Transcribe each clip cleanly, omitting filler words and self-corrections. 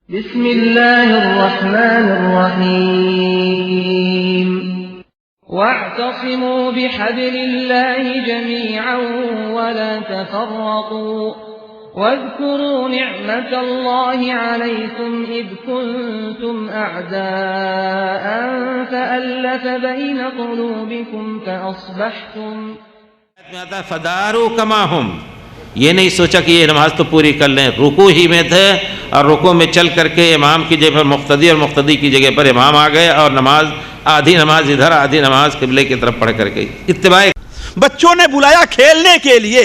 بسم الله الرحمن الرحيم واعتصموا بحبل الله جميعا ولا تفرقوا واذكروا نعمة الله عليكم إذ كنتم أعداء فألف بين قلوبكم فأصبحتم فدارو کما ہم، یہ نہیں سوچا کہ یہ نماز تو پوری کر لیں، رکوع ہی میں تھے اور رکوع میں چل کر کے امام کی جگہ پر مقتدی اور مقتدی کی جگہ پر امام آ گئے اور نماز آدھی نماز ادھر آدھی نماز قبلے کی طرف پڑھ کر گئی۔ اتباع بچوں نے بلایا کھیلنے کے لیے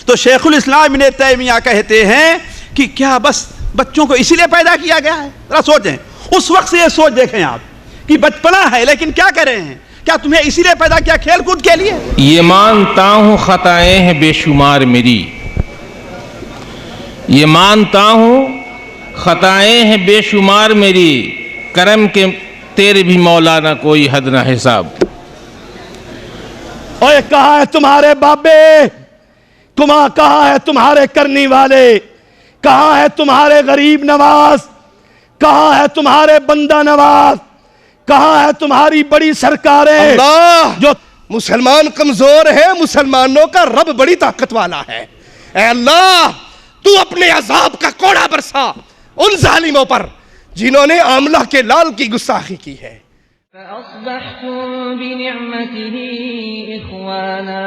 تو شیخ الاسلام ابن تیمیہ کہتے ہیں کہ کیا بس بچوں کو اسی لیے پیدا کیا گیا ہے؟ ذرا سوچیں، اس وقت سے یہ سوچ دیکھیں آپ کہ بچپنا ہے لیکن کیا کریں ہیں؟ کیا تمہیں اسی لیے پیدا کیا کھیل کود کے لیے؟ یہ مانتا ہوں خطائیں ہیں بے شمار میری، یہ مانتا ہوں خطائیں ہیں بے شمار میری، کرم کے تیرے بھی مولانا کوئی حد نہ حساب۔ اوے کہاں ہے تمہارے بابے، کہاں ہے تمہارے کرنی والے، کہاں ہے تمہارے غریب نواز، کہاں ہے تمہارے بندہ نواز، کہاں ہے تمہاری بڑی سرکاریں؟ اللہ جو مسلمان کمزور ہے، مسلمانوں کا رب بڑی طاقت والا ہے۔ اے اللہ تو اپنے عذاب کا کوڑا برسا ان ظالموں پر جنہوں نے آملہ کے لال کی گستاخی کی ہے۔ فأصبحتم بنعمته إخوانا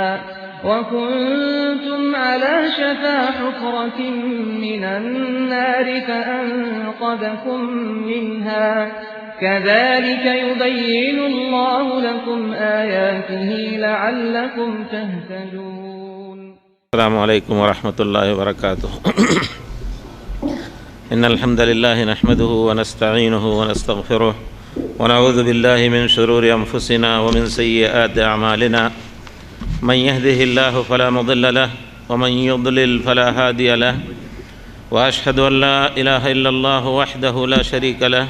وكنتم على شفا حفرة من النار فأنقذكم منها كذلك يبين الله لكم آياته لعلكم تهتدون۔ السلام علیکم ورحمۃ اللہ وبرکاتہ۔ ان الحمد للہ نحمده ونستعینه ونستغفره ونعوذ باللہ من شرور انفسنا ومن سیئات اعمالنا من يهده الله فلا مضل له ومن يضلل فلا هادي له واشهد ان لا اله الا الله وحده لا شريك له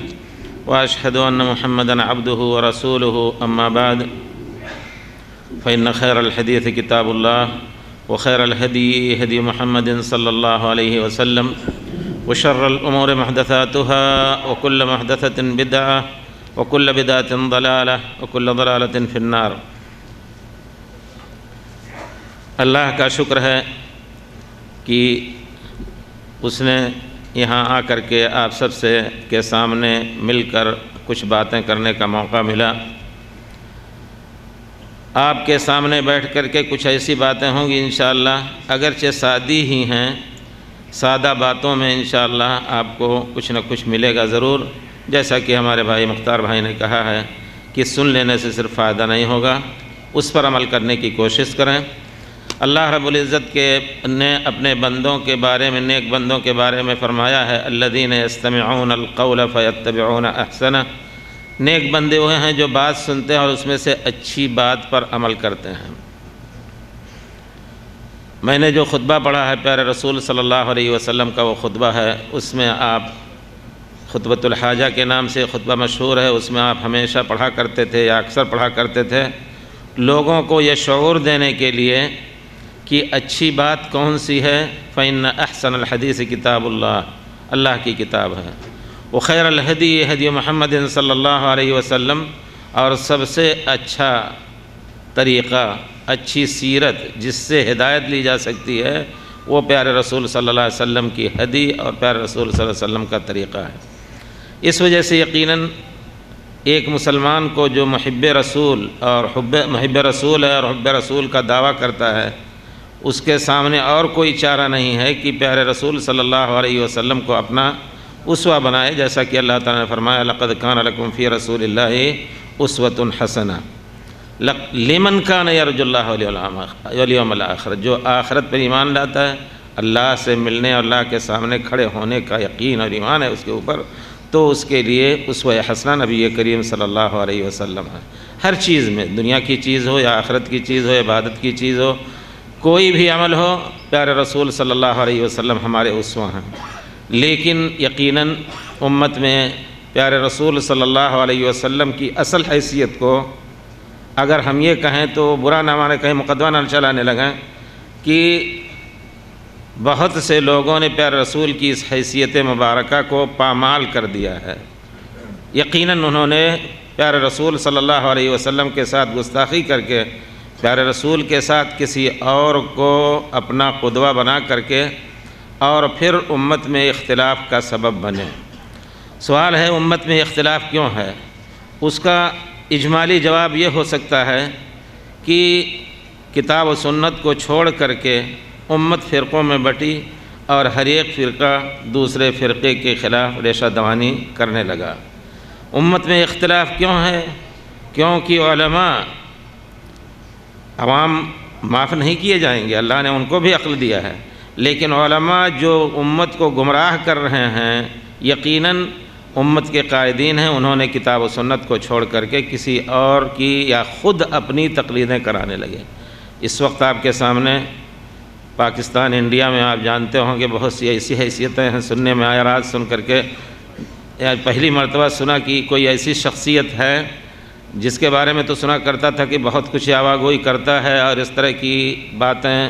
واشهد ان محمدا عبده ورسوله اما بعد فان خير الحديث كتاب الله وخير الهدي هدي محمد صلى الله عليه وسلم وشر الأمور محدثاتها وكل محدثة بدعة وكل بدعة ضلالة وكل ضلالة في النار۔ اللہ کا شکر ہے کہ اس نے یہاں آ کر کے آپ سب سے کے سامنے مل کر کچھ باتیں کرنے کا موقع ملا۔ آپ کے سامنے بیٹھ کر کے کچھ ایسی باتیں ہوں گی انشاءاللہ، اگرچہ سادی ہی ہیں، سادہ باتوں میں انشاءاللہ آپ کو کچھ نہ کچھ ملے گا ضرور۔ جیسا کہ ہمارے بھائی مختار بھائی نے کہا ہے کہ سن لینے سے صرف فائدہ نہیں ہوگا، اس پر عمل کرنے کی کوشش کریں۔ اللہ رب العزت نے اپنے بندوں کے بارے میں، نیک بندوں کے بارے میں فرمایا ہے الذین یستمعون القول فیتبعون احسنہ، نیک بندے وہ ہیں جو بات سنتے ہیں اور اس میں سے اچھی بات پر عمل کرتے ہیں۔ میں نے جو خطبہ پڑھا ہے پیارے رسول صلی اللہ علیہ وسلم کا وہ خطبہ ہے، اس میں آپ خطبۃ الحاجہ کے نام سے خطبہ مشہور ہے، اس میں آپ ہمیشہ پڑھا کرتے تھے یا اکثر پڑھا کرتے تھے، لوگوں کو یہ شعور دینے کے لیے کہ اچھی بات کون سی ہے۔ فإن أحسن الحدیث کتاب اللہ، اللہ کی کتاب ہے۔ وخیر الہدی ہدی محمد صلی اللہ علیہ وسلم، اور سب سے اچھا طریقہ، اچھی سیرت جس سے ہدایت لی جا سکتی ہے وہ پیارے رسول صلی اللہ علیہ وسلم کی ہدی اور پیارے رسول صلی اللہ علیہ وسلم کا طریقہ ہے۔ اس وجہ سے یقیناً ایک مسلمان کو جو محب رسول اور محب رسول ہے اور حب رسول کا دعویٰ کرتا ہے، اس کے سامنے اور کوئی چارہ نہیں ہے کہ پیارے رسول صلی اللہ علیہ وسلم کو اپنا اسوہ بنائے، جیسا کہ اللہ تعالیٰ نے فرمایا لقد کان لکم فی رسول اللہ اسوۃ حسنہ لمن کان یرجو اللہ والیوم الآخر، جو آخرت پر ایمان لاتا ہے، اللہ سے ملنے اور اللہ کے سامنے کھڑے ہونے کا یقین اور ایمان ہے اس کے اوپر، تو اس کے لیے اسوہ حسنہ نبی کریم صلی اللہ علیہ وسلم ہے۔ ہر چیز میں، دنیا کی چیز ہو یا آخرت کی چیز ہو، عبادت کی چیز ہو، کوئی بھی عمل ہو، پیارے رسول صلی اللہ علیہ وسلم ہمارے اسوہ ہیں۔ لیکن یقیناً امت میں پیارے رسول صلی اللہ علیہ وسلم کی اصل حیثیت کو اگر ہم یہ کہیں تو برا نہ مانے، کہیں مقدمہ نہ چلانے لگیں کہ بہت سے لوگوں نے پیارے رسول کی اس حیثیت مبارکہ کو پامال کر دیا ہے۔ یقیناً انہوں نے پیارے رسول صلی اللہ علیہ وسلم کے ساتھ گستاخی کر کے پیارے رسول کے ساتھ کسی اور کو اپنا قدوہ بنا کر کے اور پھر امت میں اختلاف کا سبب بنے۔ سوال ہے امت میں اختلاف کیوں ہے؟ اس کا اجمالی جواب یہ ہو سکتا ہے کہ کتاب و سنت کو چھوڑ کر کے امت فرقوں میں بٹی اور ہر ایک فرقہ دوسرے فرقے کے خلاف ریشہ دوانی کرنے لگا۔ امت میں اختلاف کیوں ہے؟ کیونکہ علماء عوام معاف نہیں کیے جائیں گے، اللہ نے ان کو بھی عقل دیا ہے، لیکن علماء جو امت کو گمراہ کر رہے ہیں یقیناً امت کے قائدین ہیں، انہوں نے کتاب و سنت کو چھوڑ کر کے کسی اور کی یا خود اپنی تقلیدیں کرانے لگے۔ اس وقت آپ کے سامنے پاکستان انڈیا میں آپ جانتے ہوں کہ بہت سی ایسی حیثیتیں ہیں، سننے میں آیا، رات سن کر کے پہلی مرتبہ سنا کہ کوئی ایسی شخصیت ہے جس کے بارے میں تو سنا کرتا تھا کہ بہت کچھ آواگوئی کرتا ہے اور اس طرح کی باتیں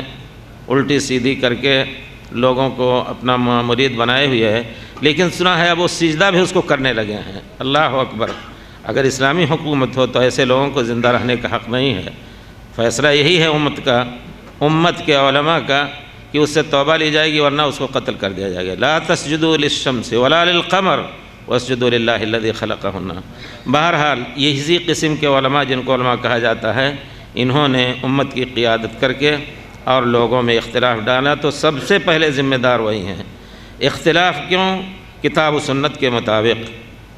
الٹی سیدھی کر کے لوگوں کو اپنا مرید بنائے ہوئے ہے، لیکن سنا ہے اب وہ سجدہ بھی اس کو کرنے لگے ہیں۔ اللہ اکبر! اگر اسلامی حکومت ہو تو ایسے لوگوں کو زندہ رہنے کا حق نہیں ہے۔ فیصلہ یہی ہے امت کے علماء کا کہ اس سے توبہ لی جائے گی ورنہ اس کو قتل کر دیا جائے گا۔ لا تسجدوا للشمس ولا للقمر واسجدوا للہ الذی خلقہن۔ بہرحال اسی قسم کے علماء جن کو علماء کہا جاتا ہے، انہوں نے امت کی قیادت کر کے اور لوگوں میں اختلاف ڈالا، تو سب سے پہلے ذمہ دار وہی ہیں۔ اختلاف کیوں؟ کتاب و سنت کے مطابق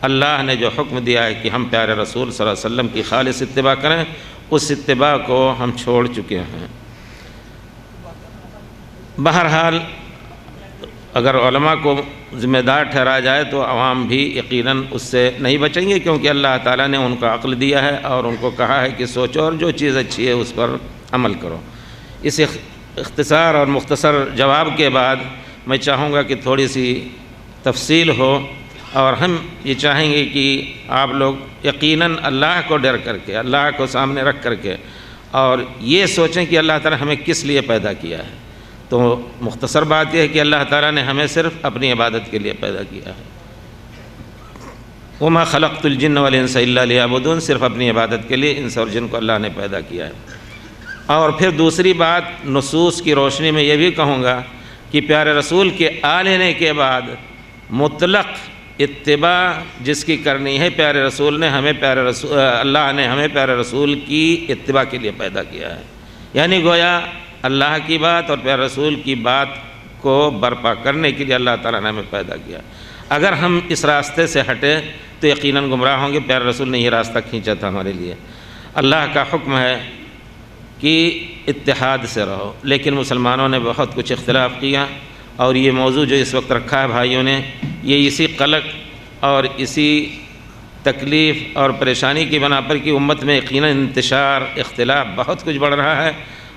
اللہ نے جو حکم دیا ہے کہ ہم پیارے رسول صلی اللہ علیہ وسلم کی خالص اتباع کریں، اس اتباع کو ہم چھوڑ چکے ہیں۔ بہرحال اگر علماء کو ذمہ دار ٹھہرایا جائے تو عوام بھی یقیناً اس سے نہیں بچیں گے، کیونکہ اللہ تعالیٰ نے ان کو عقل دیا ہے اور ان کو کہا ہے کہ سوچو اور جو چیز اچھی ہے اس پر عمل کرو۔ اس اختصار اور مختصر جواب کے بعد میں چاہوں گا کہ تھوڑی سی تفصیل ہو، اور ہم یہ چاہیں گے کہ آپ لوگ یقیناً اللہ کو ڈر کر کے، اللہ کو سامنے رکھ کر کے اور یہ سوچیں کہ اللہ تعالیٰ ہمیں کس لیے پیدا کیا ہے۔ تو مختصر بات یہ ہے کہ اللہ تعالیٰ نے ہمیں صرف اپنی عبادت کے لیے پیدا کیا ہے۔ وَمَا خَلَقْتُ الْجِنَّ وَالْإِنسَ إِلَّا لِيَعْبُدُونَ، صرف اپنی عبادت کے لیے انس اور جن کو اللہ نے پیدا کیا ہے۔ اور پھر دوسری بات نصوص کی روشنی میں یہ بھی کہوں گا کہ پیارے رسول کے آ لینے کے بعد مطلق اتباع جس کی کرنی ہے، پیارے رسول نے ہمیں اللہ نے ہمیں پیارے رسول کی اتباع کے لیے پیدا کیا ہے۔ یعنی گویا اللہ کی بات اور پیارے رسول کی بات کو برپا کرنے کے لیے اللہ تعالیٰ نے ہمیں پیدا کیا۔ اگر ہم اس راستے سے ہٹے تو یقیناً گمراہ ہوں گے۔ پیارے رسول نے یہ راستہ کھینچا تھا ہمارے لیے۔ اللہ کا حکم ہے کہ اتحاد سے رہو، لیکن مسلمانوں نے بہت کچھ اختلاف کیا، اور یہ موضوع جو اس وقت رکھا ہے بھائیوں نے، یہ اسی قلق اور اسی تکلیف اور پریشانی کی بنا پر کہ امت میں یقیناً انتشار، اختلاف بہت کچھ بڑھ رہا ہے،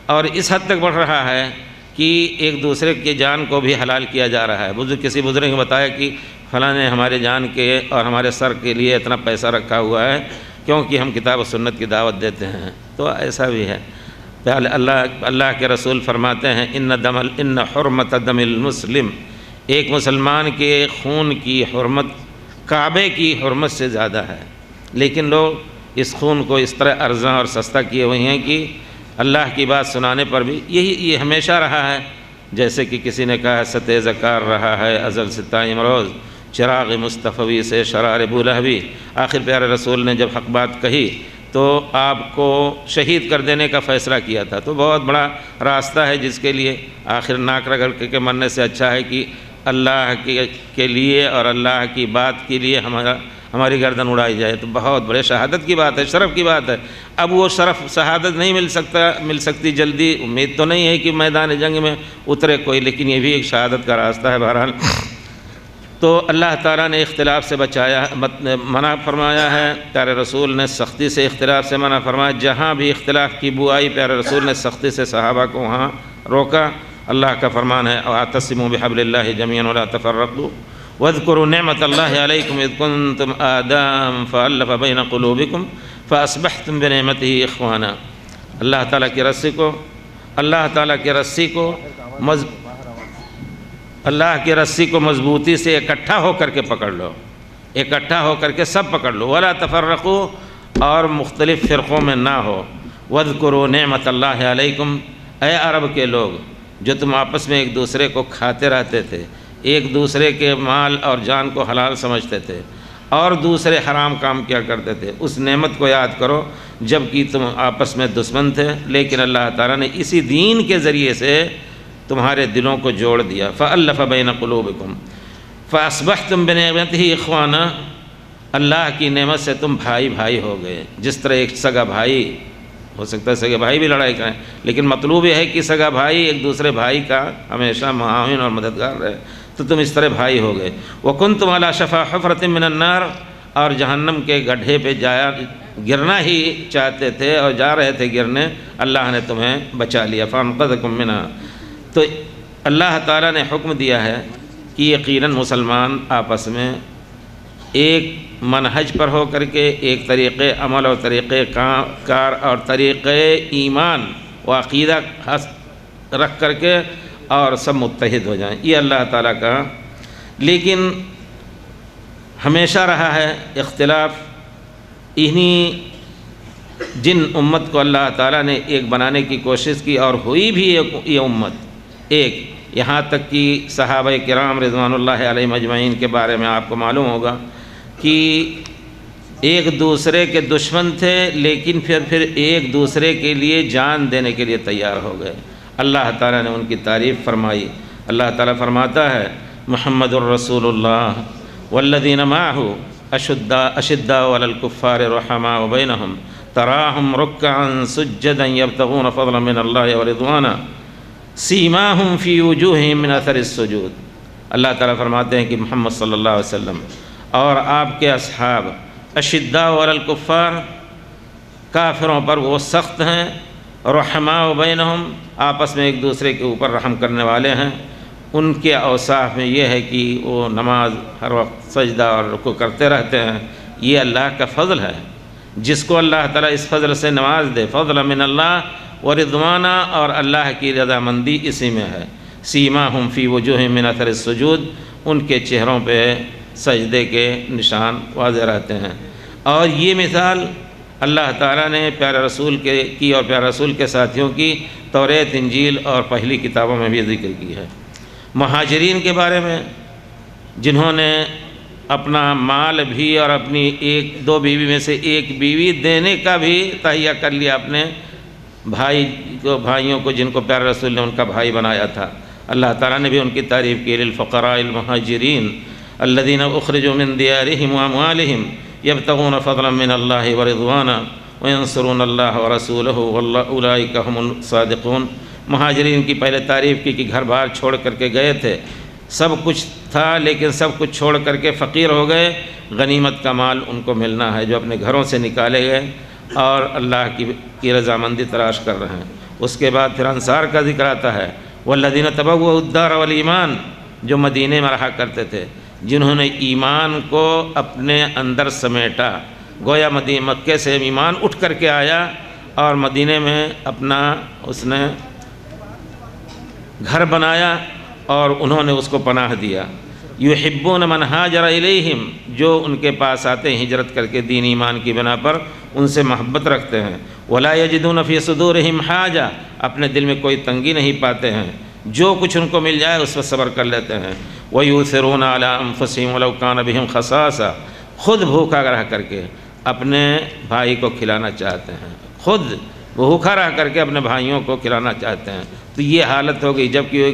اور اس حد تک بڑھ رہا ہے کہ ایک دوسرے کی جان کو بھی حلال کیا جا رہا ہے۔ کسی بزرگ نے بتایا کہ فلاں نے ہمارے جان کے اور ہمارے سر کے لیے اتنا پیسہ رکھا ہوا ہے کیونکہ ہم کتاب و سنت کی دعوت دیتے ہیں۔ تو ایسا بھی ہے۔ اللہ کے رسول فرماتے ہیں ان حرمت دم المسلم، ایک مسلمان کے خون کی حرمت کعبے کی حرمت سے زیادہ ہے، لیکن لوگ اس خون کو اس طرح ارزاں اور سستا کیے ہوئے ہیں کہ اللہ کی بات سنانے پر بھی یہ ہمیشہ رہا ہے، جیسے کہ کسی نے کہا ستِ زکار رہا ہے ازل سے تائم روز، چراغ مصطفی سے شرار بولہوی۔ آخر پیارے رسول نے جب حق بات کہی تو آپ کو شہید کر دینے کا فیصلہ کیا تھا، تو بہت بڑا راستہ ہے جس کے لیے آخر ناک رگڑ کے مرنے سے اچھا ہے کہ اللہ کے لیے اور اللہ کی بات کے لیے ہماری گردن اڑائی جائے۔ تو بہت بڑے شہادت کی بات ہے، شرف کی بات ہے۔ اب وہ شرف شہادت نہیں مل سکتی جلدی، امید تو نہیں ہے کہ میدان جنگ میں اترے کوئی، لیکن یہ بھی ایک شہادت کا راستہ ہے۔ بہرحال تو اللہ تعالیٰ نے اختلاف سے منع فرمایا ہے، پیارے رسول نے سختی سے اختلاف سے منع فرمایا۔ جہاں بھی اختلاف کی بو آئی پیارے رسول نے سختی سے صحابہ کو وہاں روکا۔ اللہ کا فرمان ہے وَاعْتَصِمُوا بِحَبْلِ اللَّهِ جَمِيعًا وَلَا تَفَرَّقُوا وَاذْكُرُوا نِعْمَةَ اللَّهِ عَلَيْكُمْ إِذْ كُنْتُمْ أَعْدَاءً فَأَلَّفَ بَيْنَ قُلُوبِكُمْ فَأَصْبَحْتُمْ بِنِعْمَتِهِ إِخْوَانًا۔ اللہ تعالیٰ کی رسی کو اللہ کی رسی کو مضبوطی سے اکٹھا ہو کر کے پکڑ لو، اکٹھا ہو کر کے سب پکڑ لو۔ ولا تفرقوا، اور مختلف فرقوں میں نہ ہو۔ واذکروا نعمت اللہ علیکم، اے عرب کے لوگ جو تم آپس میں ایک دوسرے کو کھاتے رہتے تھے، ایک دوسرے کے مال اور جان کو حلال سمجھتے تھے اور دوسرے حرام کام کیا کرتے تھے، اس نعمت کو یاد کرو جب کہ تم آپس میں دشمن تھے، لیکن اللہ تعالیٰ نے اسی دین کے ذریعے سے تمہارے دلوں کو جوڑ دیا۔ فألف بین قلوبکم فأصبحتم بنعمتہ اخوانا، اللہ کی نعمت سے تم بھائی بھائی ہو گئے۔ جس طرح ایک سگا بھائی ہو سکتا ہے، سگے بھائی بھی لڑائی کریں، لیکن مطلوب یہ ہے کہ سگا بھائی ایک دوسرے بھائی کا ہمیشہ معاون اور مددگار رہے، تو تم اس طرح بھائی ہو گئے۔ وَكُنْتُمْ عَلَى شَفَا حُفْرَةٍ مِّنَ النَّارِ، اور جہنم کے گڈھے پہ گرنا ہی چاہتے تھے اور جا رہے تھے گرنے، اللہ نے تمہیں بچا لیا۔ فَأَنْقَذَكُم مِّنْهَا، تو اللہ تعالیٰ نے حکم دیا ہے کہ یقیناً مسلمان آپس میں ایک منہج پر ہو کر کے، ایک طریقے عمل اور طریقے کار اور طریقے ایمان و عقیدہ رکھ کر کے اور سب متحد ہو جائیں، یہ اللہ تعالیٰ کا۔ لیکن ہمیشہ رہا ہے اختلاف، انہی جن امت کو اللہ تعالیٰ نے ایک بنانے کی کوشش کی اور ہوئی بھی یہ امت ایک، یہاں تک کہ صحابہ کرام رضوان اللہ علیہم اجمعین کے بارے میں آپ کو معلوم ہوگا کہ ایک دوسرے کے دشمن تھے، لیکن پھر ایک دوسرے کے لیے جان دینے کے لیے تیار ہو گئے۔ اللہ تعالیٰ نے ان کی تعریف فرمائی۔ اللہ تعالیٰ فرماتا ہے محمد الرسول اللہ والذین معہ اشداء علی الکفار رحماء بینہم تراہم رکعا سجدا یبتغون فضلا من اللہ ورضوانا سیماہم فی وجوہہم من اثر السجود۔ اللہ تعالیٰ فرماتے ہیں کہ محمد صلی اللہ علیہ وسلم اور آپ کے اصحاب اشداء علی الکفار، کافروں پر وہ سخت ہیں، رحماء بینہم، آپس میں ایک دوسرے کے اوپر رحم کرنے والے ہیں۔ ان کے اوصاف میں یہ ہے کہ وہ نماز ہر وقت سجدہ اور رکوع کرتے رہتے ہیں۔ یہ اللہ کا فضل ہے، جس کو اللہ تعالیٰ اس فضل سے نواز دے، فضل من اللہ ورضوانا، اور اللہ کی رضامندی اسی میں ہے۔ سیماہم فی وجوہہم من اثر السجود، ان کے چہروں پہ سجدے کے نشان واضح رہتے ہیں۔ اور یہ مثال اللہ تعالیٰ نے پیارے رسول کی اور پیارے رسول کے ساتھیوں کی توریت، انجیل اور پہلی کتابوں میں بھی ذکر کی ہے۔ مہاجرین کے بارے میں، جنہوں نے اپنا مال بھی اور اپنی ایک دو بیوی میں سے ایک بیوی دینے کا بھی تہیہ کر لیا اپنے بھائیوں کو جن کو پیارے رسول نے ان کا بھائی بنایا تھا۔ اللہ تعالیٰ نے بھی ان کی تعریف کی، للفقراء المہاجرین الذین اخرجوا من دیارہم واموالہم یبتغون فضلا من اللہ ورضوانا وینصرون اللہ ورسولہ اولئک ھم الصادقون۔ مہاجرین کی پہلے تعریف کی کہ گھر بار چھوڑ کر کے گئے تھے، سب کچھ تھا لیکن سب کچھ چھوڑ کر کے فقیر ہو گئے، غنیمت کا مال ان کو ملنا ہے جو اپنے گھروں سے نکالے گئے اور اللہ کی رضامندی تلاش کر رہے ہیں۔ اس کے بعد پھر انصار کا ذکر آتا ہے، والذین تبوؤا الدار والایمان، جو مدینے میں رہا کرتے تھے، جنہوں نے ایمان کو اپنے اندر سمیٹا، گویا مکے سے ایمان اٹھ کر کے آیا اور مدینے میں اپنا اس نے گھر بنایا اور انہوں نے اس کو پناہ دیا۔ یحبون من ہاجر الیہم، جو ان کے پاس آتے ہیں ہجرت کر کے دین ایمان کی بنا پر، ان سے محبت رکھتے ہیں۔ ولا یجدون فی صدورہم حاجہ، اپنے دل میں کوئی تنگی نہیں پاتے ہیں، جو کچھ ان کو مل جائے اس پر صبر کر لیتے ہیں۔ ویؤثرون علی انفسہم ولو کان بہم خصاصہ، خود بھوکا رہ کر کے اپنے بھائی کو کھلانا چاہتے ہیں، خود بھوکا رہ کر کے اپنے بھائیوں کو کھلانا چاہتے ہیں۔ تو یہ حالت ہو گئی جبکہ وہ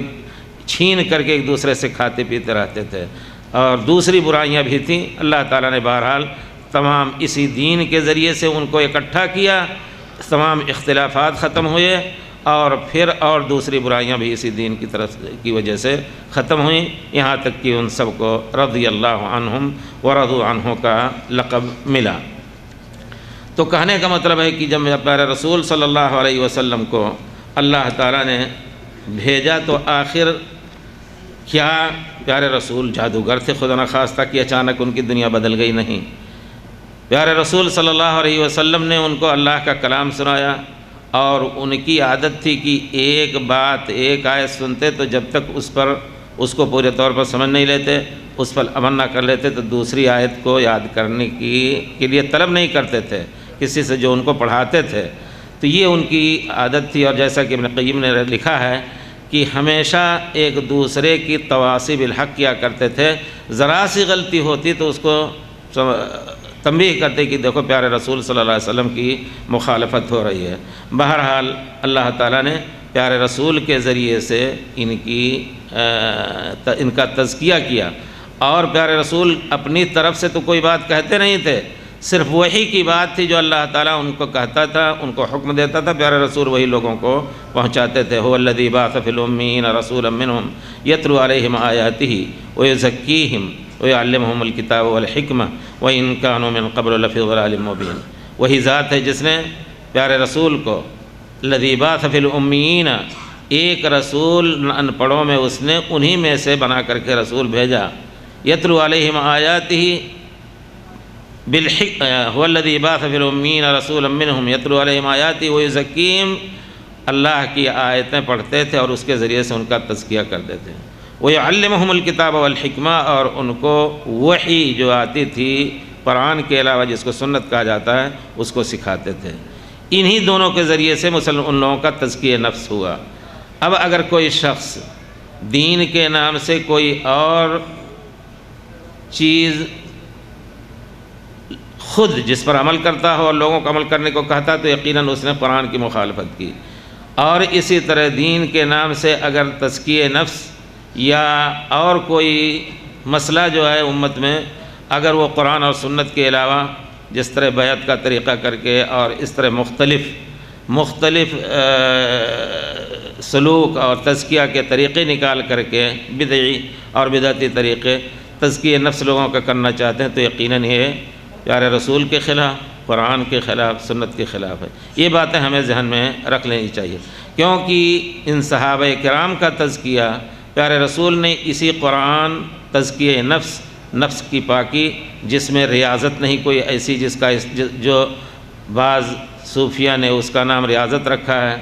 چھین کر کے ایک دوسرے سے کھاتے پیتے رہتے تھے، اور دوسری برائیاں بھی تھیں۔ اللہ تعالیٰ نے بہرحال تمام اسی دین کے ذریعے سے ان کو اکٹھا کیا، تمام اختلافات ختم ہوئے، اور پھر اور دوسری برائیاں بھی اسی دین کی طرف کی وجہ سے ختم ہوئیں، یہاں تک کہ ان سب کو رضی اللہ عنہم ورضوا عنہ کا لقب ملا۔ تو کہنے کا مطلب ہے کہ جب پیارے رسول صلی اللہ علیہ وسلم کو اللہ تعالیٰ نے بھیجا تو آخر کیا پیارے رسول جادوگر تھے خدا نخواستہ کہ اچانک ان کی دنیا بدل گئی؟ نہیں، پیارے رسول صلی اللہ علیہ وسلم نے ان کو اللہ کا کلام سنایا، اور ان کی عادت تھی کہ ایک بات ایک آیت سنتے تو جب تک اس پر اس کو پورے طور پر سمجھ نہیں لیتے، اس پر عمل نہ کر لیتے تو دوسری آیت کو یاد کرنے کے لیے طلب نہیں کرتے تھے کسی سے جو ان کو پڑھاتے تھے۔ تو یہ ان کی عادت تھی، اور جیسا کہ ابن قیم نے لکھا ہے کہ ہمیشہ ایک دوسرے کی تواصی بالحق کیا کرتے تھے، ذرا سی غلطی ہوتی تو اس کو تنبیہ کرتے کہ دیکھو پیارے رسول صلی اللہ علیہ وسلم کی مخالفت ہو رہی ہے۔ بہرحال اللہ تعالیٰ نے پیارے رسول کے ذریعے سے ان کا تزکیہ کیا، اور پیارے رسول اپنی طرف سے تو کوئی بات کہتے نہیں تھے، صرف وحی کی بات تھی جو اللہ تعالیٰ ان کو کہتا تھا، ان کو حکم دیتا تھا، پیارے رسول وہی لوگوں کو پہنچاتے تھے۔ هو الذی بعث فی الأمیین رسولا منہم یتلو علیہم آیاتہ ویزکیہم ویعلمہم الکتاب والحکمہ وإن کانوا من قبل لفی ضلال مبین۔ وہی ذات ہے جس نے پیارے رسول کو الذی بعث فی الأمیین، ایک رسول ان پڑھوں میں اس نے انہی میں سے بنا کر کے رسول بھیجا، یتلو علیہم آیاتہ هو الذی بعث فی الأمیین رسولا منہم یتلو علیہم آیاتہ ویزکیہم، اللہ کی آیتیں پڑھتے تھے اور اس کے ذریعے سے ان کا تزکیہ کرتے تھے۔ وَيُعَلِّمُهُمُ الْكِتَابَ وَالْحِکْمَةَ، اور ان کو وحی جو آتی تھی قرآن کے علاوہ جس کو سنت کہا جاتا ہے اس کو سکھاتے تھے۔ انہی دونوں کے ذریعے سے ان لوگوں کا تزکیہ نفس ہوا۔ اب اگر کوئی شخص دین کے نام سے کوئی اور چیز خود جس پر عمل کرتا ہو اور لوگوں کو عمل کرنے کو کہتا تو یقیناً اس نے قرآن کی مخالفت کی۔ اور اسی طرح دین کے نام سے اگر تزکیہ نفس یا اور کوئی مسئلہ جو ہے امت میں اگر وہ قرآن اور سنت کے علاوہ جس طرح بیعت کا طریقہ کر کے اور اس طرح مختلف سلوک اور تزکیہ کے طریقے نکال کر کے بدعی اور بدعتی طریقے تزکیہ نفس لوگوں کا کرنا چاہتے ہیں تو یقیناً یہ پیارے رسول کے خلاف، قرآن کے خلاف، سنت کے خلاف ہے۔ یہ باتیں ہمیں ذہن میں رکھ لینی چاہیے، کیونکہ ان صحابہ کرام کا تزکیہ پیارے رسول نے اسی قرآن تزکیہ نفس کی پاکی، جس میں ریاضت نہیں کوئی ایسی جس کا جو بعض صوفیہ نے اس کا نام ریاضت رکھا ہے،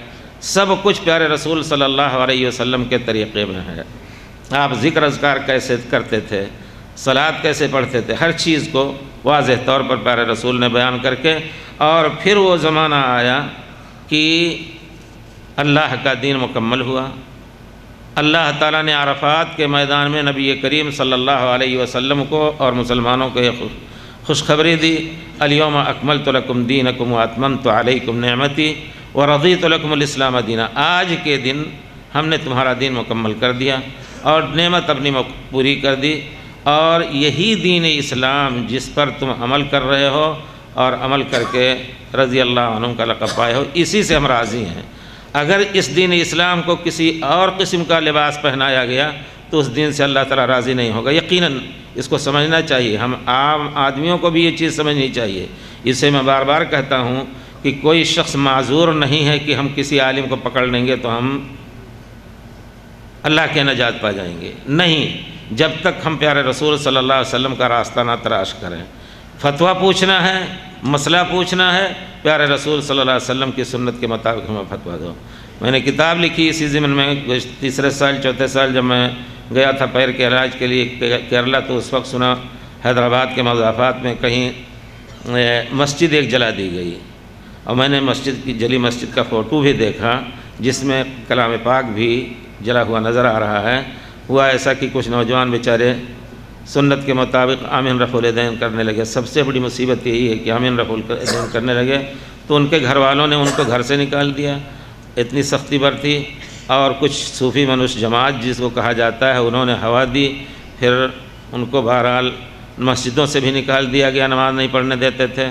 سب کچھ پیارے رسول صلی اللہ علیہ وسلم کے طریقے میں ہے۔ آپ ذکر اذکار کیسے کرتے تھے، صلاۃ کیسے پڑھتے تھے، ہر چیز کو واضح طور پر پیارے رسول نے بیان کر کے، اور پھر وہ زمانہ آیا کہ اللہ کا دین مکمل ہوا۔ اللہ تعالیٰ نے عرفات کے میدان میں نبی کریم صلی اللہ علیہ وسلم کو اور مسلمانوں کو ایک خوشخبری دی، الیوم اکملت لکم دینکم واتممت علیکم نعمتی ورضیت لکم الاسلام دینا، آج کے دن ہم نے تمہارا دین مکمل کر دیا اور نعمت اپنی پوری کر دی، اور یہی دین اسلام جس پر تم عمل کر رہے ہو اور عمل کر کے رضی اللہ عنہم کا لقب پائے ہو، اسی سے ہم راضی ہیں۔ اگر اس دین اسلام کو کسی اور قسم کا لباس پہنایا گیا تو اس دین سے اللہ تعالیٰ راضی نہیں ہوگا۔ یقیناً اس کو سمجھنا چاہیے، ہم عام آدمیوں کو بھی یہ چیز سمجھنی چاہیے۔ اسے میں بار بار کہتا ہوں کہ کوئی شخص معذور نہیں ہے کہ ہم کسی عالم کو پکڑ لیں گے تو ہم اللہ کے نجات پا جائیں گے، نہیں، جب تک ہم پیارے رسول صلی اللہ علیہ وسلم کا راستہ نہ تلاش کریں۔ فتویٰ پوچھنا ہے، مسئلہ پوچھنا ہے، پیارے رسول صلی اللہ علیہ وسلم کی سنت کے مطابق ہمیں فتویٰ دو۔ میں نے کتاب لکھی اسی ضمن میں، تیسرے سال چوتھے سال جب میں گیا تھا پیر کے علاج کے لیے کیرلا، تو اس وقت سنا حیدرآباد کے مضافات میں کہیں مسجد ایک جلا دی گئی، اور میں نے مسجد کی جلی مسجد کا فوٹو بھی دیکھا جس میں کلام پاک بھی جلا ہوا نظر آ رہا ہے۔ ہوا ایسا کہ کچھ نوجوان بیچارے سنت کے مطابق آمین رفع الدین کرنے لگے۔ سب سے بڑی مصیبت یہی ہے کہ آمین رفع الدین کرنے لگے تو ان کے گھر والوں نے ان کو گھر سے نکال دیا، اتنی سختی برتی، اور کچھ صوفی منوش جماعت جس کو کہا جاتا ہے انہوں نے ہوا دی، پھر ان کو بہرحال مسجدوں سے بھی نکال دیا گیا، نماز نہیں پڑھنے دیتے تھے۔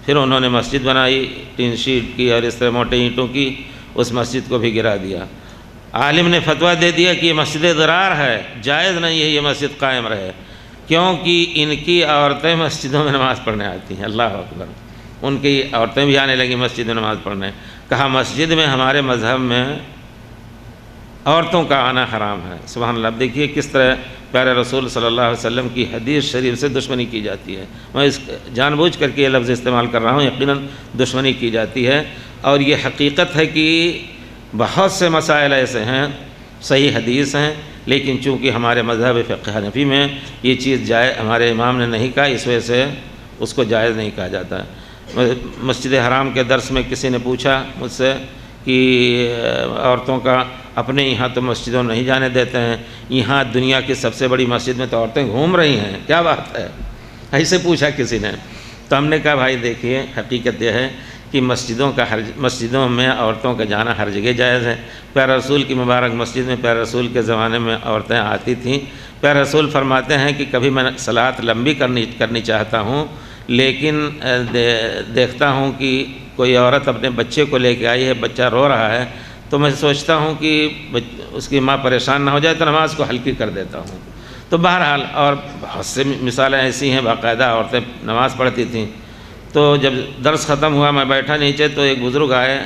پھر انہوں نے مسجد بنائی ٹین شیٹ کی اور اس طرح موٹے اینٹوں کی، اس مسجد کو بھی گرا دیا۔ عالم نے فتویٰ دے دیا کہ یہ مسجد ضرار ہے، جائز نہیں ہے یہ مسجد قائم رہے، کیونکہ ان کی عورتیں مسجدوں میں نماز پڑھنے آتی ہیں۔ اللہ اکبر، ان کی عورتیں بھی آنے لگیں مسجد میں نماز پڑھنے۔ کہا مسجد میں ہمارے مذہب میں عورتوں کا آنا حرام ہے۔ سبحان اللہ، دیکھیے کس طرح پیارے رسول صلی اللہ علیہ وسلم کی حدیث شریف سے دشمنی کی جاتی ہے۔ میں اس جان بوجھ کر کے یہ لفظ استعمال کر رہا ہوں، یقیناً دشمنی کی جاتی ہے، اور یہ حقیقت ہے کہ بہت سے مسائل ایسے ہیں، صحیح حدیث ہیں لیکن چونکہ ہمارے مذہب فقہ حنفی میں یہ چیز جائز ہمارے امام نے نہیں کہا، اس وجہ سے اس کو جائز نہیں کہا جاتا ہے۔ مسجد حرام کے درس میں کسی نے پوچھا مجھ سے کہ عورتوں کا اپنے یہاں تو مسجدوں نہیں جانے دیتے ہیں، یہاں دنیا کی سب سے بڑی مسجد میں تو عورتیں گھوم رہی ہیں، کیا بات ہے؟ ایسے پوچھا کسی نے، تو ہم نے کہا بھائی دیکھیے حقیقت یہ ہے کہ مسجدوں میں عورتوں کا جانا ہر جگہ جائز ہے۔ پیارے رسول کی مبارک مسجد میں پیارے رسول کے زمانے میں عورتیں آتی تھیں۔ پیارے رسول فرماتے ہیں کہ کبھی میں صلاۃ لمبی کرنی چاہتا ہوں، لیکن دیکھتا ہوں کہ کوئی عورت اپنے بچے کو لے کے آئی ہے، بچہ رو رہا ہے، تو میں سوچتا ہوں کہ اس کی ماں پریشان نہ ہو جائے تو نماز کو ہلکی کر دیتا ہوں۔ تو بہرحال اور بہت سے مثالیں ایسی ہیں، باقاعدہ عورتیں نماز پڑھتی تھیں۔ تو جب درس ختم ہوا میں بیٹھا نیچے تو ایک بزرگ آئے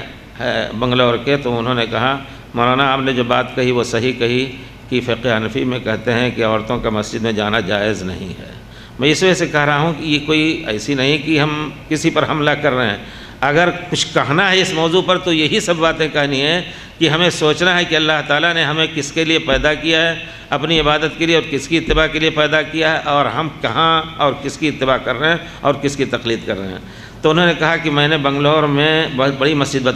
بنگلور کے، تو انہوں نے کہا مولانا آپ نے جو بات کہی وہ صحیح کہی کہ فقہ حنفی میں کہتے ہیں کہ عورتوں کا مسجد میں جانا جائز نہیں ہے۔ میں اس وجہ سے کہہ رہا ہوں کہ یہ کوئی ایسی نہیں کہ ہم کسی پر حملہ کر رہے ہیں، اگر کچھ کہنا ہے اس موضوع پر تو یہی سب باتیں کہنی ہے کہ ہمیں سوچنا ہے کہ اللہ تعالیٰ نے ہمیں کس کے لیے پیدا کیا ہے، اپنی عبادت کے لیے، اور کس کی اتباع کے لیے پیدا کیا ہے، اور ہم کہاں اور کس کی اتباع کر رہے ہیں اور کس کی تقلید کر رہے ہیں۔ تو انہوں نے کہا کہ میں نے بنگلور میں بہت بڑی مسجد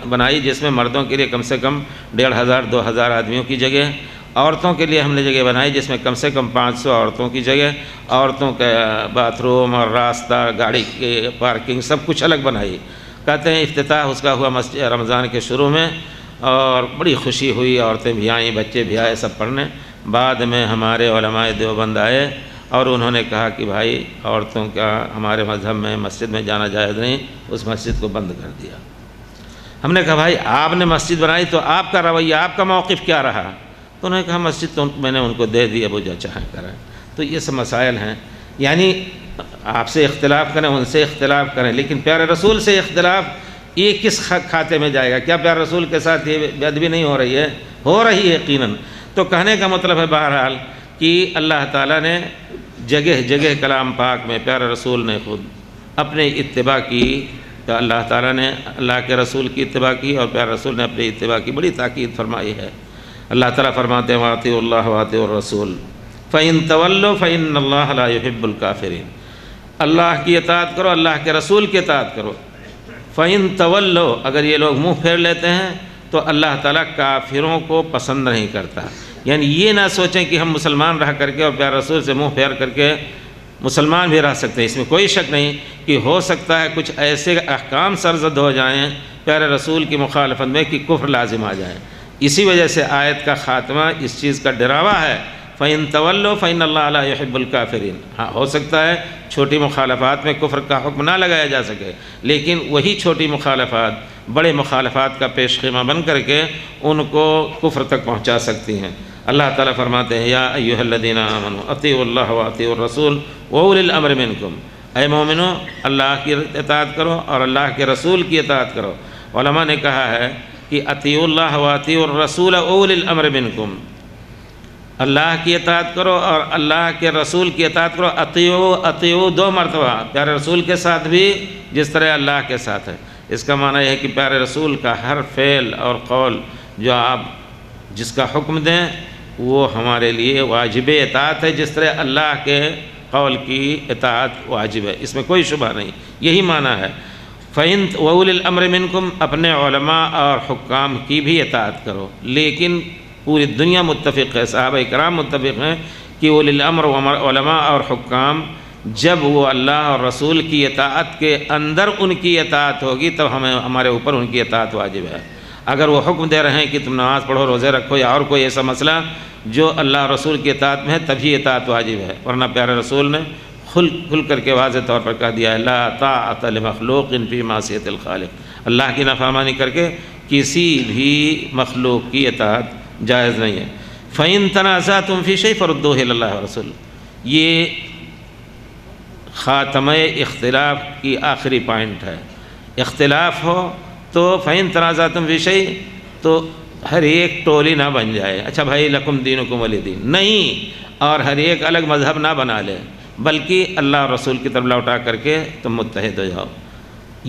بنائی جس میں مردوں کے لیے کم سے کم 1500-2000 آدمیوں کی جگہ، عورتوں کے لیے ہم نے جگہ بنائی جس میں کم سے کم 500 عورتوں کی جگہ، عورتوں کا باتھ روم اور راستہ، گاڑی کی پارکنگ سب کچھ الگ بنائی۔ کہتے ہیں افتتاح اس کا ہوا مسجد رمضان کے شروع میں، اور بڑی خوشی ہوئی، عورتیں بھی آئیں، بچے بھی آئے سب پڑھنے۔ بعد میں ہمارے علماء دیوبند آئے اور انہوں نے کہا کہ بھائی عورتوں کا ہمارے مذہب میں مسجد میں جانا جائز نہیں، اس مسجد کو بند کر دیا۔ ہم نے کہا بھائی آپ نے مسجد بنائی تو آپ کا رویہ، آپ کا موقف کیا رہا؟ تو انہوں نے کہا مسجد تو میں نے ان کو دے دی، اب وہ جو چاہیں کریں۔ تو یہ سب مسائل ہیں، یعنی آپ سے اختلاف کریں، ان سے اختلاف کریں، لیکن پیارے رسول سے اختلاف یہ کس کھاتے میں جائے گا؟ کیا پیارے رسول کے ساتھ یہ بے ادبی نہیں ہو رہی ہے؟ ہو رہی ہے یقیناً۔ تو کہنے کا مطلب ہے بہرحال کہ اللہ تعالیٰ نے جگہ جگہ کلام پاک میں پیارے رسول نے خود اپنے اتباع کی، تو اللہ تعالیٰ نے اللہ کے رسول کی اتباع کی اور پیارے رسول نے اپنی اتباع کی بڑی تاکید فرمائی ہے۔ اللہ تعالیٰ فرماتے ہیں وَأَطِيعُوا اللَّهَ وَأَطِيعُوا الرَّسُولَ فَإِن تَوَلَّوْا فَإِنَّ اللَّهَ لَا يُحِبُّ الْكَافِرِينَ۔ اللہ کی اطاعت کرو، اللہ کے رسول کی اطاعت کرو۔ فَإِن تَوَلَّوْا، اگر یہ لوگ منہ پھیر لیتے ہیں تو اللہ تعالیٰ کافروں کو پسند نہیں کرتا۔ یعنی یہ نہ سوچیں کہ ہم مسلمان رہ کر کے اور پیارے رسول سے منہ پھیر کر کے مسلمان بھی رہ سکتے ہیں، اس میں کوئی شک نہیں کہ ہو سکتا ہے کچھ ایسے احکام سرزد ہو جائیں پیارے رسول کی مخالفت میں کہ کفر لازم آ جائے۔ اسی وجہ سے آیت کا خاتمہ اس چیز کا ڈراوا ہے، فَإِن تَوَلَّوْا فَإِنَّ اللَّهَ لَا يُحِبُّ الْكَافِرِينَ۔ ہاں ہو سکتا ہے چھوٹی مخالفات میں کفر کا حکم نہ لگایا جا سکے، لیکن وہی چھوٹی مخالفات بڑے مخالفات کا پیش خیمہ بن کر کے ان کو کفر تک پہنچا سکتی ہیں۔ اللہ تعالیٰ فرماتے ہیں یا ایھا الذین آمنوا اطیعوا اللہ واطیعوا الرسول واولی الامر منکم، اے مومنو اللہ کی اطاعت کرو اور اللہ کے رسول کی اطاعت کرو۔ علماء نے کہا ہے کہ اطیعوا اللہ واطیعوا الرسول واولی الامر منکم، اللہ کی اطاعت کرو اور اللہ کے رسول کی اطاعت کرو۔ اطیعوا دو مرتبہ، پیارے رسول کے ساتھ بھی جس طرح اللہ کے ساتھ ہے۔ اس کا معنی یہ ہے کہ پیارے رسول کا ہر فعل اور قول جو آپ جس کا حکم دیں وہ ہمارے لیے واجب اطاعت ہے، جس طرح اللہ کے قول کی اطاعت واجب ہے، اس میں کوئی شبہ نہیں، یہی معنی ہے۔ فَإِن وَأُولِي الْأَمْرِ مِنْكُمْ، اپنے علماء اور حکام کی بھی اطاعت کرو، لیکن پوری دنیا متفق ہے، صحابہ کرام متفق ہیں کہ اولی الامر علماء اور حکام جب وہ اللہ اور رسول کی اطاعت کے اندر ان کی اطاعت ہوگی تب ہمارے اوپر ان کی اطاعت واجب ہے۔ اگر وہ حکم دے رہے ہیں کہ تم نماز پڑھو، روزے رکھو یا اور کوئی ایسا مسئلہ جو اللہ اور رسول کی اطاعت میں ہے تبھی اطاعت واجب ہے، ورنہ پیارے رسول نے کھل کر کے واضح طور پر کہہ دیا ہے لا طاعۃ لمخلوق فی معصیۃ الخالق، اللہ کی نافرمانی کر کے کسی بھی مخلوق کی اطاعت جائز نہیں ہے۔ فَإِن تَنَازَعْتُمْ فِي شَيْءٍ فَرُدُّوهُ إِلَى اللَّهِ وَرَسُولِهِ، یہ خاتمہ اختلاف کی آخری پوائنٹ ہے۔ اختلاف ہو تو فَإِن تَنَازَعْتُمْ فِي شَيْءٍ، تو ہر ایک ٹولی نہ بن جائے، اچھا بھائی لکم دینکم ولی دین، نہیں، اور ہر ایک الگ مذہب نہ بنا لے، بلکہ اللہ اور رسول کی طرف لوٹا کر کے تم متحد ہو جاؤ،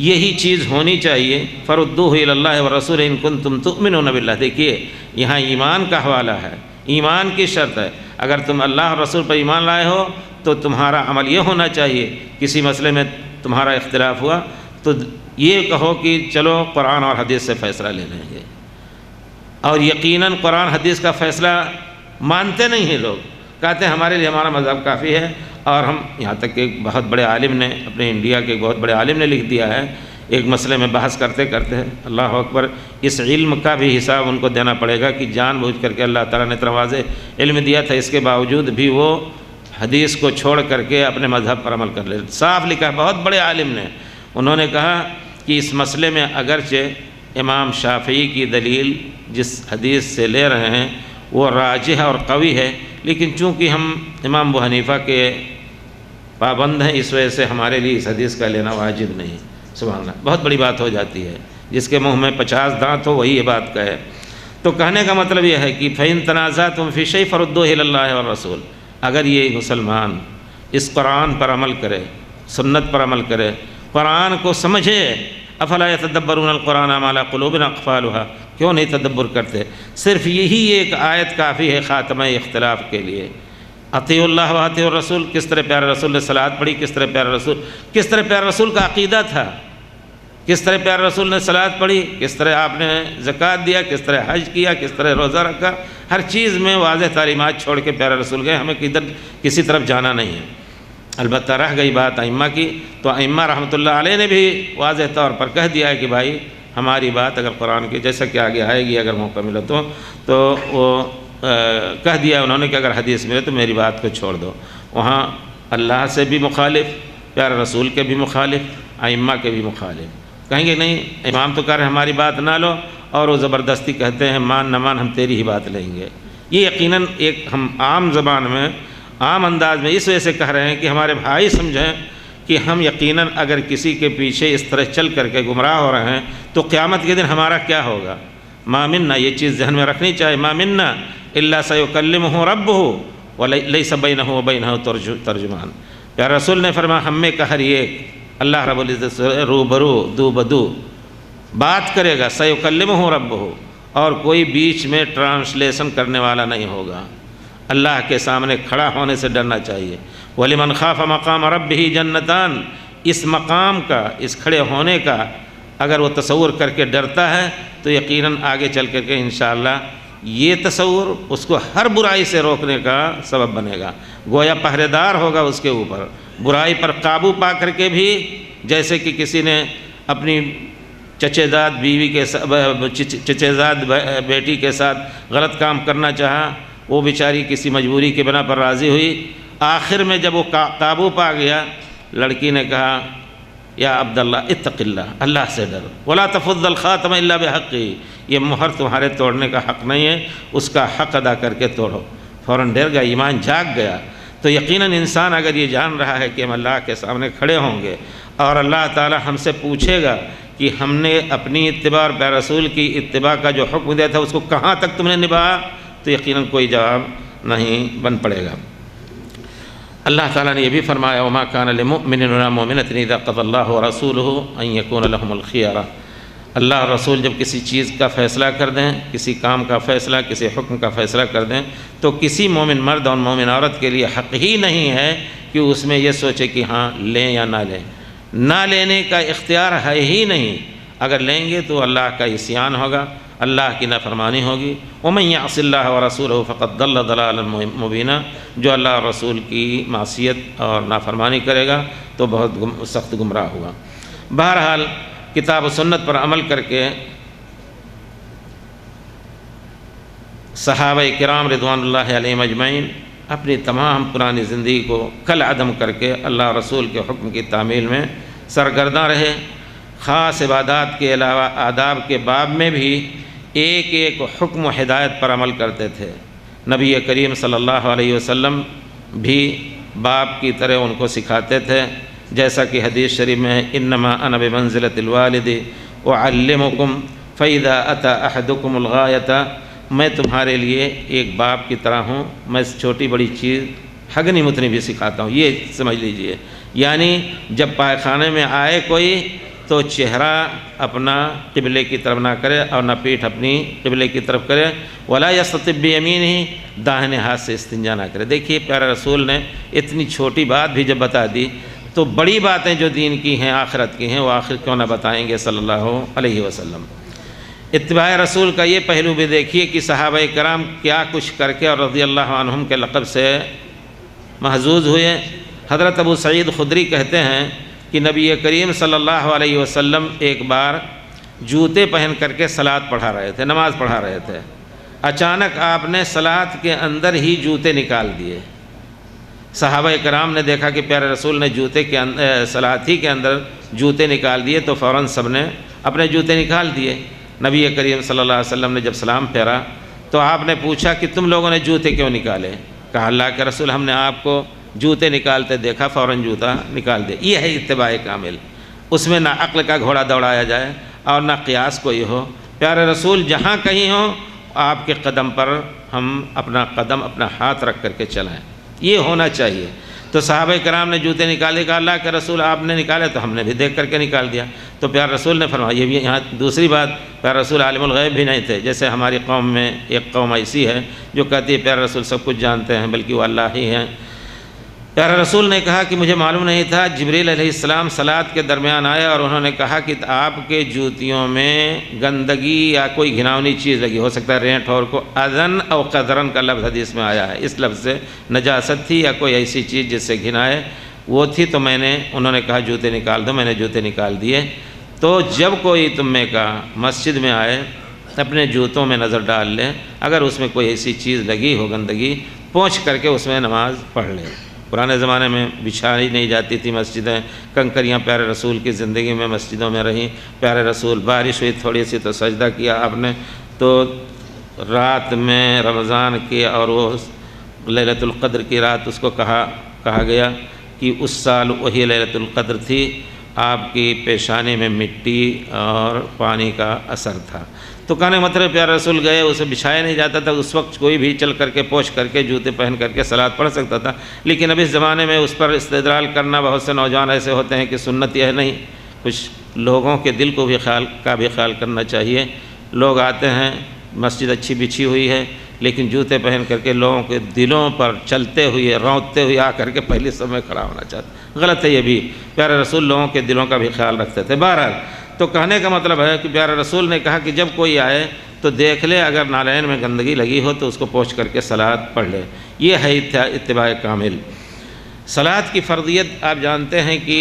یہی چیز ہونی چاہیے۔ فَرُدُّوهُ إِلَى اللَّهِ وَالرَّسُولِ إِن كُنتُمْ تُؤْمِنُونَ بِاللَّهِ، دیکھیے یہاں ایمان کا حوالہ ہے، ایمان کی شرط ہے۔ اگر تم اللہ اور رسول پر ایمان لائے ہو تو تمہارا عمل یہ ہونا چاہیے، کسی مسئلے میں تمہارا اختلاف ہوا تو یہ کہو کہ چلو قرآن اور حدیث سے فیصلہ لے لیں گے، اور یقیناً قرآن حدیث کا فیصلہ مانتے نہیں ہیں لوگ، کہتے ہیں ہمارے لیے ہمارا مذہب کافی ہے۔ اور ہم یہاں تک کہ ایک بہت بڑے عالم نے، اپنے انڈیا کے ایک بہت بڑے عالم نے لکھ دیا ہے، ایک مسئلے میں بحث کرتے کرتے، اللہ اکبر، اس علم کا بھی حساب ان کو دینا پڑے گا کہ جان بوجھ کر کے اللہ تعالیٰ نے اتنا واضح علم دیا تھا، اس کے باوجود بھی وہ حدیث کو چھوڑ کر کے اپنے مذہب پر عمل کر لے۔ صاف لکھا ہے بہت بڑے عالم نے، انہوں نے کہا کہ اس مسئلے میں اگرچہ امام شافعی کی دلیل جس حدیث سے لے رہے ہیں وہ راجح اور قوی ہے، لیکن چونکہ ہم امام ابو حنیفہ کے پابند ہیں، اس وجہ سے ہمارے لیے اس حدیث کا لینا واجب نہیں۔ سبحان اللہ، بہت بڑی بات ہو جاتی ہے، جس کے منہ میں 50 دانت ہو وہی یہ بات کہے۔ تو کہنے کا مطلب یہ ہے کہ فَإِن تَنَازَعْتُمْ فِي شَيْءٍ فَرُدُّوهُ إِلَى اللَّهِ وَالرَّسُولِ، اگر یہ مسلمان اس قرآن پر عمل کرے، سنت پر عمل کرے، قرآن کو سمجھے، افلا يتدبرون القرآن ام علی قلوب اقفالها، کیوں نہیں تدبر کرتے؟ صرف یہی ایک آیت کافی ہے خاتمہ اختلاف کے لیے۔ اطیعوا اللہ و اطیعوا الرسول، کس طرح پیارے رسول نے صلوات پڑھی، کس طرح پیارے رسول کا عقیدہ تھا، کس طرح پیارے رسول نے صلوات پڑھی، کس طرح آپ نے زکوٰۃ دیا، کس طرح حج کیا، کس طرح روزہ رکھا، ہر چیز میں واضح تعلیمات چھوڑ کے پیارے رسول گئے، ہمیں کسی طرف جانا نہیں ہے۔ البتہ رہ گئی بات ائمہ کی، تو ائمہ رحمۃ اللہ علیہ نے بھی واضح طور پر کہہ دیا ہے کہ بھائی ہماری بات اگر قرآن کی، جیسا کہ آگے آئے گی اگر موقع ملا تو وہ کہہ دیا انہوں نے کہ اگر حدیث ملے تو میری بات کو چھوڑ دو۔ وہاں اللہ سے بھی مخالف، پیارے رسول کے بھی مخالف، ائمہ کے بھی مخالف، کہیں گے نہیں امام تو کہہ رہے ہیں ہماری بات نہ لو، اور وہ زبردستی کہتے ہیں مان نہ مان ہم تیری ہی بات لیں گے۔ یہ یقیناً ایک ہم عام زبان میں، عام انداز میں اس وجہ سے کہہ رہے ہیں کہ ہمارے بھائی سمجھیں کہ ہم یقیناً اگر کسی کے پیچھے اس طرح چل کر کے گمراہ ہو رہے ہیں تو قیامت کے دن ہمارا کیا ہوگا؟ ما منا، یہ چیز ذہن میں رکھنی چاہیے، ما منا الا سیکلمہ ربہ ولیس بینہ وبینہ ترجمان۔ پیارے رسول نے فرمایا ہم میں کا ہر ایک اللہ رب العزت سے روبرو دو بدو بات کرے گا، سیکلمہ ربہ، اور کوئی بیچ میں ٹرانسلیشن کرنے والا نہیں ہوگا۔ اللہ کے سامنے کھڑا ہونے سے ڈرنا چاہیے۔ وَلِمَنْ خَافَ مَقَامَ رَبِّهِ جَنَّتَانِ، اس مقام کا، اس کھڑے ہونے کا اگر وہ تصور کر کے ڈرتا ہے تو یقیناً آگے چل کر کے انشاءاللہ یہ تصور اس کو ہر برائی سے روکنے کا سبب بنے گا، گویا پہرے دار ہوگا اس کے اوپر، برائی پر قابو پا کر کے بھی، جیسے کہ کسی نے اپنی چچے زاد بیوی کے چچے زاد بیٹی کے ساتھ غلط کام کرنا چاہا، وہ بیچاری کسی مجبوری کے بنا پر راضی ہوئی، آخر میں جب وہ قابو پا گیا، لڑکی نے کہا یا عبداللہ اتق اللہ، اللہ سے ڈر، ولا تفض الخاتم الا بحقی، یہ مہر تمہارے توڑنے کا حق نہیں ہے، اس کا حق ادا کر کے توڑو۔ فوراً ڈر گیا، ایمان جاگ گیا۔ تو یقیناً انسان اگر یہ جان رہا ہے کہ ہم اللہ کے سامنے کھڑے ہوں گے اور اللہ تعالی ہم سے پوچھے گا کہ ہم نے اپنی اتباع اور پیارے رسول کی اتباع کا جو حکم دیا تھا اس کو کہاں تک تم نے نبھایا، تو یقیناً کوئی جواب نہیں بن پڑے گا۔ اللہ تعالیٰ نے یہ بھی فرمایا وما کان لمؤمن ولا مؤمنۃ اذا قضى اللہ ورسولہ ان یکون لهم الخیارہ، اللہ اور رسول جب کسی چیز کا فیصلہ کر دیں، کسی کام کا فیصلہ، کسی حکم کا فیصلہ کر دیں، تو کسی مومن مرد اور مومن عورت کے لیے حق ہی نہیں ہے کہ اس میں یہ سوچے کہ ہاں لیں یا نہ لیں، نہ لینے کا اختیار ہے ہی نہیں۔ اگر لیں گے تو اللہ کا عصیان ہوگا، اللہ کی نافرمانی ہوگی۔ ومن یعص اللہ ورسولہ فقد ضل ضلالا مبینا، جو اللہ اور رسول کی معصیت اور نافرمانی کرے گا تو بہت سخت گمراہ ہوا۔ بہرحال کتاب و سنت پر عمل کر کے صحابہ کرام رضوان اللہ علیہم اجمعین اپنی تمام پرانی زندگی کو کل عدم کر کے اللہ اور رسول کے حکم کی تعمیل میں سرگرداں رہے۔ خاص عبادات کے علاوہ آداب کے باب میں بھی ایک ایک حکم و ہدایت پر عمل کرتے تھے۔ نبی کریم صلی اللہ علیہ وسلم بھی باپ کی طرح ان کو سکھاتے تھے، جیسا کہ حدیث شریف میں ہے انما انا بمنزلۃ الوالد اعلمکم فاذا اتى احدکم الغایۃ، میں تمہارے لیے ایک باپ کی طرح ہوں، میں چھوٹی بڑی چیز ہگنی متنی بھی سکھاتا ہوں، یہ سمجھ لیجئے۔ یعنی جب پائخانے میں آئے کوئی تو چہرہ اپنا قبلے کی طرف نہ کرے اور نہ پیٹھ اپنی قبلے کی طرف کرے، ولا یستطب بیمینہ، داہنے ہاتھ سے استنجا نہ کرے۔ دیکھیے پیارے رسول نے اتنی چھوٹی بات بھی جب بتا دی تو بڑی باتیں جو دین کی ہیں، آخرت کی ہیں، وہ آخر کیوں نہ بتائیں گے صلی اللہ علیہ وسلم۔ اتباع رسول کا یہ پہلو بھی دیکھیے کہ صحابہ کرام کیا کچھ کر کے اور رضی اللہ عنہم کے لقب سے محظوظ ہوئے۔ حضرت ابو سعید خدری کہتے ہیں کہ نبی کریم صلی اللہ علیہ وسلم ایک بار جوتے پہن کر کے صلاۃ پڑھا رہے تھے، نماز پڑھا رہے تھے، اچانک آپ نے صلاۃ کے اندر ہی جوتے نکال دیے۔ صحابہ کرام نے دیکھا کہ پیارے رسول نے صلاۃ ہی کے اندر جوتے نکال دیے تو فوراً سب نے اپنے جوتے نکال دیے۔ نبی کریم صلی اللہ علیہ وسلم نے جب سلام پھیرا تو آپ نے پوچھا کہ تم لوگوں نے جوتے کیوں نکالے؟ کہا اللہ کے رسول ہم نے آپ کو جوتے نکالتے دیکھا، فوراً جوتا نکال دے۔ یہ ہے اتباع کامل، اس میں نہ عقل کا گھوڑا دوڑایا جائے اور نہ قیاس کوئی ہو۔ پیارے رسول جہاں کہیں ہوں آپ کے قدم پر ہم اپنا قدم، اپنا ہاتھ رکھ کر کے چلائیں، یہ ہونا چاہیے۔ تو صحابہ کرام نے جوتے نکالے، کہا اللہ کے رسول آپ نے نکالے تو ہم نے بھی دیکھ کر کے نکال دیا۔ تو پیارے رسول نے فرمایا، یہ بھی یہاں دوسری بات، پیارے رسول عالم الغیب بھی نہیں تھے، جیسے ہماری قوم میں ایک قوم ایسی ہے جو کہتی ہے پیارے رسول سب کچھ جانتے ہیں، بلکہ وہ اللہ ہی ہیں۔ پیارے رسول نے کہا کہ مجھے معلوم نہیں تھا، جبریل علیہ السلام صلاۃ کے درمیان آئے اور انہوں نے کہا کہ آپ کے جوتیوں میں گندگی یا کوئی گھناؤنی چیز لگی، ہو سکتا ہے رینٹ اور کو اذن او قذرن کا لفظ حدیث میں آیا ہے، اس لفظ سے نجاست تھی یا کوئی ایسی چیز جس سے گھنائے وہ تھی، تو انہوں نے کہا جوتے نکال دو، میں نے جوتے نکال دیے۔ تو جب کوئی تم میں کا مسجد میں آئے اپنے جوتوں میں نظر ڈال لے، اگر اس میں کوئی ایسی چیز لگی ہو گندگی، پہنچ کر کے اس میں نماز پڑھ لے۔ پرانے زمانے میں بچھائی نہیں جاتی تھی مسجدیں، کنکریاں پیارے رسول کی زندگی میں مسجدوں میں رہیں۔ پیارے رسول بارش ہوئی تھوڑی سی تو سجدہ کیا آپ نے، تو رات میں رمضان کی اور وہ لیلۃ القدر کی رات اس کو کہا گیا کہ اس سال وہی لیلۃ القدر تھی، آپ کی پیشانی میں مٹی اور پانی کا اثر تھا۔ تو کہنے مطلب پیارے رسول گئے، اسے بچھایا نہیں جاتا تھا، اس وقت کوئی بھی چل کر کے پوچھ کر کے جوتے پہن کر کے صلاۃ پڑھ سکتا تھا، لیکن اب اس زمانے میں اس پر استدلال کرنا، بہت سے نوجوان ایسے ہوتے ہیں کہ سنت یہ نہیں، کچھ لوگوں کے دل کو بھی خیال کرنا چاہیے۔ لوگ آتے ہیں، مسجد اچھی بچھی ہوئی ہے، لیکن جوتے پہن کر کے لوگوں کے دلوں پر چلتے ہوئے رونتے ہوئے آ کر کے پہلی صف میں کھڑا ہونا چاہتے، غلط ہے یہ بھی۔ پیارے رسول لوگوں کے دلوں کا بھی خیال رکھتے تھے۔ بہرحال تو کہنے کا مطلب ہے کہ پیارے رسول نے کہا کہ جب کوئی آئے تو دیکھ لے، اگر نالین میں گندگی لگی ہو تو اس کو پوچھ کر کے صلاۃ پڑھ لے۔ یہ ہے اتباع کامل۔ صلاۃ کی فرضیت آپ جانتے ہیں کہ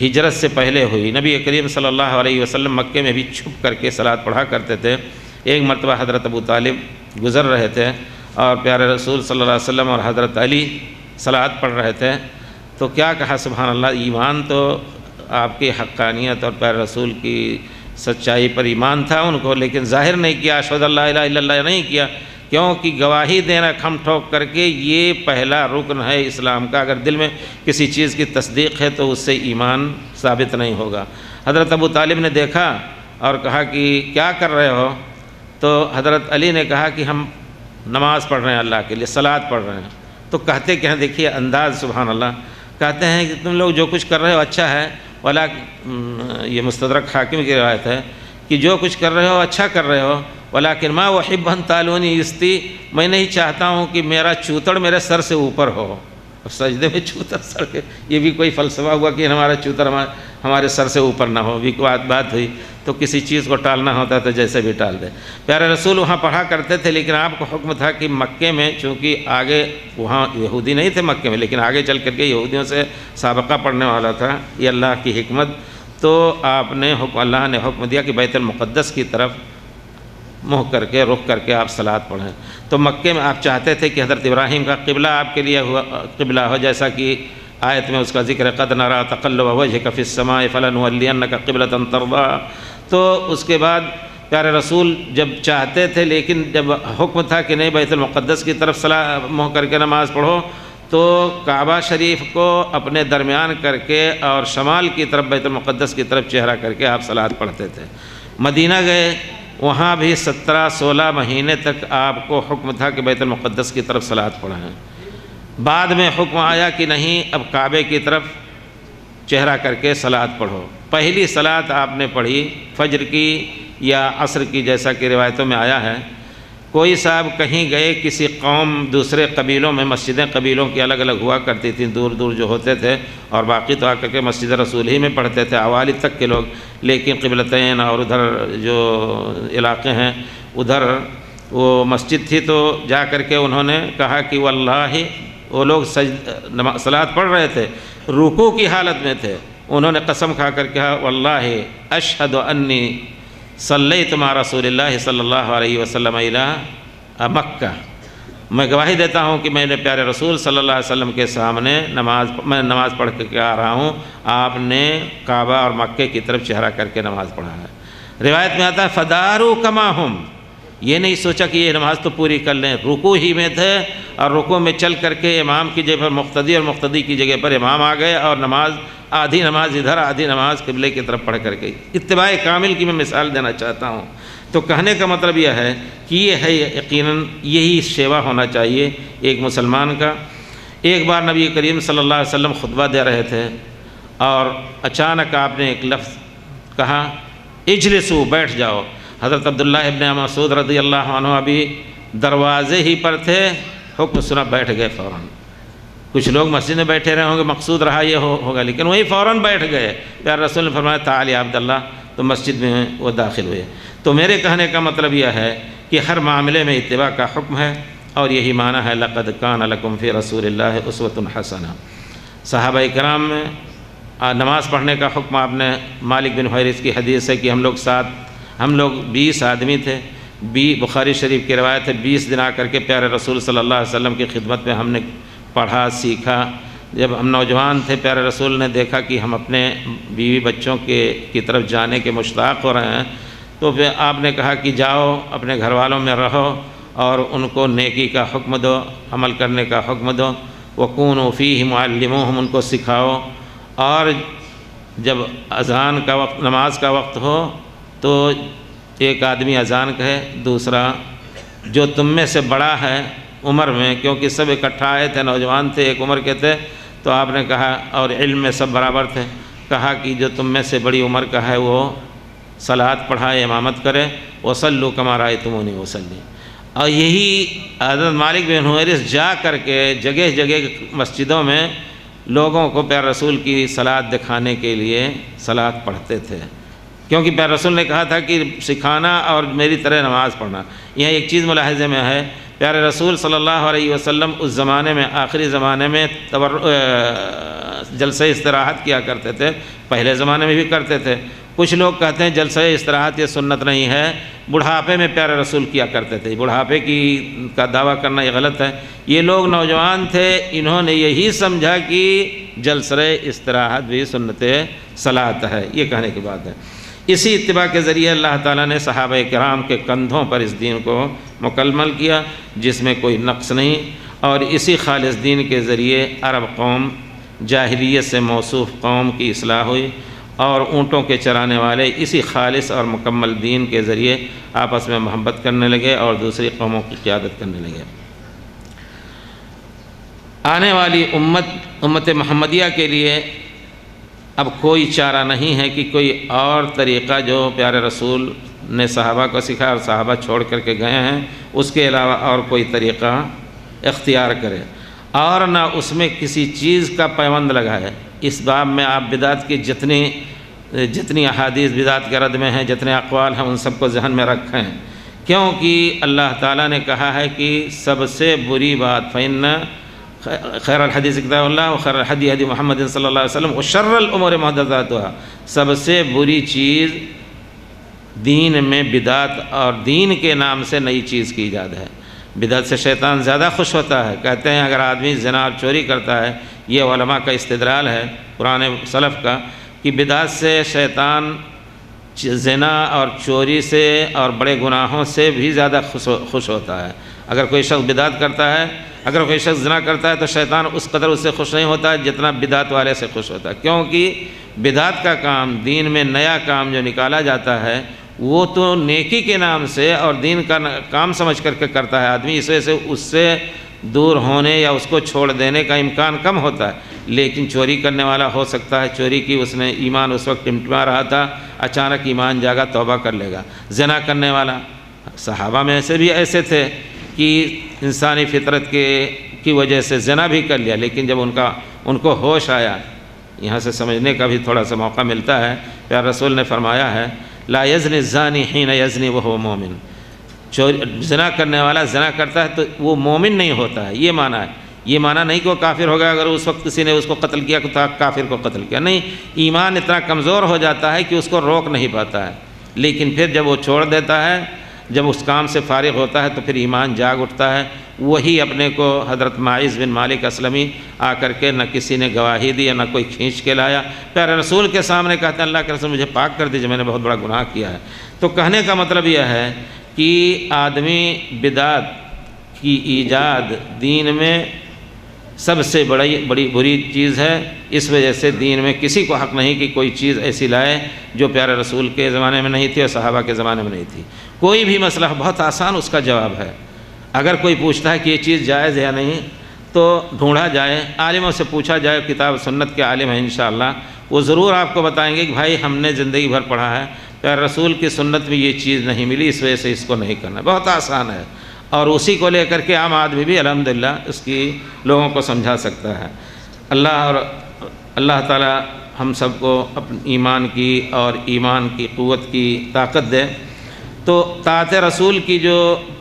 ہجرت سے پہلے ہوئی۔ نبی کریم صلی اللہ علیہ وسلم مکے میں بھی چھپ کر کے صلاۃ پڑھا کرتے تھے۔ ایک مرتبہ حضرت ابو طالب گزر رہے تھے اور پیارے رسول صلی اللہ علیہ وسلم اور حضرت علی صلاۃ پڑھ رہے تھے، تو کیا کہا سبحان اللہ، ایمان تو آپ کی حقانیت اور پیارے رسول کی سچائی پر ایمان تھا ان کو، لیکن ظاہر نہیں کیا، اشہد اللہ الہ الا اللہ نہیں کیا، کیونکہ گواہی دینا کھم ٹھوک کر کے یہ پہلا رکن ہے اسلام کا۔ اگر دل میں کسی چیز کی تصدیق ہے تو اس سے ایمان ثابت نہیں ہوگا۔ حضرت ابو طالب نے دیکھا اور کہا کہ کیا کر رہے ہو؟ تو حضرت علی نے کہا کہ ہم نماز پڑھ رہے ہیں، اللہ کے لیے صلاۃ پڑھ رہے ہیں۔ تو کہتے کہ ہیں، دیکھیے انداز سبحان اللہ، کہتے ہیں کہ تم لوگ جو کچھ کر رہے ہو اچھا ہے، یہ مستدرک حاکم کی روایت ہے کہ جو کچھ کر رہے ہو اچھا کر رہے ہو، ولیکن ما احب ان تالونی یستی، میں نہیں چاہتا ہوں کہ میرا چوتڑ میرے سر سے اوپر ہو۔ اب سجدے میں چوتر سر کے، یہ بھی کوئی فلسفہ ہوا کہ ہمارا چوتر ہمارے سر سے اوپر نہ ہو، بھی کوئی بات ہوئی تو کسی چیز کو ٹالنا ہوتا تو جیسے بھی ٹال دے۔ پیارے رسول وہاں پڑھا کرتے تھے، لیکن آپ کو حکم تھا کہ مکے میں، چونکہ آگے وہاں یہودی نہیں تھے مکے میں، لیکن آگے چل کر کے یہودیوں سے سابقہ پڑھنے والا تھا، یہ اللہ کی حکمت، تو اللہ نے حکم دیا کہ بیت المقدس کی طرف منہ کر کے رخ کر کے آپ صلاۃ پڑھیں۔ تو مکے میں آپ چاہتے تھے کہ حضرت ابراہیم کا قبلہ آپ کے لیے قبلہ ہو، جیسا کہ آیت میں اس کا ذکر ہے، قد نرى تقلب وجهك في السماء فلنولينك قبلة ترضاها۔ تو اس کے بعد پیارے رسول جب چاہتے تھے، لیکن جب حکم تھا کہ نہیں بیت المقدس کی طرف منہ کر کے نماز پڑھو، تو کعبہ شریف کو اپنے درمیان کر کے اور شمال کی طرف بیت المقدس کی طرف چہرہ کر کے آپ صلاۃ پڑھتے تھے۔ مدینہ گئے، وہاں بھی 17-16 مہینے تک آپ کو حکم تھا کہ بیت المقدس کی طرف صلاۃ پڑھیں۔ بعد میں حکم آیا کہ نہیں، اب کعبے کی طرف چہرہ کر کے صلاۃ پڑھو۔ پہلی صلاۃ آپ نے پڑھی فجر کی یا عصر کی، جیسا کہ روایتوں میں آیا ہے۔ کوئی صاحب کہیں گئے کسی قوم دوسرے قبیلوں میں، مسجدیں قبیلوں کی الگ الگ ہوا کرتی تھیں، دور دور جو ہوتے تھے، اور باقی تو آ کر کے مسجد رسول ہی میں پڑھتے تھے عوالی تک کے لوگ، لیکن قبلتین اور ادھر جو علاقے ہیں ادھر وہ مسجد تھی، تو جا کر کے انہوں نے کہا کہ واللہ، وہ لوگ صلاۃ پڑھ رہے تھے، رکوع کی حالت میں تھے، انہوں نے قسم کھا کر کہا واللہ اشہد انی صلیت مع رسول اللہ صلی اللہ علیہ وسلم الی مکہ، میں گواہی دیتا ہوں کہ میں نے پیارے رسول صلی اللہ علیہ وسلم کے سامنے میں نماز پڑھ کے آ رہا ہوں، آپ نے کعبہ اور مکے کی طرف چہرہ کر کے نماز پڑھا ہے۔ روایت میں آتا ہے فداروا کما ہم، یہ نہیں سوچا کہ یہ نماز تو پوری کر لیں، رکوع ہی میں تھے اور رکوع میں چل کر کے امام کی جگہ پر مقتدی اور مقتدی کی جگہ پر امام آ گئے، اور آدھی نماز ادھر آدھی نماز قبلے کی طرف پڑھ کر گئی۔ اتباع کامل کی میں مثال دینا چاہتا ہوں۔ تو کہنے کا مطلب یہ ہے کہ یہ ہے یقیناً یہی شیوا ہونا چاہیے ایک مسلمان کا۔ ایک بار نبی کریم صلی اللہ علیہ وسلم خطبہ دے رہے تھے اور اچانک آپ نے ایک لفظ کہا اجلسوا، بیٹھ جاؤ۔ حضرت عبداللہ ابن مسعود رضی اللہ عنہ ابھی دروازے ہی پر تھے، حکم سنا، بیٹھ گئے فوراً۔ کچھ لوگ مسجد میں بیٹھے رہے ہوں گے، مقصود رہا یہ ہوگا، لیکن وہی فوراً بیٹھ گئے۔ پیارے رسول نے فرمایا تعال یا عبداللہ، تو مسجد میں وہ داخل ہوئے۔ تو میرے کہنے کا مطلب یہ ہے کہ ہر معاملے میں اتباع کا حکم ہے، اور یہی معنی ہے لقد کان لکم فی رسول اللہ اسوۃ حسنہ۔ صحابہ کرام میں نماز پڑھنے کا حکم آپ نے، مالک بن حویرث کی حدیث ہے کہ ہم لوگ 20 آدمی تھے، بخاری شریف کی روایت ہے 20 دن آ کر کے پیارے رسول صلی اللہ علیہ وسلم کی خدمت میں ہم نے پڑھا سیکھا۔ جب ہم نوجوان تھے پیارے رسول نے دیکھا کہ ہم اپنے بیوی بچوں کی طرف جانے کے مشتاق ہو رہے ہیں، تو پھر آپ نے کہا کہ جاؤ اپنے گھر والوں میں رہو اور ان کو نیکی کا حکم دو، عمل کرنے کا حکم دو، وَكُونُوا فِيهِ مُعَلِّمُوهُمْ، ان کو سکھاؤ، اور جب اذان کا وقت، نماز کا وقت ہو تو ایک آدمی اذان کہے، دوسرا جو تم میں سے بڑا ہے عمر میں، کیونکہ سب اکٹھا آئے تھے، نوجوان تھے، ایک عمر کے تھے، تو آپ نے کہا، اور علم میں سب برابر تھے، کہا کہ جو تم میں سے بڑی عمر کا ہے وہ صلاۃ پڑھائے، امامت کرے، وصلوا کما رأیتمونی اصلی۔ اور یہی حضرت مالک بن حویرث جا کر کے جگہ جگہ مسجدوں میں لوگوں کو پیارے رسول کی صلاۃ دکھانے کے لیے صلاۃ پڑھتے تھے، کیونکہ پیارے رسول نے کہا تھا کہ سکھانا اور میری طرح نماز پڑھنا۔ یہاں ایک چیز ملاحظے میں ہے، پیارے رسول صلی اللہ علیہ وسلم اس زمانے میں، آخری زمانے میں جلسہ استراحت کیا کرتے تھے، پہلے زمانے میں بھی کرتے تھے۔ کچھ لوگ کہتے ہیں جلسہ استراحت یہ سنت نہیں ہے، بڑھاپے میں پیارے رسول کیا کرتے تھے، بڑھاپے کا دعویٰ کرنا یہ غلط ہے۔ یہ لوگ نوجوان تھے، انہوں نے یہی سمجھا کہ جلسہ استراحت بھی سنت صلاۃ ہے، یہ کہنے کی بات ہے۔ اسی اتباع کے ذریعے اللہ تعالیٰ نے صحابہ کرام کے کندھوں پر اس دین کو مکمل کیا، جس میں کوئی نقص نہیں، اور اسی خالص دین کے ذریعے عرب قوم، جاہلیت سے موصوف قوم کی اصلاح ہوئی، اور اونٹوں کے چرانے والے اسی خالص اور مکمل دین کے ذریعے آپس میں محبت کرنے لگے اور دوسری قوموں کی قیادت کرنے لگے۔ آنے والی امت محمدیہ کے لیے اب کوئی چارہ نہیں ہے کہ کوئی اور طریقہ جو پیارے رسول نے صحابہ کو سکھایا اور صحابہ چھوڑ کر کے گئے ہیں، اس کے علاوہ اور کوئی طریقہ اختیار کرے، اور نہ اس میں کسی چیز کا پیوند لگائے۔ اس باب میں آپ بدعت کی جتنی احادیث بدعت کے رد میں ہیں، جتنے اقوال ہیں، ان سب کو ذہن میں رکھیں، کیونکہ اللہ تعالیٰ نے کہا ہے کہ سب سے بری بات فَإِنَّ خیر الحدیث کتاب اللہ وخیر الحدی حدی محمد صلی اللہ علیہ وسلم وشر الامور محدثاتها، سب سے بری چیز دین میں بدعت اور دین کے نام سے نئی چیز کی ایجاد ہے۔ بدعت سے شیطان زیادہ خوش ہوتا ہے، کہتے ہیں اگر آدمی زنا اور چوری کرتا ہے، یہ علماء کا استدلال ہے پرانے سلف کا، کہ بدعت سے شیطان زنا اور چوری سے اور بڑے گناہوں سے بھی زیادہ خوش ہوتا ہے۔ اگر کوئی شخص بدعت کرتا ہے، اگر کوئی شخص زنا کرتا ہے، تو شیطان اس قدر اس سے خوش نہیں ہوتا جتنا بدعت والے سے خوش ہوتا ہے، کیونکہ بدعت کا کام، دین میں نیا کام جو نکالا جاتا ہے، وہ تو نیکی کے نام سے اور دین کا کام سمجھ کر کے کرتا ہے آدمی، اس وجہ سے اس سے دور ہونے یا اس کو چھوڑ دینے کا امکان کم ہوتا ہے۔ لیکن چوری کرنے والا ہو سکتا ہے چوری کی اس نے ایمان اس وقت ٹمٹما رہا تھا، اچانک ایمان جاگا توبہ کر لے گا۔ زنا کرنے والا، صحابہ میں ایسے تھے کہ انسانی فطرت کی وجہ سے زنا بھی کر لیا، لیکن جب ان کو ہوش آیا، یہاں سے سمجھنے کا بھی تھوڑا سا موقع ملتا ہے، پیارے رسول نے فرمایا ہے لا یزنی الزانی حین یزنی وہو مومن، زنا کرنے والا زنا کرتا ہے تو وہ مومن نہیں ہوتا ہے، یہ معنی ہے۔ یہ معنی نہیں کہ وہ کافر ہوگا اگر اس وقت کسی نے اس کو قتل کیا تو کافر کو قتل کیا، نہیں، ایمان اتنا کمزور ہو جاتا ہے کہ اس کو روک نہیں پاتا ہے، لیکن پھر جب وہ چھوڑ دیتا ہے، جب اس کام سے فارغ ہوتا ہے تو پھر ایمان جاگ اٹھتا ہے۔ وہی اپنے کو حضرت معاذ بن مالک اسلمی آ کر کے نہ کسی نے گواہی دی نہ کوئی کھینچ کے لایا، پیارے رسول کے سامنے کہتے ہیں اللہ کے رسول مجھے پاک کر دیجیے، میں نے بہت بڑا گناہ کیا ہے۔ تو کہنے کا مطلب یہ ہے کہ آدمی بدعت کی ایجاد دین میں سب سے بڑی بری چیز ہے، اس وجہ سے دین میں کسی کو حق نہیں کہ کوئی چیز ایسی لائے جو پیارے رسول کے زمانے میں نہیں تھی اور صحابہ کے زمانے میں نہیں تھی۔ کوئی بھی مسئلہ بہت آسان اس کا جواب ہے، اگر کوئی پوچھتا ہے کہ یہ چیز جائز یا نہیں تو ڈھونڈا جائے، عالموں سے پوچھا جائے، کتاب سنت کے عالم ہیں انشاءاللہ، وہ ضرور آپ کو بتائیں گے کہ بھائی ہم نے زندگی بھر پڑھا ہے، پیارے رسول کی سنت میں یہ چیز نہیں ملی، اس وجہ سے اس کو نہیں کرنا، بہت آسان ہے، اور اسی کو لے کر کے عام آدمی بھی الحمدللہ اس کی لوگوں کو سمجھا سکتا ہے۔ اللہ تعالی ہم سب کو اپنے ایمان کی اور ایمان کی قوت کی طاقت دے۔ تو طاعت رسول کی جو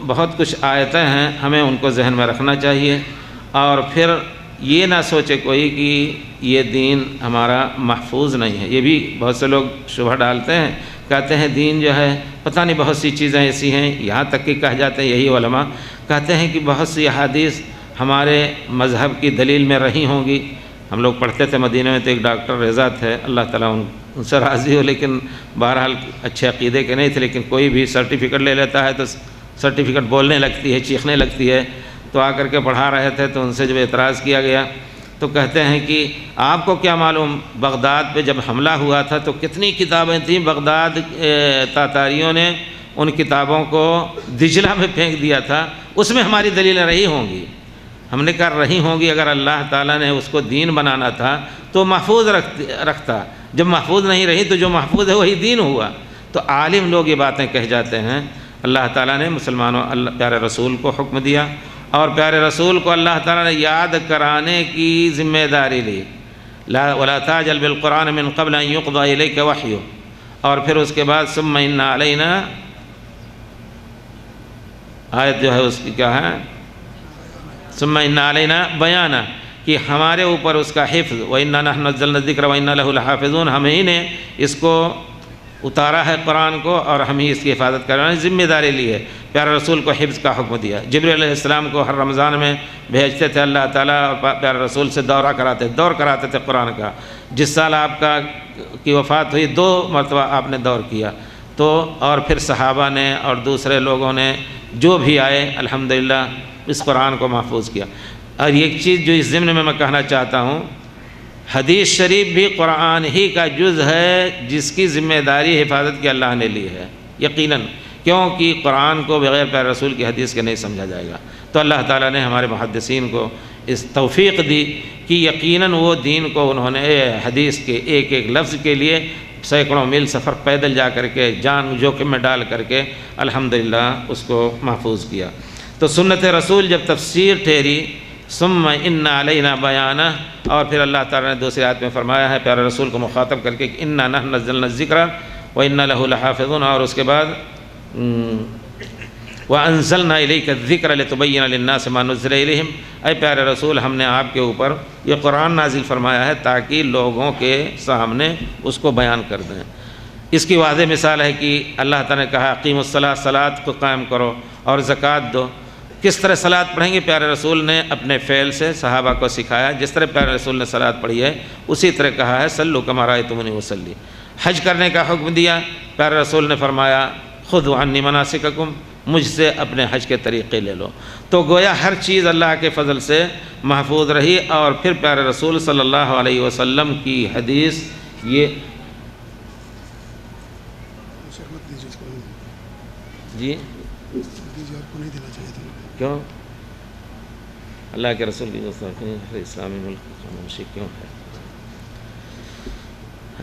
بہت کچھ آیتیں ہیں ہمیں ان کو ذہن میں رکھنا چاہیے، اور پھر یہ نہ سوچے کوئی کہ یہ دین ہمارا محفوظ نہیں ہے۔ یہ بھی بہت سے لوگ شبہ ڈالتے ہیں، کہتے ہیں دین جو ہے پتہ نہیں بہت سی چیزیں ایسی ہیں، یہاں تک کہ کہہ جاتے ہیں یہی علماء کہتے ہیں کہ بہت سی احادیث ہمارے مذہب کی دلیل میں رہی ہوں گی۔ ہم لوگ پڑھتے تھے مدینہ میں تو ایک ڈاکٹر رضا تھے، اللہ تعالیٰ ان سے راضی ہو، لیکن بہرحال اچھے عقیدے کے نہیں تھے، لیکن کوئی بھی سرٹیفکیٹ لے لیتا ہے تو سرٹیفکیٹ بولنے لگتی ہے، چیخنے لگتی ہے، تو آ کر کے پڑھا رہے تھے تو ان سے جب اعتراض کیا گیا تو کہتے ہیں کہ آپ کو کیا معلوم بغداد پہ جب حملہ ہوا تھا تو کتنی کتابیں تھیں، بغداد تاتاریوں نے ان کتابوں کو دجلہ میں پھینک دیا تھا، اس میں ہماری دلیلیں رہی ہوں گی۔ ہم نے کہا رہی ہوں گی، اگر اللہ تعالیٰ نے اس کو دین بنانا تھا تو محفوظ رکھتا، جب محفوظ نہیں رہی تو جو محفوظ ہے وہی دین ہوا۔ تو عالم لوگ یہ باتیں کہہ جاتے ہیں، اللہ تعالیٰ نے مسلمانوں پیارے رسول کو حکم دیا، اور پیارے رسول کو اللہ تعالیٰ نے یاد کرانے کی ذمہ داری لی، وَلَا تَعْجَلْ بِالْقُرْآنِ مِنْ قَبْلَ أَنْ يُقْضَى إِلَيْكَ وَحْيُهُ، اور پھر اس کے بعد ثُمَّ إِنَّ عَلَيْنَا، آیت جو ہے اس کی کیا ہے، ثُمَّ إِنَّ عَلَيْنَا بَيَانًا، کہ ہمارے اوپر اس کا حفظ، وَإِنَّا نَحْنُ نَزَّلْنَا الذِّكْرَ وَإِنَّا لَهُ لَحَافِظُونَ، ہم ہی نے اس کو اتارا ہے قرآن کو اور ہم ہی اس کی حفاظت کرنے ذمہ داری لی ہے۔ پیارے رسول کو حفظ کا حکم دیا، جبریل علیہ السلام کو ہر رمضان میں بھیجتے تھے اللہ تعالیٰ، اور پیارے رسول سے دور کراتے تھے قرآن کا۔ جس سال آپ کی وفات ہوئی 2 مرتبہ آپ نے دور کیا، تو اور پھر صحابہ نے اور دوسرے لوگوں نے جو بھی آئے الحمدللہ اس قرآن کو محفوظ کیا۔ اور ایک چیز جو اس ضمن میں کہنا چاہتا ہوں، حدیث شریف بھی قرآن ہی کا جز ہے جس کی ذمہ داری حفاظت کی اللہ نے لی ہے یقیناً، کیونکہ قرآن کو بغیر پیارے رسول کی حدیث کے نہیں سمجھا جائے گا۔ تو اللہ تعالیٰ نے ہمارے محدثین کو اس توفیق دی کہ یقیناً وہ دین کو انہوں نے حدیث کے ایک ایک لفظ کے لیے سینکڑوں میل سفر پیدل جا کر کے جان جوخم میں ڈال کر کے الحمدللہ اس کو محفوظ کیا۔ تو سنت رسول جب تفسیر ٹھہری، ثم ان علینا بیانہ، اور پھر اللہ تعالیٰ نے دوسری آیت میں فرمایا ہے پیارے رسول کو مخاطب کر کے کہ انا نحن نزلنا الذکر وانا لہ لحافظون، اور اس کے بعد وانزلنا الیک الذکر لتبین للناس ما نزل الیہم، اے پیارے رسول ہم نے آپ کے اوپر یہ قرآن نازل فرمایا ہے تاکہ لوگوں کے سامنے اس کو بیان کر دیں۔ اس کی واضح مثال ہے کہ اللہ تعالیٰ نے کہا اقیموا الصلاۃ، صلاۃ کو قائم کرو اور زکوٰۃ دو۔ کس طرح صلاۃ پڑھیں گے؟ پیارے رسول نے اپنے فعل سے صحابہ کو سکھایا، جس طرح پیارے رسول نے صلاۃ پڑھی ہے اسی طرح کہا ہے صلوا کما رأیتمونی اصلی۔ حج کرنے کا حکم دیا، پیارے رسول نے فرمایا خذوا عنی مناسککم، مجھ سے اپنے حج کے طریقے لے لو۔ تو گویا ہر چیز اللہ کے فضل سے محفوظ رہی، اور پھر پیارے رسول صلی اللہ علیہ وسلم کی حدیث یہ جی کیوں اللہ کے رسول کی گستاخی اسلامی ملک خاموشی کیوں ہے؟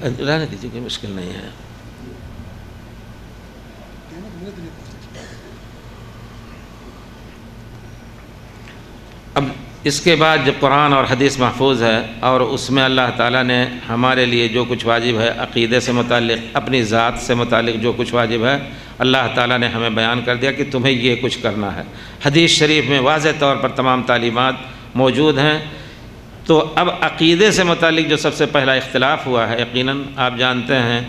رہنے دیجیے، کوئی مشکل نہیں ہے. اب اس کے بعد جب قرآن اور حدیث محفوظ ہے اور اس میں اللہ تعالیٰ نے ہمارے لیے جو کچھ واجب ہے عقیدے سے متعلق، اپنی ذات سے متعلق جو کچھ واجب ہے اللہ تعالیٰ نے ہمیں بیان کر دیا کہ تمہیں یہ کچھ کرنا ہے. حدیث شریف میں واضح طور پر تمام تعلیمات موجود ہیں. تو اب عقیدے سے متعلق جو سب سے پہلا اختلاف ہوا ہے، یقیناً آپ جانتے ہیں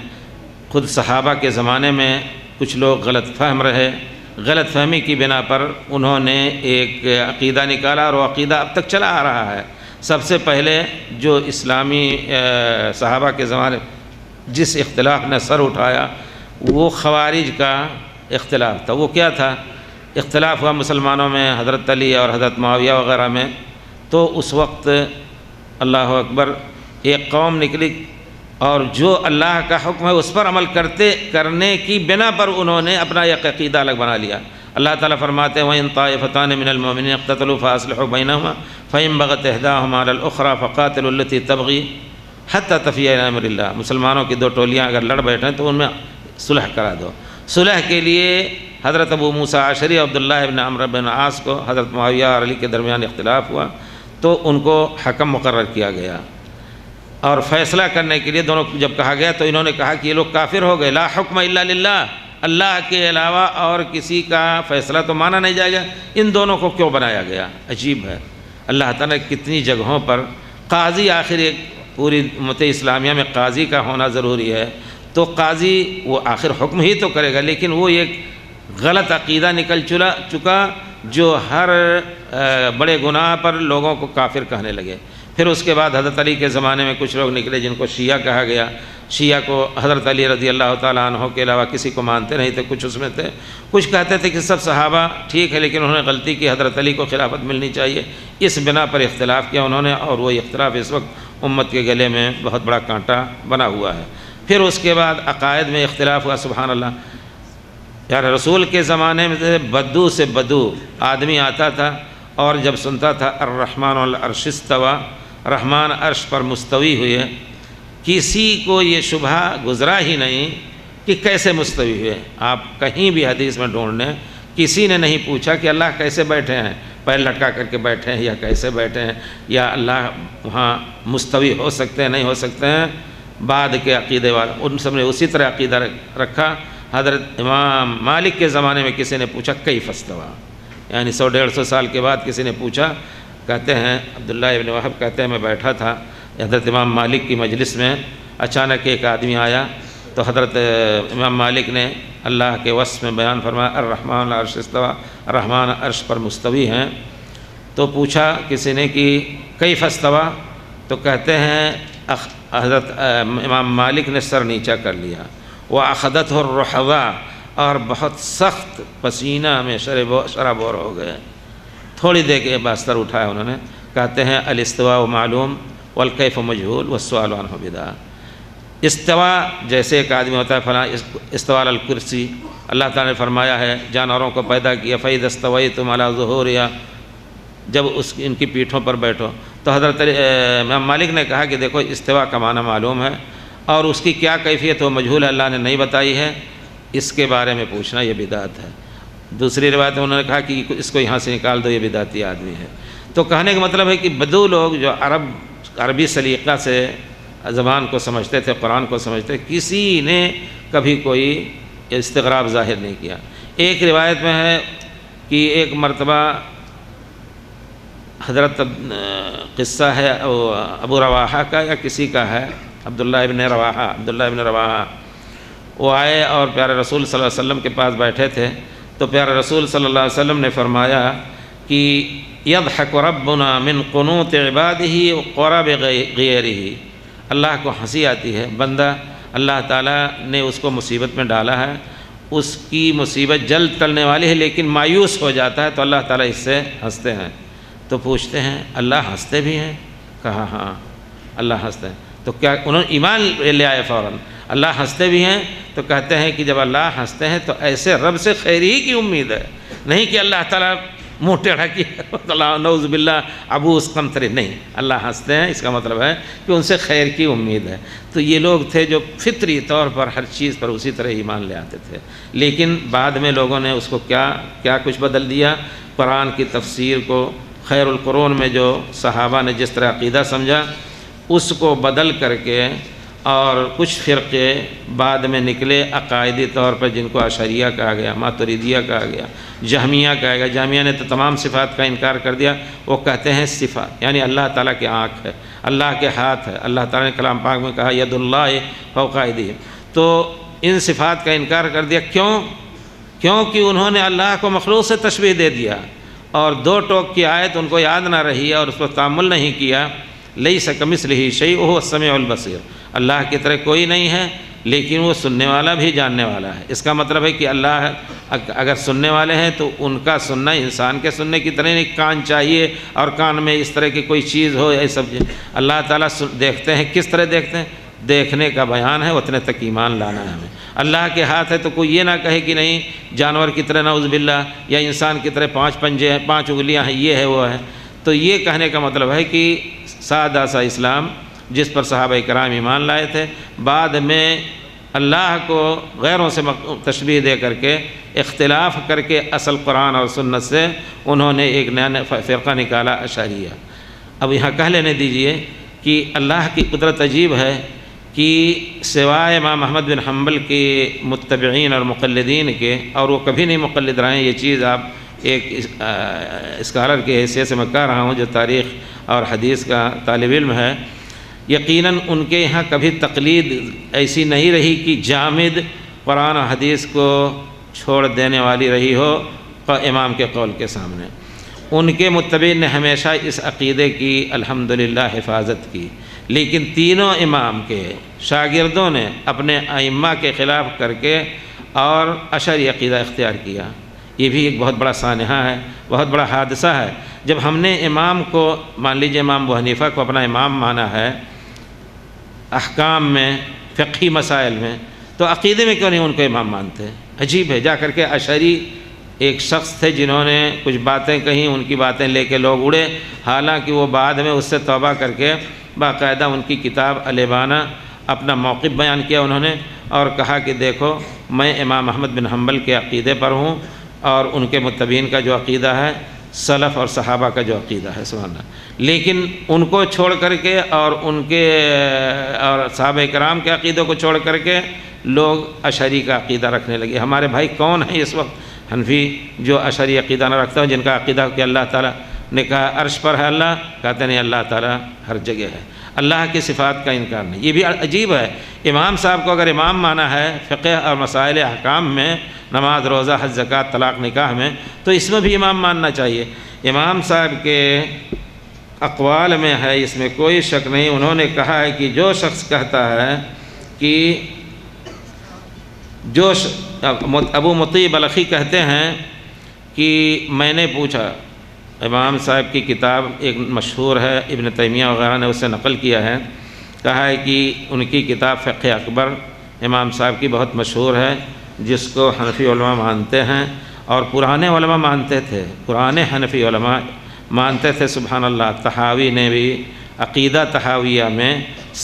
خود صحابہ کے زمانے میں کچھ لوگ غلط فہم رہے، غلط فہمی کی بنا پر انہوں نے ایک عقیدہ نکالا اور وہ عقیدہ اب تک چلا آ رہا ہے. سب سے پہلے جو اسلامی صحابہ کے زمانے جس اختلاف نے سر اٹھایا وہ خوارج کا اختلاف تھا. وہ کیا تھا؟ اختلاف ہوا مسلمانوں میں حضرت علی اور حضرت معاویہ وغیرہ میں. تو اس وقت اللہ اکبر ایک قوم نکلی اور جو اللہ کا حکم ہے اس پر عمل کرنے کی بنا پر انہوں نے اپنا ایک عقیدہ الگ بنا لیا. اللہ تعالیٰ فرماتے ہیں وَإِن طَائِفَتَانِ مِنَ الْمُؤْمِنِينَ اقْتَتَلُوا فَأَصْلِحُوا بَيْنَهُمَا فَإِن بَغَتْ إِحْدَاهُمَا عَلَى الْأُخْرَى فَقَاتِلُوا الَّتِي تَبْغِي حَتَّى تَفِيَ إِلَىٰ أَمْرِ اللَّهِ. مسلمانوں کی دو ٹولیاں اگر لڑ بیٹھیں تو ان میں صلح کرا دو. صلح کے لیے حضرت ابو موسیٰ عشری عبداللہ ابن عمرو بن عاص کو حضرت معاویہ اور علی کے درمیان اختلاف ہوا تو ان کو حکم مقرر کیا گیا اور فیصلہ کرنے کے لیے دونوں جب کہا گیا تو انہوں نے کہا کہ یہ لوگ کافر ہو گئے. لا حکم الا للہ، اللہ کے علاوہ اور کسی کا فیصلہ تو مانا نہیں جائے گا. ان دونوں کو کیوں بنایا گیا؟ عجیب ہے. اللہ تعالیٰ کتنی جگہوں پر قاضی، آخر ایک پوری امت اسلامیہ میں قاضی کا ہونا ضروری ہے. تو قاضی وہ آخر حکم ہی تو کرے گا، لیکن وہ ایک غلط عقیدہ نکل چکا جو ہر بڑے گناہ پر لوگوں کو کافر کہنے لگے. پھر اس کے بعد حضرت علی کے زمانے میں کچھ لوگ نکلے جن کو شیعہ کہا گیا. شیعہ کو حضرت علی رضی اللہ تعالیٰ عنہ کے علاوہ کسی کو مانتے نہیں تھے. کچھ اس میں تھے، کچھ کہتے تھے کہ سب صحابہ ٹھیک ہے لیکن انہوں نے غلطی کی، حضرت علی کو خلافت ملنی چاہیے. اس بنا پر اختلاف کیا انہوں نے اور وہ اختلاف اس وقت امت کے گلے میں بہت بڑا کانٹا بنا ہوا ہے. پھر اس کے بعد عقائد میں اختلاف ہوا. سبحان اللہ، یار رسول کے زمانے میں بدو سے بدو آدمی آتا تھا اور جب سنتا تھا الرحمن علی العرش استویٰ، رحمان عرش پر مستوی ہوئے، کسی کو یہ شبہ گزرا ہی نہیں کہ کیسے مستوی ہوئے. آپ کہیں بھی حدیث میں ڈھونڈ لیں، کسی نے نہیں پوچھا کہ اللہ کیسے بیٹھے ہیں، پیر لٹکا کر کے بیٹھے ہیں یا کیسے بیٹھے ہیں، یا اللہ وہاں مستوی ہو سکتے ہیں نہیں ہو سکتے ہیں. بعد کے عقیدے والے ان سب نے اسی طرح عقیدہ رکھا. حضرت امام مالک کے زمانے میں کسی نے پوچھا کیف استویٰ، یعنی 100-150 سال کے بعد کسی نے پوچھا. کہتے ہیں عبداللہ ابن وہب کہتے ہیں میں بیٹھا تھا حضرت امام مالک کی مجلس میں، اچانک ایک آدمی آیا تو حضرت امام مالک نے اللہ کے وصف میں بیان فرمایا الرحمن علی العرش استویٰ، رحمان عرش پر مستوی ہیں. تو پوچھا کسی نے کہ کیف استویٰ، تو کہتے ہیں حضرت امام مالک نے سر نیچا کر لیا. وَأَخَذَتْهُ الرُّحَضَاءُ، اور بہت سخت پسینہ میں شرابور ہو گئے. تھوڑی دیر کے بعد سر اٹھایا انہوں نے. کہتے ہیں الاستواء معلوم والکیف مجہول والسؤال عنہ بدعہ. استوا جیسے ایک آدمی ہوتا ہے فلاں استوى علی الکرسی، اللہ تعالیٰ نے فرمایا ہے جانوروں کو پیدا کیا فَإِذَا اسْتَوَيْتُمْ عَلَى ظُهُورِهَا، جب ان کی پیٹھوں پر بیٹھو. تو حضرت امام مالک نے کہا کہ دیکھو استوا کا معنی معلوم ہے اور اس کی کیا کیفیت ہو مجہول ہے، اللہ نے نہیں بتائی ہے، اس کے بارے میں پوچھنا یہ بدعت ہے. دوسری روایت میں انہوں نے کہا کہ اس کو یہاں سے نکال دو، یہ بدعتی آدمی ہے. تو کہنے کا مطلب ہے کہ بدو لوگ جو عربی سلیقہ سے زبان کو سمجھتے تھے، قرآن کو سمجھتے، کسی نے کبھی کوئی استغراب ظاہر نہیں کیا. ایک روایت میں ہے کہ ایک مرتبہ حضرت قصہ ہے ابو رواحہ کا یا کسی کا ہے، عبداللہ ابن رواحہ وہ آئے اور پیارے رسول صلی اللہ علیہ وسلم کے پاس بیٹھے تھے. تو پیارے رسول صلی اللہ علیہ وسلم نے فرمایا کہ یضحک ربنا من قنوط عبادہ وقرب غیرہ، اللہ کو ہنسی آتی ہے، بندہ اللہ تعالیٰ نے اس کو مصیبت میں ڈالا ہے، اس کی مصیبت جلد ٹلنے والی ہے لیکن مایوس ہو جاتا ہے تو اللہ تعالیٰ اس سے ہنستے ہیں. تو پوچھتے ہیں اللہ ہنستے بھی ہیں؟ کہا ہاں اللہ ہنستے ہیں. تو کیا انہوں نے ایمان لے آئے فوراً، اللہ ہنستے بھی ہیں؟ تو کہتے ہیں کہ جب اللہ ہنستے ہیں تو ایسے رب سے خیر ہی کی امید ہے، نہیں کہ اللہ تعالیٰ منہ ٹیڑھا کیا نعوذ باللہ عبوس قمطری، نہیں، اللہ ہنستے ہیں، اس کا مطلب ہے کہ ان سے خیر کی امید ہے۔ تو یہ لوگ تھے جو فطری طور پر ہر چیز پر اسی طرح ایمان لے آتے تھے، لیکن بعد میں لوگوں نے اس کو کیا کچھ بدل دیا۔ قرآن کی تفسیر کو خیر القرون میں جو صحابہ نے جس طرح عقیدہ سمجھا اس کو بدل کر کے، اور کچھ فرقے بعد میں نکلے عقائدی طور پر جن کو اشعریہ کہا گیا، ماتریدیہ کہا گیا، جہمیہ کہا گیا۔ جہمیہ نے تو تمام صفات کا انکار کر دیا، وہ کہتے ہیں صفات یعنی اللہ تعالیٰ کی آنکھ ہے، اللہ کے ہاتھ ہے، اللہ تعالیٰ نے کلام پاک میں کہا ید اللہ فوق ایدیہم، تو ان صفات کا انکار کر دیا۔ کیونکہ انہوں نے اللہ کو مخلوق سے تشبیہ دے دیا، اور دو ٹوک کی آیت ان کو یاد نہ رہی اور اس پر تأمل نہیں کیا۔ لیس کمثلہ شیء وہو السمیع البصیر، اللہ کی طرح کوئی نہیں ہے لیکن وہ سننے والا بھی جاننے والا ہے۔ اس کا مطلب ہے کہ اللہ اگر سننے والے ہیں تو ان کا سننا انسان کے سننے کی طرح نہیں، کان چاہیے اور کان میں اس طرح کی کوئی چیز ہو، یہ سب اللہ تعالیٰ دیکھتے ہیں۔ کس طرح دیکھتے ہیں؟ دیکھنے کا بیان ہے، اتنے تک ایمان لانا ہے ہمیں۔ اللہ کے ہاتھ ہے تو کوئی یہ نہ کہے کہ نہیں جانور کی طرح نعوذ باللہ، یا انسان کی طرح 5 پنجے ہیں، 5 انگلیاں ہیں، یہ ہے وہ ہے۔ تو یہ کہنے کا مطلب ہے کہ سادہ سا اسلام جس پر صحابہ کرام ایمان لائے تھے، بعد میں اللہ کو غیروں سے تشبیہ دے کر کے، اختلاف کر کے اصل قرآن اور سنت سے انہوں نے ایک نیا فرقہ نکالا اشعریہ۔ اب یہاں کہہ لینے دیجئے کہ اللہ کی قدرت عجیب ہے کہ سوائے امام احمد بن حنبل کے متبعین اور مقلدین کے، اور وہ کبھی نہیں مقلد رہے ہیں، یہ چیز آپ ایک اسکالر کے حیثیت سے میں کہہ رہا ہوں جو تاریخ اور حدیث کا طالب علم ہے، یقیناً ان کے یہاں کبھی تقلید ایسی نہیں رہی کہ جامد قرآن و حدیث کو چھوڑ دینے والی رہی ہو امام کے قول کے سامنے۔ ان کے متبعین نے ہمیشہ اس عقیدے کی الحمدللہ حفاظت کی، لیکن تینوں امام کے شاگردوں نے اپنے ائمہ کے خلاف کر کے اور اشعری عقیدہ اختیار کیا۔ یہ بھی ایک بہت بڑا سانحہ ہے، بہت بڑا حادثہ ہے۔ جب ہم نے امام کو، مان لیجئے امام ابو حنیفہ کو اپنا امام مانا ہے احکام میں، فقہی مسائل میں، تو عقیدے میں کیوں نہیں ان کو امام مانتے؟ عجیب ہے۔ جا کر کے اشعری ایک شخص تھے جنہوں نے کچھ باتیں کہیں، ان کی باتیں لے کے لوگ اڑے، حالانکہ وہ بعد میں اس سے توبہ کر کے باقاعدہ ان کی کتاب الابانہ اپنا موقف بیان کیا انہوں نے، اور کہا کہ دیکھو میں امام احمد بن حنبل کے عقیدے پر ہوں، اور ان کے متبعین کا جو عقیدہ ہے، سلف اور صحابہ کا جو عقیدہ ہے، سبحان اللہ۔ لیکن ان کو چھوڑ کر کے اور ان کے اور صحابہ کرام کے عقیدوں کو چھوڑ کر کے لوگ اشعری کا عقیدہ رکھنے لگے۔ ہمارے بھائی کون ہیں اس وقت حنفی جو اشعری عقیدہ نہ رکھتا ہو، جن کا عقیدہ کہ اللہ تعالیٰ نے کہا عرش پر ہے اللہ، کہتے نہیں اللہ تعالیٰ ہر جگہ ہے، اللہ کی صفات کا انکار نہیں۔ یہ بھی عجیب ہے، امام صاحب کو اگر امام مانا ہے فقہ اور مسائل احکام میں، نماز، روزہ، حج، زکوٰۃ، طلاق، نکاح میں، تو اس میں بھی امام ماننا چاہیے۔ امام صاحب کے اقوال میں ہے، اس میں کوئی شک نہیں، انہوں نے کہا ہے کہ جو شخص کہتا ہے کہ ابو مطیع بلخی کہتے ہیں کہ میں نے پوچھا، امام صاحب کی کتاب ایک مشہور ہے، ابن تیمیہ وغیرہ نے اسے نقل کیا ہے، کہا ہے کہ ان کی کتاب فقہ اکبر امام صاحب کی بہت مشہور ہے، جس کو حنفی علماء مانتے ہیں، اور پرانے علماء مانتے تھے، پرانے حنفی علماء مانتے تھے، سبحان اللہ۔ طحاوی نے بھی عقیدہ طحاویہ میں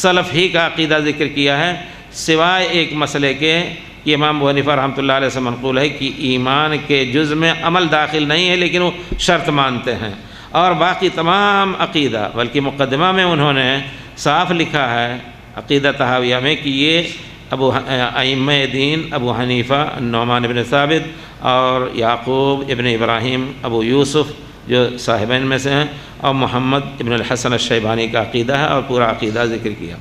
سلف ہی کا عقیدہ ذکر کیا ہے، سوائے ایک مسئلے کے کہ امام ابو حنیفہ رحمۃ اللہ علیہ سے منقول ہے کہ ایمان کے جز میں عمل داخل نہیں ہے، لیکن وہ شرط مانتے ہیں، اور باقی تمام عقیدہ، بلکہ مقدمہ میں انہوں نے صاف لکھا ہے عقیدہ طحاویہ میں کہ یہ ائمہ دین ابو حنیفہ، نعمان ابن ثابت اور یعقوب ابن ابراہیم ابو یوسف جو صاحبین میں سے ہیں، اور محمد ابن الحسن الشیبانی کا عقیدہ ہے، اور پورا عقیدہ ذکر کیا۔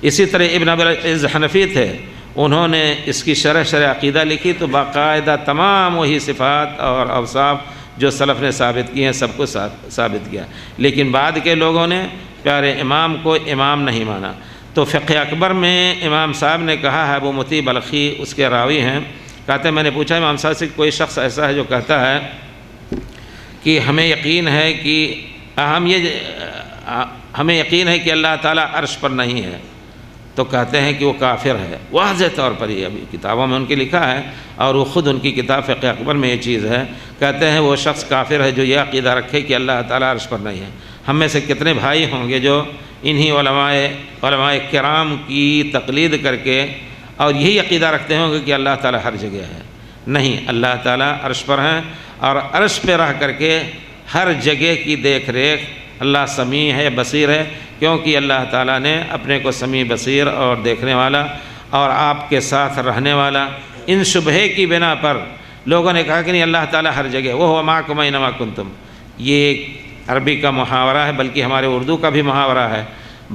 اسی طرح ابن ابی العز حنفی تھے، انہوں نے اس کی شرح عقیدہ لکھی، تو باقاعدہ تمام وہی صفات اور اوصاف جو سلف نے ثابت کی ہیں سب کو ثابت کیا، لیکن بعد کے لوگوں نے پیارے امام کو امام نہیں مانا۔ تو فقہ اکبر میں امام صاحب نے کہا ہے، ابو مطیع بلخی اس کے راوی ہیں، کہتے ہیں میں نے پوچھا امام صاحب سے کوئی شخص ایسا ہے جو کہتا ہے کہ ہمیں یقین ہے کہ ہمیں یقین ہے کہ اللہ تعالیٰ عرش پر نہیں ہے، تو کہتے ہیں کہ وہ کافر ہے، واضح طور پر یہ ابھی کتابوں میں ان کی لکھا ہے، اور وہ خود ان کی کتاب فقہ اکبر میں یہ چیز ہے، کہتے ہیں وہ شخص کافر ہے جو یہ عقیدہ رکھے کہ اللہ تعالیٰ عرش پر نہیں ہے۔ ہم میں سے کتنے بھائی ہوں گے جو انہی علماء کرام کی تقلید کر کے اور یہی عقیدہ رکھتے ہوں گے کہ اللہ تعالیٰ ہر جگہ ہے؟ نہیں، اللہ تعالیٰ عرش پر ہیں، اور عرش پہ رہ کر کے ہر جگہ کی دیکھ ریکھ اللہ سمیع ہے، بصیر ہے، کیونکہ اللہ تعالیٰ نے اپنے کو سمیع بصیر اور دیکھنے والا اور آپ کے ساتھ رہنے والا، ان شبہے کی بنا پر لوگوں نے کہا کہ نہیں اللہ تعالیٰ ہر جگہ، وَهُوَ مَعَكُمْ أَيْنَمَا كُنتُمْ، یہ عربی کا محاورہ ہے، بلکہ ہمارے اردو کا بھی محاورہ ہے۔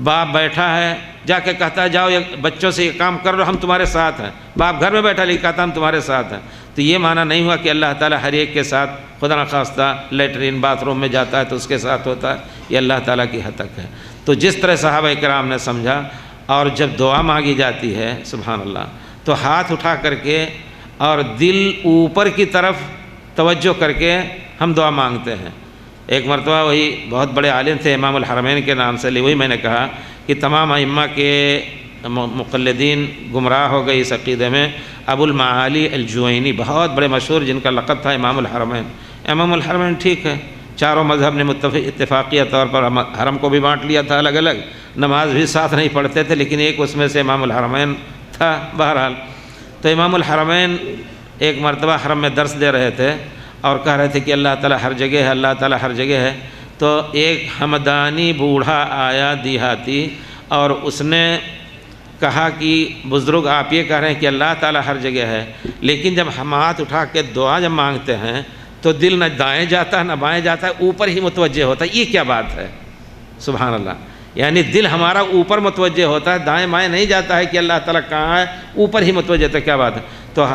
باپ بیٹھا ہے، جا کے کہتا ہے جاؤ بچوں سے یہ کام کر لو، ہم تمہارے ساتھ ہیں۔ باپ گھر میں بیٹھا لیکن کہتا ہم تمہارے ساتھ ہیں۔ تو یہ معنی نہیں ہوا کہ اللہ تعالیٰ ہر ایک کے ساتھ خدا نخواستہ لیٹرین باتھ روم میں جاتا ہے تو اس کے ساتھ ہوتا ہے، یہ اللہ تعالیٰ کی حد تک ہے۔ تو جس طرح صحابہ کرام نے سمجھا، اور جب دعا مانگی جاتی ہے سبحان اللہ تو ہاتھ اٹھا کر کے اور دل اوپر کی طرف توجہ کر کے ہم دعا مانگتے ہیں۔ ایک مرتبہ وہی بہت بڑے عالم تھے امام الحرمین کے نام سے، وہی میں نے کہا کہ تمام ائمہ کے مقلدین گمراہ ہو گئی اس عقیدے میں۔ ابو المعالی الجوینی بہت بڑے مشہور، جن کا لقب تھا امام الحرمین۔ امام الحرمین ٹھیک ہے، چاروں مذہب نے اتفاقیہ طور پر حرم کو بھی بانٹ لیا تھا الگ الگ، نماز بھی ساتھ نہیں پڑھتے تھے، لیکن ایک اس میں سے امام الحرمین تھا۔ بہرحال تو امام الحرمین ایک مرتبہ حرم میں درس دے رہے تھے اور کہہ رہے تھے کہ اللہ تعالیٰ ہر جگہ ہے، اللہ تعالیٰ ہر جگہ ہے۔ تو ایک ہمدانی بوڑھا آیا دیہاتی، اور اس نے کہا کہ بزرگ آپ یہ کہہ رہے ہیں کہ اللہ تعالیٰ ہر جگہ ہے، لیکن جب ہم ہاتھ اٹھا کے دعا جب مانگتے ہیں تو دل نہ دائیں جاتا ہے نہ بائیں جاتا ہے، اوپر ہی متوجہ ہوتا ہے۔ یہ کیا بات ہے؟ سبحان اللہ، یعنی دل ہمارا اوپر متوجہ ہوتا ہے، دائیں بائیں نہیں جاتا ہے کہ اللہ تعالیٰ کہاں ہے، اوپر ہی متوجہ ہوتا ہے۔ کیا بات ہے؟ تو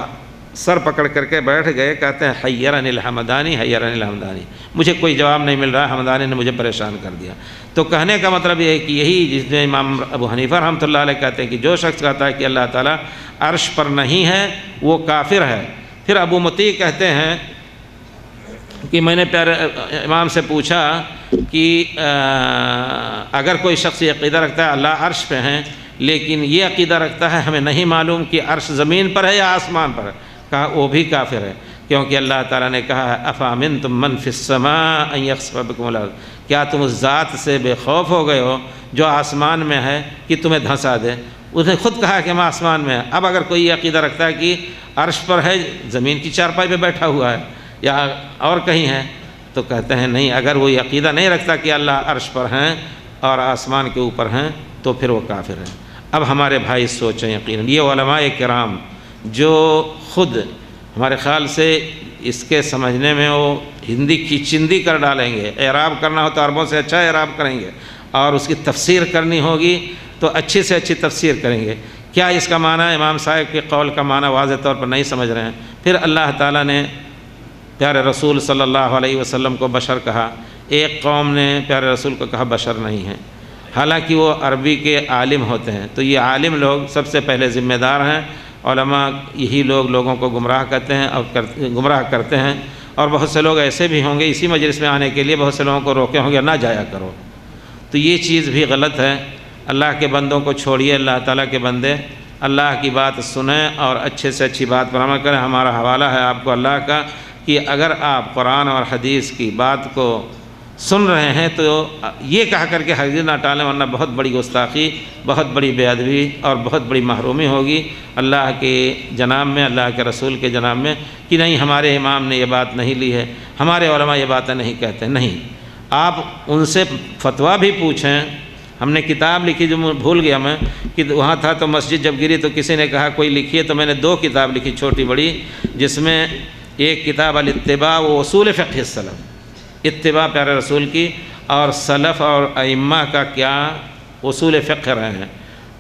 سر پکڑ کر کے بیٹھ گئے، کہتے ہیں حیرنی الحمدانی حیرنی الحمدانی، مجھے کوئی جواب نہیں مل رہا، حمدانی نے مجھے پریشان کر دیا۔ تو کہنے کا مطلب یہ ہے کہ یہی جس میں امام ابو حنیفہ رحمۃ اللہ علیہ کہتے ہیں کہ جو شخص کہتا ہے کہ اللہ تعالیٰ عرش پر نہیں ہے وہ کافر ہے۔ پھر ابو مطیع کہتے ہیں کہ میں نے پیارے امام سے پوچھا کہ اگر کوئی شخص یہ عقیدہ رکھتا ہے اللہ عرش پہ ہیں، لیکن یہ عقیدہ رکھتا ہے ہمیں نہیں معلوم کہ عرش زمین پر ہے یا آسمان پر ہے، کہا وہ بھی کافر ہے، کیونکہ اللہ تعالیٰ نے کہا ہے افامنتم من فی السماء ان یخسف بکم الارض، کیا تم اس ذات سے بے خوف ہو گئے ہو جو آسمان میں ہے کہ تمہیں دھنسا دے؟ اس نے خود کہا کہ ہم آسمان میں ہیں۔ اب اگر کوئی یہ عقیدہ رکھتا ہے کہ عرش پر ہے، زمین کی چارپائی پہ بیٹھا ہوا ہے یا اور کہیں ہے، تو کہتے ہیں نہیں، اگر وہ یہ عقیدہ نہیں رکھتا کہ اللہ عرش پر ہیں اور آسمان کے اوپر ہیں تو پھر وہ کافر ہے۔ اب ہمارے بھائی سوچیں، یقیناً یہ علماء کرام جو خود ہمارے خیال سے اس کے سمجھنے میں وہ ہندی کی چندی کر ڈالیں گے، اعراب کرنا ہو تو عربوں سے اچھا اعراب کریں گے، اور اس کی تفسیر کرنی ہوگی تو اچھی سے اچھی تفسیر کریں گے۔ کیا اس کا معنی امام صاحب کے قول کا معنی واضح طور پر نہیں سمجھ رہے ہیں؟ پھر اللہ تعالیٰ نے پیارے رسول صلی اللہ علیہ وسلم کو بشر کہا، ایک قوم نے پیارے رسول کو کہا بشر نہیں ہے، حالانکہ وہ عربی کے عالم ہوتے ہیں۔ تو یہ عالم لوگ سب سے پہلے ذمہ دار ہیں، علماء یہی لوگ لوگوں کو گمراہ کرتے ہیں اور گمراہ کرتے ہیں، اور بہت سے لوگ ایسے بھی ہوں گے اسی مجلس میں آنے کے لیے بہت سے لوگوں کو روکے ہوں گے نہ جایا کرو، تو یہ چیز بھی غلط ہے۔ اللہ کے بندوں کو چھوڑیے، اللہ تعالیٰ کے بندے اللہ کی بات سنیں اور اچھے سے اچھی بات پر عمل کریں۔ ہمارا حوالہ ہے آپ کو اللہ کا کہ اگر آپ قرآن اور حدیث کی بات کو سن رہے ہیں تو یہ کہہ کر کے ہرگز نہ ٹالیں، ورنہ بہت بڑی گستاخی، بہت بڑی بے ادبی اور بہت بڑی محرومی ہوگی اللہ کے جناب میں، اللہ کے رسول کے جناب میں، کہ نہیں ہمارے امام نے یہ بات نہیں لی ہے، ہمارے علماء یہ باتیں نہیں کہتے۔ نہیں، آپ ان سے فتویٰ بھی پوچھیں۔ ہم نے کتاب لکھی جو بھول گیا میں کہ وہاں تھا تو مسجد جب گری تو کسی نے کہا کوئی لکھی ہے، تو میں نے 2 کتاب لکھی چھوٹی بڑی، جس میں ایک کتاب الاتباع و اصول فقہ السلف، اتباع پیارے رسول کی اور سلف اور ائمہ کا کیا اصول فقہ رہے ہیں۔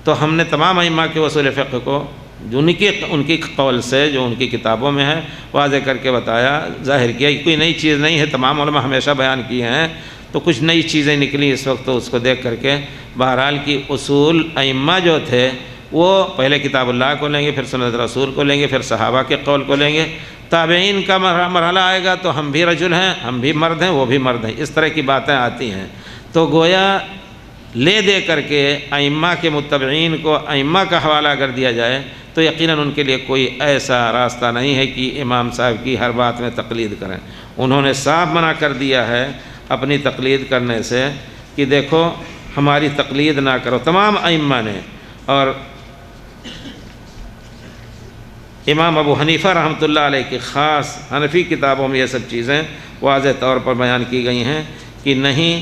تو ہم نے تمام ائمہ کے اصول فقہ کو جو ان کی قول سے جو ان کی کتابوں میں ہے واضح کر کے بتایا، ظاہر کیا۔ کوئی نئی چیز نہیں ہے، تمام علماء ہمیشہ بیان کیے ہیں، تو کچھ نئی چیزیں نکلی اس وقت، تو اس کو دیکھ کر کے بہرحال کی اصول ائمہ جو تھے وہ پہلے کتاب اللہ کو لیں گے، پھر سنت رسول کو لیں گے، پھر صحابہ کے قول کو لیں گے۔ تابعین کا مرحلہ آئے گا تو ہم بھی رجل ہیں، ہم بھی مرد ہیں، وہ بھی مرد ہیں، اس طرح کی باتیں آتی ہیں۔ تو گویا لے دے کر کے ائمہ کے متبعین کو ائمہ کا حوالہ اگر دیا جائے تو یقیناً ان کے لیے کوئی ایسا راستہ نہیں ہے کہ امام صاحب کی ہر بات میں تقلید کریں۔ انہوں نے صاف منع کر دیا ہے اپنی تقلید کرنے سے کہ دیکھو ہماری تقلید نہ کرو، تمام ائمہ نے۔ اور امام ابو حنیفہ رحمۃ اللہ علیہ کی خاص حنفی کتابوں میں یہ سب چیزیں واضح طور پر بیان کی گئی ہیں کہ نہیں،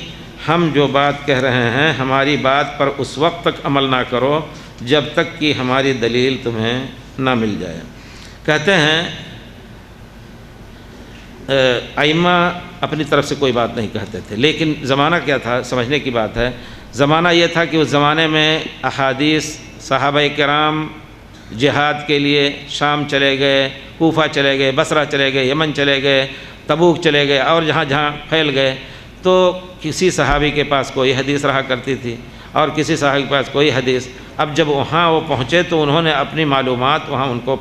ہم جو بات کہہ رہے ہیں ہماری بات پر اس وقت تک عمل نہ کرو جب تک کہ ہماری دلیل تمہیں نہ مل جائے۔ کہتے ہیں ائمہ اپنی طرف سے کوئی بات نہیں کہتے تھے، لیکن زمانہ کیا تھا سمجھنے کی بات ہے۔ زمانہ یہ تھا کہ اس زمانے میں احادیث صحابہ کرام جہاد کے لیے شام چلے گئے، کوفہ چلے گئے، بصرہ چلے گئے، یمن چلے گئے، تبوک چلے گئے، اور جہاں جہاں پھیل گئے، تو کسی صحابی کے پاس کوئی حدیث رہا کرتی تھی اور کسی صحابی کے پاس کوئی حدیث۔ اب جب وہاں وہ پہنچے تو انہوں نے اپنی معلومات وہاں ان کو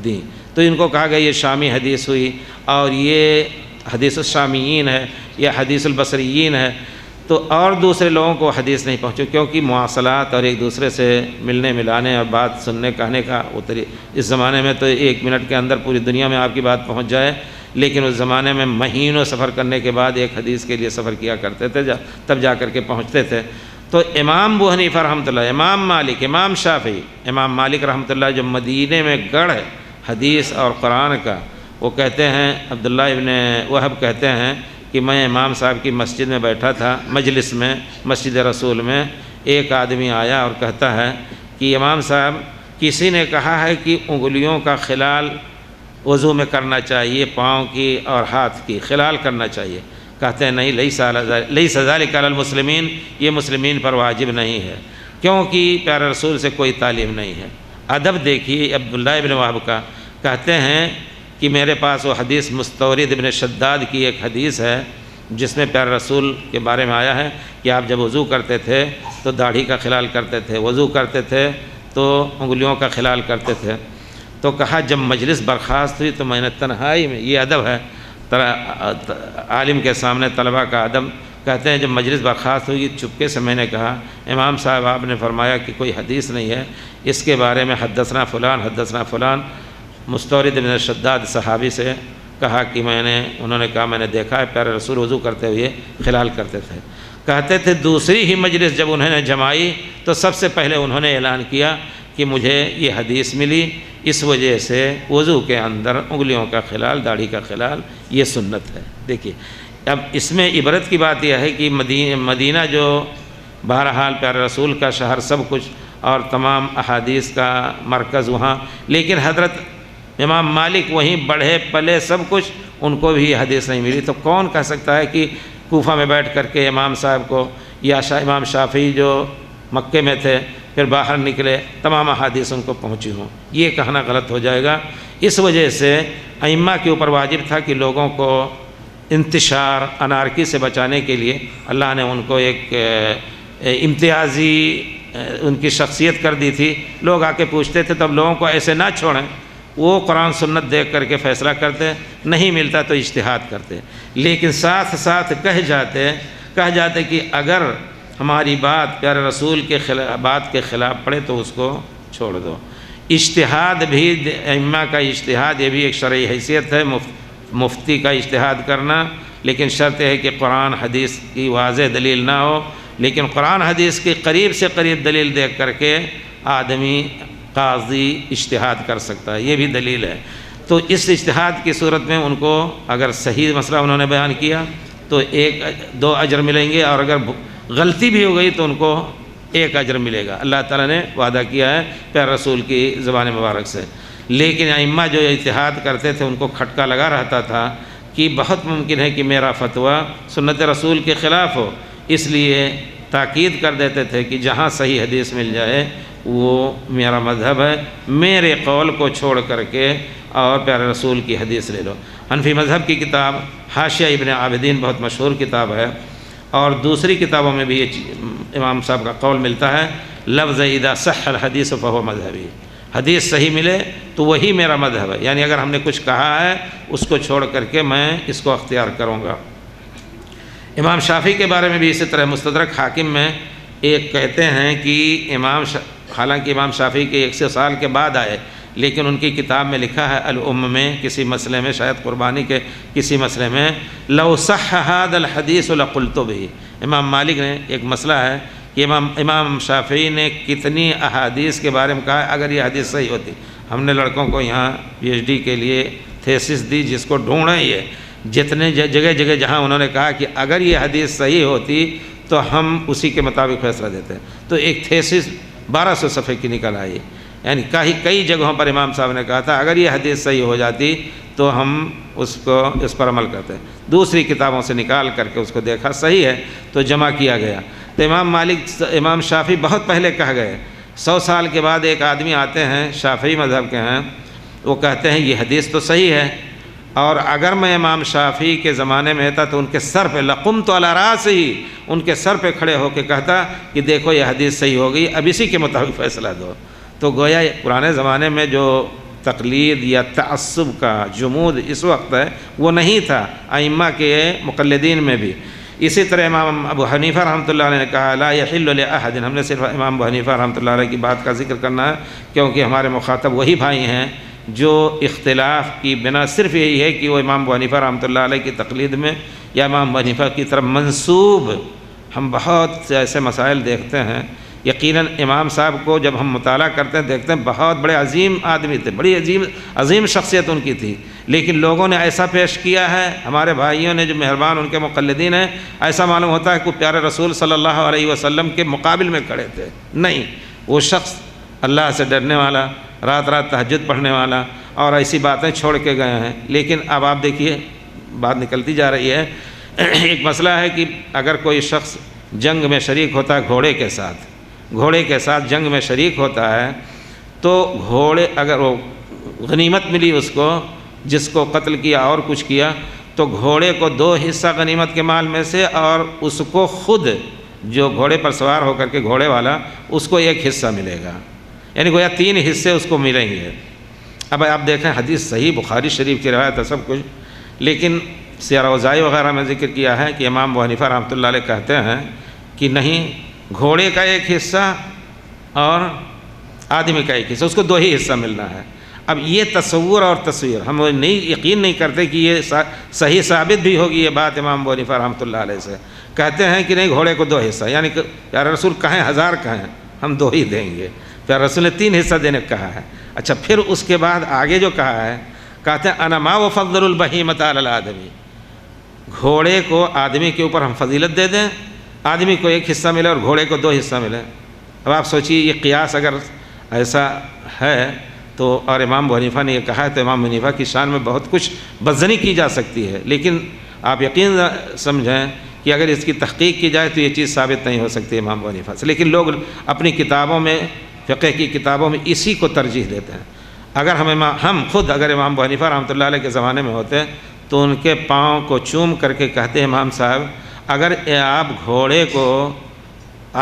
دیں، تو ان کو کہا گیا یہ شامی حدیث ہوئی اور یہ حدیث الشامیین ہے یا حدیث البصریین ہے، تو اور دوسرے لوگوں کو حدیث نہیں پہنچے، کیونکہ مواصلات اور ایک دوسرے سے ملنے ملانے اور بات سننے کہنے کا اس زمانے میں تو 1 منٹ کے اندر پوری دنیا میں آپ کی بات پہنچ جائے، لیکن اس زمانے میں مہینوں سفر کرنے کے بعد ایک حدیث کے لیے سفر کیا کرتے تھے، تب جا کر کے پہنچتے تھے۔ تو امام ابو حنیفہ رحمۃ اللہ، امام مالک، امام شافعی، امام مالک رحمۃ اللہ جو مدینے میں گڑھ ہے حدیث اور قرآن کا، وہ کہتے ہیں، عبداللہ ابن وہب کہتے ہیں کہ میں امام صاحب کی مسجد میں بیٹھا تھا، مجلس میں، مسجد رسول میں، ایک آدمی آیا اور کہتا ہے کہ امام صاحب کسی نے کہا ہے کہ انگلیوں کا خلال وضو میں کرنا چاہیے، پاؤں کی اور ہاتھ کی خلال کرنا چاہیے۔ کہتے ہیں نہیں، لیس ذالک علی المسلمین، یہ مسلمین پر واجب نہیں ہے، کیونکہ پیارے رسول سے کوئی تعلیم نہیں ہے۔ ادب دیکھیے عبداللہ ابن وہب کا، کہتے ہیں کہ میرے پاس وہ حدیث مستورد ابن شداد کی ایک حدیث ہے جس میں پیارے رسول کے بارے میں آیا ہے کہ آپ جب وضو کرتے تھے تو داڑھی کا خلال کرتے تھے، وضو کرتے تھے تو انگلیوں کا خلال کرتے تھے۔ تو کہا جب مجلس برخاست ہوئی تو میں نے تنہائی میں، یہ ادب ہے عالم کے سامنے طلبہ کا ادب، کہتے ہیں جب مجلس برخاست ہوئی چپکے سے میں نے کہا امام صاحب آپ نے فرمایا کہ کوئی حدیث نہیں ہے اس کے بارے میں، حدثنا فلان حدثنا فلان۔ مستورد بن شداد صحابی سے کہا کہ انہوں نے کہا میں نے دیکھا ہے پیارے رسول وضو کرتے ہوئے خلال کرتے تھے۔ کہتے تھے دوسری ہی مجلس جب انہوں نے جمائی تو سب سے پہلے انہوں نے اعلان کیا کہ مجھے یہ حدیث ملی، اس وجہ سے وضو کے اندر انگلیوں کا خلال، داڑھی کا خلال یہ سنت ہے۔ دیکھیے اب اس میں عبرت کی بات یہ ہے کہ مدینہ جو بہرحال پیارے رسول کا شہر، سب کچھ اور تمام احادیث کا مرکز وہاں، لیکن حضرت امام مالک وہیں بڑھے پلے سب کچھ، ان کو بھی یہ حدیث نہیں ملی۔ تو کون کہہ سکتا ہے کہ کوفہ میں بیٹھ کر کے امام صاحب کو یا امام شافعی جو مکے میں تھے پھر باہر نکلے تمام احادیث ان کو پہنچی ہوں، یہ کہنا غلط ہو جائے گا۔ اس وجہ سے ائمہ کے اوپر واجب تھا کہ لوگوں کو انتشار انارکی سے بچانے کے لیے اللہ نے ان کو ایک امتیازی ان کی شخصیت کر دی تھی۔ لوگ آ کے پوچھتے تھے تب لوگوں کو ایسے نہ چھوڑیں، وہ قرآن سنت دیکھ کر کے فیصلہ کرتے، نہیں ملتا تو اجتہاد کرتے، لیکن ساتھ ساتھ کہہ جاتے کہ اگر ہماری بات پیارے رسول کے بات کے خلاف پڑے تو اس کو چھوڑ دو۔ اجتہاد بھی ائمہ کا اجتہاد، یہ بھی ایک شرعی حیثیت ہے، مفتی کا اجتہاد کرنا، لیکن شرط ہے کہ قرآن حدیث کی واضح دلیل نہ ہو، لیکن قرآن حدیث کی قریب سے قریب دلیل دیکھ کر کے آدمی قاضی اجتہاد کر سکتا ہے، یہ بھی دلیل ہے۔ تو اس اجتہاد کی صورت میں ان کو اگر صحیح مسئلہ انہوں نے بیان کیا تو 1-2 اجر ملیں گے، اور اگر غلطی بھی ہو گئی تو ان کو 1 اجر ملے گا۔ اللہ تعالیٰ نے وعدہ کیا ہے پیارے رسول کی زبان مبارک سے۔ لیکن ائمہ جو اجتہاد کرتے تھے ان کو کھٹکا لگا رہتا تھا کہ بہت ممکن ہے کہ میرا فتویٰ سنت رسول کے خلاف ہو، اس لیے تاکید کر دیتے تھے کہ جہاں صحیح حدیث مل جائے وہ میرا مذہب ہے، میرے قول کو چھوڑ کر کے اور پیارے رسول کی حدیث لے لو۔ حنفی مذہب کی کتاب حاشیہ ابن عابدین بہت مشہور کتاب ہے، اور دوسری کتابوں میں بھی یہ امام صاحب کا قول ملتا ہے، لفظ اذا صح الحدیث فهو مذہبی، حدیث صحیح ملے تو وہی میرا مذہب ہے، یعنی اگر ہم نے کچھ کہا ہے اس کو چھوڑ کر کے میں اس کو اختیار کروں گا۔ امام شافعی کے بارے میں بھی اسی طرح مستدرک حاکم میں ایک کہتے ہیں کہ حالانکہ امام شافعی کے 100 سال کے بعد آئے، لیکن ان کی کتاب میں لکھا ہے الام میں کسی مسئلے میں، شاید قربانی کے کسی مسئلے میں، لو صح هذا الحديث لقلت به۔ امام مالک نے ایک مسئلہ ہے کہ امام شافعی نے کتنی احادیث کے بارے میں کہا ہے اگر یہ حدیث صحیح ہوتی۔ ہم نے لڑکوں کو یہاں PhD کے لیے تھیسس دی، جس کو ڈھونڈا ہی ہے، جتنے جگہ جہاں انہوں نے کہا کہ اگر یہ حدیث صحیح ہوتی تو ہم اسی کے مطابق فیصلہ دیتے ہیں، تو ایک تھیسس 1200 صفحے کی نکل آئی۔ یعنی کئی جگہوں پر امام صاحب نے کہا تھا اگر یہ حدیث صحیح ہو جاتی تو ہم اس پر عمل کرتے ہیں۔ دوسری کتابوں سے نکال کر کے اس کو دیکھا صحیح ہے تو جمع کیا گیا۔ تو امام شافعی بہت پہلے کہہ گئے، 100 سال کے بعد ایک آدمی آتے ہیں شافعی مذہب کے ہیں، وہ کہتے ہیں یہ حدیث تو صحیح ہے، اور اگر میں امام شافعی کے زمانے میں تھا تو ان کے سر پہ لقمت علی راسہ، ان کے سر پہ کھڑے ہو کے کہتا کہ دیکھو یہ حدیث صحیح ہو گئی، اب اسی کے مطابق فیصلہ دو۔ تو گویا پرانے زمانے میں جو تقلید یا تعصب کا جمود اس وقت ہے وہ نہیں تھا ائمہ کے مقلدین میں بھی۔ اسی طرح امام ابو حنیفہ رحمۃ اللہ علیہ نے کہا لا یحل لأحد، ہم نے صرف امام ابو حنیفہ رحمۃ اللہ علیہ کی بات کا ذکر کرنا ہے کیونکہ ہمارے مخاطب وہی بھائی ہیں جو اختلاف کی بنا صرف یہی ہے کہ وہ امام ابو حنیفہ رحمۃ اللہ علیہ کی تقلید میں یا امام ابو حنیفہ کی طرف منسوب۔ ہم بہت سے ایسے مسائل دیکھتے ہیں، یقیناً امام صاحب کو جب ہم مطالعہ کرتے ہیں دیکھتے ہیں بہت بڑے عظیم آدمی تھے، بڑی عظیم شخصیت ان کی تھی، لیکن لوگوں نے ایسا پیش کیا ہے، ہمارے بھائیوں نے جو مہربان ان کے مقلدین ہیں، ایسا معلوم ہوتا ہے کہ وہ پیارے رسول صلی اللہ علیہ وسلم کے مقابل میں کھڑے تھے۔ نہیں، وہ شخص اللہ سے ڈرنے والا، رات رات تہجد پڑھنے والا، اور ایسی باتیں چھوڑ کے گئے ہیں۔ لیکن اب آپ دیکھیے بات نکلتی جا رہی ہے، ایک مسئلہ ہے کہ اگر کوئی شخص جنگ میں شریک ہوتا ہے گھوڑے کے ساتھ جنگ میں شریک ہوتا ہے، تو گھوڑے اگر وہ غنیمت ملی اس کو، جس کو قتل کیا اور کچھ کیا، تو گھوڑے کو 2 حصہ غنیمت کے مال میں سے، اور اس کو خود جو گھوڑے پر سوار ہو کر کے گھوڑے والا اس کو 1 حصہ ملے گا، یعنی گویا 3 حصے اس کو ملیں گے۔ اب آپ دیکھیں حدیث صحیح بخاری شریف کی روایت ہے سب کچھ، لیکن سیرہ اوزائی وغیرہ میں ذکر کیا ہے کہ امام ابو حنیفہ رحمۃ اللہ علیہ کہتے ہیں کہ نہیں، گھوڑے کا 1 حصہ اور آدمی کا 1 حصہ، اس کو 2 ہی حصہ ملنا ہے۔ اب یہ تصور اور تصویر ہم یقین نہیں کرتے کہ یہ صحیح ثابت بھی ہوگی یہ بات امام ابو حنیفہ رحمۃ اللہ علیہ سے۔ کہتے ہیں کہ نہیں، گھوڑے کو 2 حصہ، یعنی کہ پیارے رسول کہیں 1000 کہیں ہم 2 ہی دیں گے، پیارے رسول نے 3 حصہ دینے کو کہا ہے۔ اچھا، پھر اس کے بعد آگے جو کہا ہے، کہتے ہیں انا ما وفضل البہیمۃ علی الآدمی، گھوڑے کو آدمی کے اوپر ہم فضیلت دے دیں، آدمی کو 1 حصہ ملے اور گھوڑے کو 2 حصہ ملے۔ اب آپ سوچیے یہ قیاس اگر ایسا ہے تو، اور امام ابو حنیفہ نے یہ کہا ہے، تو امام ابو حنیفہ کی شان میں بہت کچھ بدظنی کی جا سکتی ہے، لیکن آپ یقین سمجھیں کہ اگر اس کی تحقیق کی جائے تو یہ چیز ثابت نہیں ہو سکتی امام ابو حنیفہ سے، لیکن لوگ اپنی کتابوں میں، فقہ کی کتابوں میں اسی کو ترجیح دیتے ہیں۔ اگر ہم خود اگر امام ابو حنیفہ رحمۃ اللہ علیہ کے زمانے میں ہوتے تو ان کے پاؤں کو چوم کر کے کہتے ہیں امام صاحب اگر آپ گھوڑے کو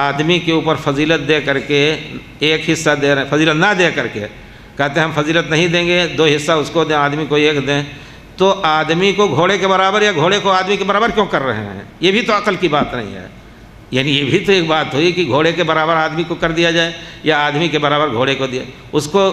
آدمی کے اوپر فضیلت دے کر کے 1 حصہ دے رہے ہیں، فضیلت نہ دے کر کے کہتے ہیں ہم فضیلت نہیں دیں گے، 2 حصہ اس کو دیں، آدمی کو 1 دیں، تو آدمی کو گھوڑے کے برابر یا گھوڑے کو آدمی کے برابر کیوں کر رہے ہیں؟ یہ بھی تو عقل کی بات نہیں ہے۔ یعنی یہ بھی تو ایک بات ہوئی کہ گھوڑے کے برابر آدمی کو کر دیا جائے یا آدمی کے برابر گھوڑے کو دیا، اس کو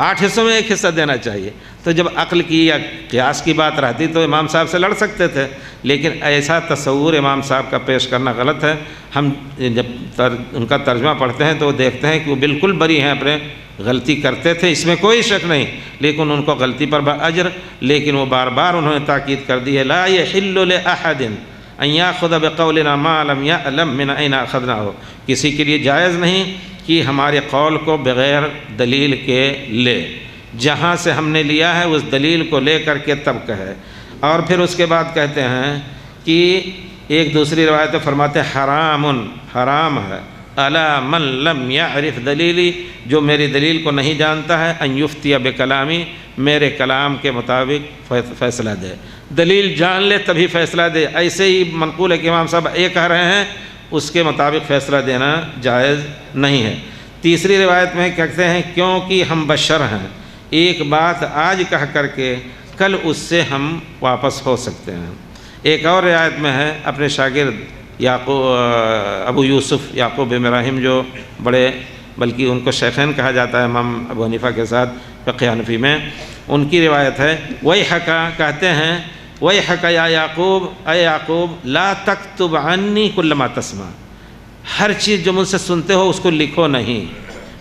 8 حصوں میں 1 حصہ دینا چاہیے۔ تو جب عقل کی یا قیاس کی بات رہتی تو امام صاحب سے لڑ سکتے تھے، لیکن ایسا تصور امام صاحب کا پیش کرنا غلط ہے۔ ہم جب ان کا ترجمہ پڑھتے ہیں تو وہ دیکھتے ہیں کہ وہ بالکل بری ہیں، اپنے غلطی کرتے تھے، اس میں کوئی شک نہیں، لیکن ان کو غلطی پر اجر، لیکن وہ بار بار انہوں نے تاکید کر دی ہے لا یحل لأحد ان یاخذ بقولنا ما لم یعلم من این اخذناہ، کسی کے لیے جائز نہیں کہ ہمارے قول کو بغیر دلیل کے لے، جہاں سے ہم نے لیا ہے اس دلیل کو لے کر کے تب کہے۔ اور پھر اس کے بعد کہتے ہیں کہ ایک دوسری روایت فرماتے ہیں حرام ہے الا من لم یعرف دلیلی، جو میری دلیل کو نہیں جانتا ہے، ان یفتی بکلامی، میرے کلام کے مطابق فیصلہ دے، دلیل جان لے تبھی فیصلہ دے۔ ایسے ہی منقول ہے کہ امام صاحب یہ کہہ رہے ہیں، اس کے مطابق فیصلہ دینا جائز نہیں ہے۔ تیسری روایت میں کہتے ہیں کیونکہ ہم بشر ہیں، ایک بات آج کہہ کر کے کل اس سے ہم واپس ہو سکتے ہیں۔ ایک اور روایت میں ہے اپنے شاگرد ابو یوسف یعقوب بن ابراہیم جو بڑے، بلکہ ان کو شیخین کہا جاتا ہے امام ابو حنیفہ کے ساتھ فقہ حنفی میں، ان کی روایت ہے وَيْحَكَ، کہتے ہیں وَيْحَكَ یا یعقوب، اے یعقوب لا تکتب عنی کل ما تسمع، ہر چیز جو مجھ سے سنتے ہو اس کو لکھو نہیں،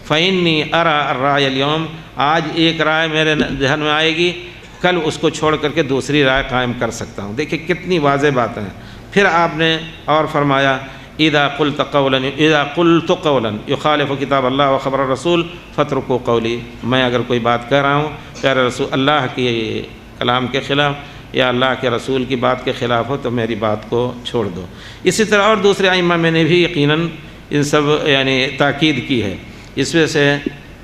فَإِنِّي أَرَى الرَّأْيَ الْيَوْمَ، آج ایک رائے میرے ذہن میں آئے گی، کل اس کو چھوڑ کر کے دوسری رائے قائم کر سکتا ہوں۔ دیکھیں کتنی واضح باتیں ہیں۔ پھر آپ نے اور فرمایا اذا قلت قولا يخالف کتاب اللہ و خبر الرسول فاترکوا قولی، میں اگر کوئی بات کہہ رہا ہوں پیارے رسول اللہ کے کلام کے خلاف یا اللہ کے رسول کی بات کے خلاف ہو تو میری بات کو چھوڑ دو۔ اسی طرح اور دوسرے ائمہ میں نے بھی یقیناً ان سب تاکید کی ہے۔ اس وجہ سے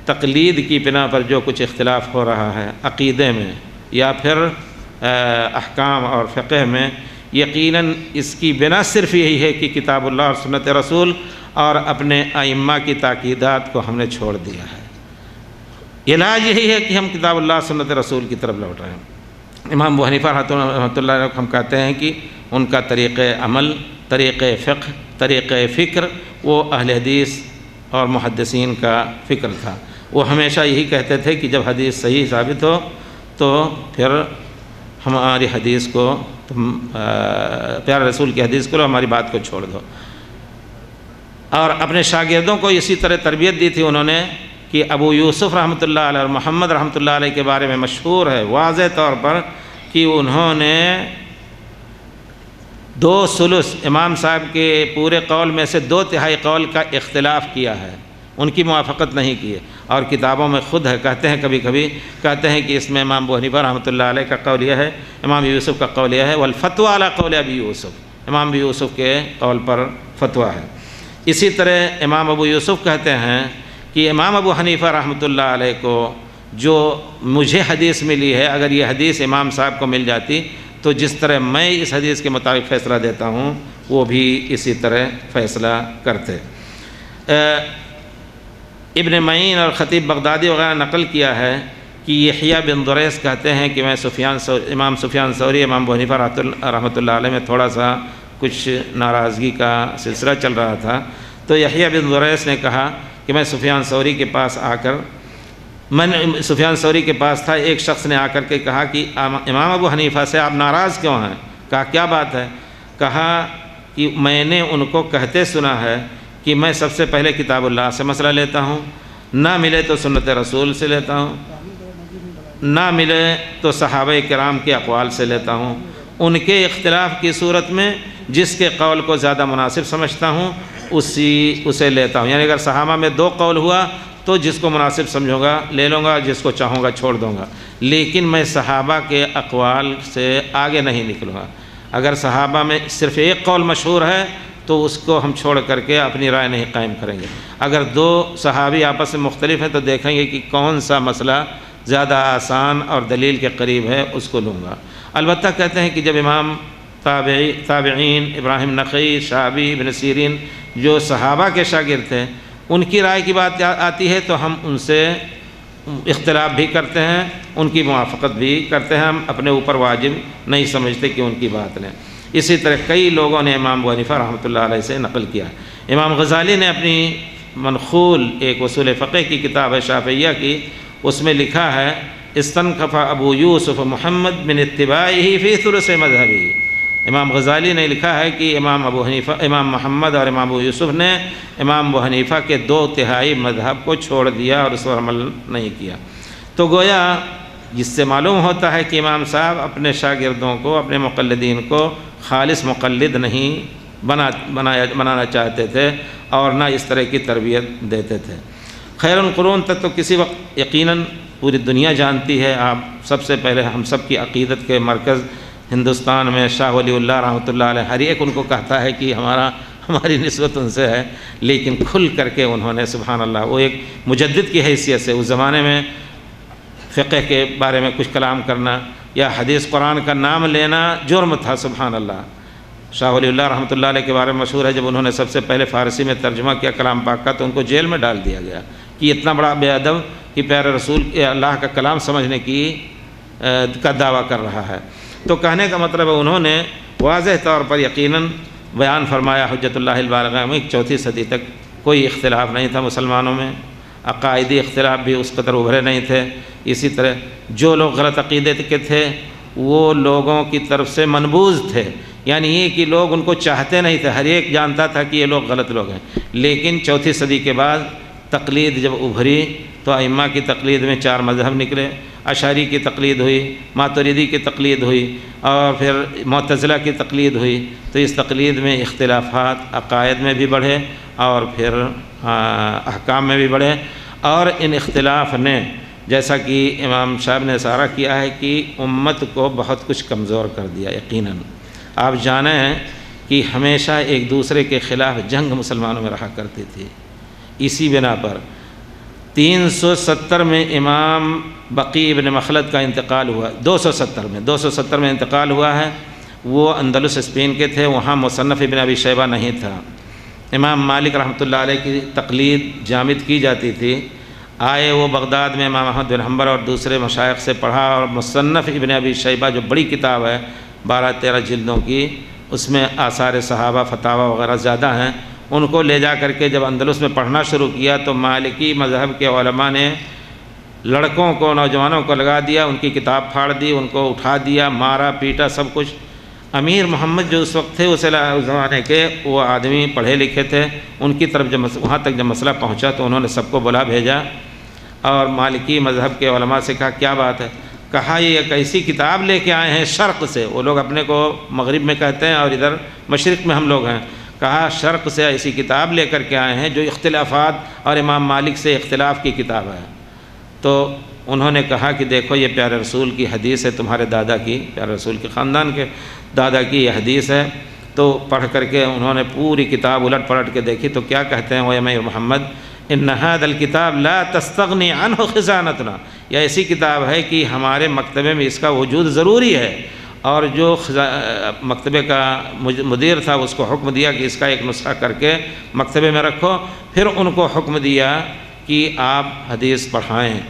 تقلید کی بنا پر جو کچھ اختلاف ہو رہا ہے عقیدے میں یا پھر احکام اور فقہ میں، یقیناً اس کی بنا صرف یہی ہے کہ کتاب اللہ اور سنت رسول اور اپنے ائمہ کی تاکیدات کو ہم نے چھوڑ دیا ہے۔ علاج یہی ہے کہ ہم کتاب اللہ سنت رسول کی طرف لوٹ رہے ہیں۔ امام ابو حنیفہ رحمۃ اللہ علیہ ہم کہتے ہیں کہ ان کا طریقۂ عمل، طریقۂ فقہ، طریقۂ فکر وہ اہل حدیث اور محدثین کا فکر تھا۔ وہ ہمیشہ یہی کہتے تھے کہ جب حدیث صحیح ثابت ہو تو پھر ہماری حدیث کو تم پیارے رسول کی حدیث کو ہماری بات کو چھوڑ دو۔ اور اپنے شاگردوں کو اسی طرح تربیت دی تھی انہوں نے کہ ابو یوسف رحمۃ اللہ علیہ اور محمد رحمۃ اللہ علیہ کے بارے میں مشہور ہے واضح طور پر کہ انہوں نے 2/3 امام صاحب کے پورے قول میں سے 2/3 قول کا اختلاف کیا ہے، ان کی موافقت نہیں کی ہے، اور کتابوں میں خود ہے، کہتے ہیں کبھی کبھی کہتے ہیں کہ اس میں امام ابو حنیفہ رحمۃ اللہ علیہ کا قول یہ ہے، امام یوسف کا قول یہ ہے، والفتویٰ علی قول ابی یوسف، امام ابی یوسف کے قول پر فتویٰ ہے۔ اسی طرح امام ابو یوسف کہتے ہیں کہ امام ابو حنیفہ رحمۃ اللہ علیہ کو جو مجھے حدیث ملی ہے، اگر یہ حدیث امام صاحب کو مل جاتی تو جس طرح میں اس حدیث کے مطابق فیصلہ دیتا ہوں وہ بھی اسی طرح فیصلہ کرتے۔ ابن معین اور خطیب بغدادی وغیرہ نقل کیا ہے کہ یحییٰ بن دریس کہتے ہیں کہ میں امام سفیان ثوری، امام ابو حنیفہ رحمۃ اللہ علیہ میں تھوڑا سا کچھ ناراضگی کا سلسلہ چل رہا تھا، تو یحییٰ بن دریس نے کہا کہ میں سفیان ثوری کے پاس آ کر سفیان ثوری کے پاس تھا، ایک شخص نے آ کر کے کہا کہ امام ابو حنیفہ سے آپ ناراض کیوں ہیں؟ کہا کیا بات ہے؟ کہا کہ میں نے ان کو کہتے سنا ہے کہ میں سب سے پہلے کتاب اللہ سے مسئلہ لیتا ہوں، نہ ملے تو سنت رسول سے لیتا ہوں، نہ ملے تو صحابہ کرام کے اقوال سے لیتا ہوں، ان کے اختلاف کی صورت میں جس کے قول کو زیادہ مناسب سمجھتا ہوں اسے لیتا ہوں، یعنی اگر صحابہ میں 2 قول ہوا تو جس کو مناسب سمجھوں گا لے لوں گا، جس کو چاہوں گا چھوڑ دوں گا، لیکن میں صحابہ کے اقوال سے آگے نہیں نکلوں گا۔ اگر صحابہ میں صرف ایک قول مشہور ہے تو اس کو ہم چھوڑ کر کے اپنی رائے نہیں قائم کریں گے، اگر 2 صحابی آپس میں مختلف ہیں تو دیکھیں گے کہ کون سا مسئلہ زیادہ آسان اور دلیل کے قریب ہے، اس کو لوں گا۔ البتہ کہتے ہیں کہ جب امام تابعین ابراہیم نخعی، شعبی، ابن سیرین جو صحابہ کے شاگرد تھے ان کی رائے کی بات آتی ہے تو ہم ان سے اختلاف بھی کرتے ہیں، ان کی موافقت بھی کرتے ہیں، ہم اپنے اوپر واجب نہیں سمجھتے کہ ان کی بات لیں۔ اسی طرح کئی لوگوں نے امام ابو حنیفہ رحمۃ اللہ علیہ سے نقل کیا۔ امام غزالی نے اپنی منخول ایک اصول فقہ کی کتاب ہے شافعیہ کی، اس میں لکھا ہے استنکف ابو یوسف محمد من اتباعہ فی ثلث مذہبی۔ امام غزالی نے لکھا ہے کہ امام محمد اور امام ابو یوسف نے امام ابو حنیفہ کے 2/3 مذہب کو چھوڑ دیا اور اس پر عمل نہیں کیا۔ تو گویا جس سے معلوم ہوتا ہے کہ امام صاحب اپنے شاگردوں کو، اپنے مقلدین کو خالص مقلد نہیں بنانا چاہتے تھے اور نہ اس طرح کی تربیت دیتے تھے۔ خیر القرون تک تو کسی وقت یقیناً پوری دنیا جانتی ہے، آپ سب سے پہلے ہم سب کی عقیدت کے مرکز ہندوستان میں شاہ ولی اللہ رحمۃ اللہ علیہ، ہر ایک ان کو کہتا ہے کہ ہماری نسبت ان سے ہے، لیکن کھل کر کے انہوں نے سبحان اللہ وہ ایک مجدد کی حیثیت سے اس زمانے میں فقہ کے بارے میں کچھ کلام کرنا یا حدیث قرآن کا نام لینا جرم تھا، سبحان اللہ۔ شاہ ولی اللہ رحمۃ اللہ علیہ کے بارے میں مشہور ہے جب انہوں نے سب سے پہلے فارسی میں ترجمہ کیا کلام پاک کا تو ان کو جیل میں ڈال دیا گیا کہ اتنا بڑا بے ادب کہ پیارے رسول اللہ کا کلام سمجھنے کا دعویٰ کر رہا ہے۔ تو کہنے کا مطلب ہے انہوں نے واضح طور پر یقیناً بیان فرمایا حجت اللہ البالغہ میں 4 صدی تک کوئی اختلاف نہیں تھا مسلمانوں میں، عقائدی اختلاف بھی اس قدر ابھرے نہیں تھے۔ اسی طرح جو لوگ غلط عقیدے کے تھے وہ لوگوں کی طرف سے منبوذ تھے، یعنی یہ کہ لوگ ان کو چاہتے نہیں تھے، ہر ایک جانتا تھا کہ یہ لوگ غلط لوگ ہیں۔ لیکن 4 صدی کے بعد تقلید جب ابھری تو ائمہ کی تقلید میں 4 مذہب نکلے، اشعری کی تقلید ہوئی، ماتریدی کی تقلید ہوئی، اور پھر معتزلہ کی تقلید ہوئی۔ تو اس تقلید میں اختلافات عقائد میں بھی بڑھے اور پھر احکام میں بھی بڑھے، اور ان اختلاف نے جیسا کہ امام صاحب نے اشارہ کیا ہے کہ امت کو بہت کچھ کمزور کر دیا۔ یقیناً آپ جانیں کہ ہمیشہ ایک دوسرے کے خلاف جنگ مسلمانوں میں رہا کرتی تھی۔ اسی بنا پر 370 میں امام بقی ابن مخلد کا انتقال ہوا، 270 میں انتقال ہوا ہے۔ وہ اندلس اسپین کے تھے، وہاں مصنف ابن ابی شیبہ نہیں تھا۔ امام مالک رحمۃ اللہ علیہ کی تقلید جامد کی جاتی تھی۔ آئے وہ بغداد میں امام احمد بن حنبل اور دوسرے مشائخ سے پڑھا، اور مصنف ابن ابی شیبہ جو بڑی کتاب ہے 12-13 جلدوں کی، اس میں آثار صحابہ فتاوی وغیرہ زیادہ ہیں، ان کو لے جا کر کے جب اندلس میں پڑھنا شروع کیا تو مالکی مذہب کے علماء نے لڑکوں کو، نوجوانوں کو لگا دیا، ان کی کتاب پھاڑ دی، ان کو اٹھا دیا، مارا پیٹا سب کچھ۔ امیر محمد جو اس وقت تھے اس زمانے کے، وہ آدمی پڑھے لکھے تھے، ان کی طرف جب وہاں تک جب مسئلہ پہنچا تو انہوں نے سب کو بلا بھیجا اور مالکی مذہب کے علماء سے کہا کیا بات ہے؟ کہا یہ ایک ایسی کتاب لے کے آئے ہیں شرق سے، وہ لوگ اپنے کو مغرب میں کہتے ہیں اور ادھر مشرق میں ہم لوگ ہیں، کہا شرق سے ایسی کتاب لے کر کے آئے ہیں جو اختلافات اور امام مالک سے اختلاف کی کتاب ہے۔ تو انہوں نے کہا کہ دیکھو یہ پیارے رسول کی حدیث ہے، تمہارے دادا کی، پیارے رسول کے خاندان کے دادا کی یہ حدیث ہے۔ تو پڑھ کر کے انہوں نے پوری کتاب الٹ پلٹ کے دیکھی تو کیا کہتے ہیں وہ امیر محمد، ان هذا الکتاب لا تستغنی عنہ خزانتنا، یہ ایسی کتاب ہے کہ ہمارے مکتبے میں اس کا وجود ضروری ہے۔ اور جو مکتبے کا مدیر تھا اس کو حکم دیا کہ اس کا ایک نسخہ کر کے مکتبے میں رکھو، پھر ان کو حکم دیا کہ آپ حدیث پڑھائیں۔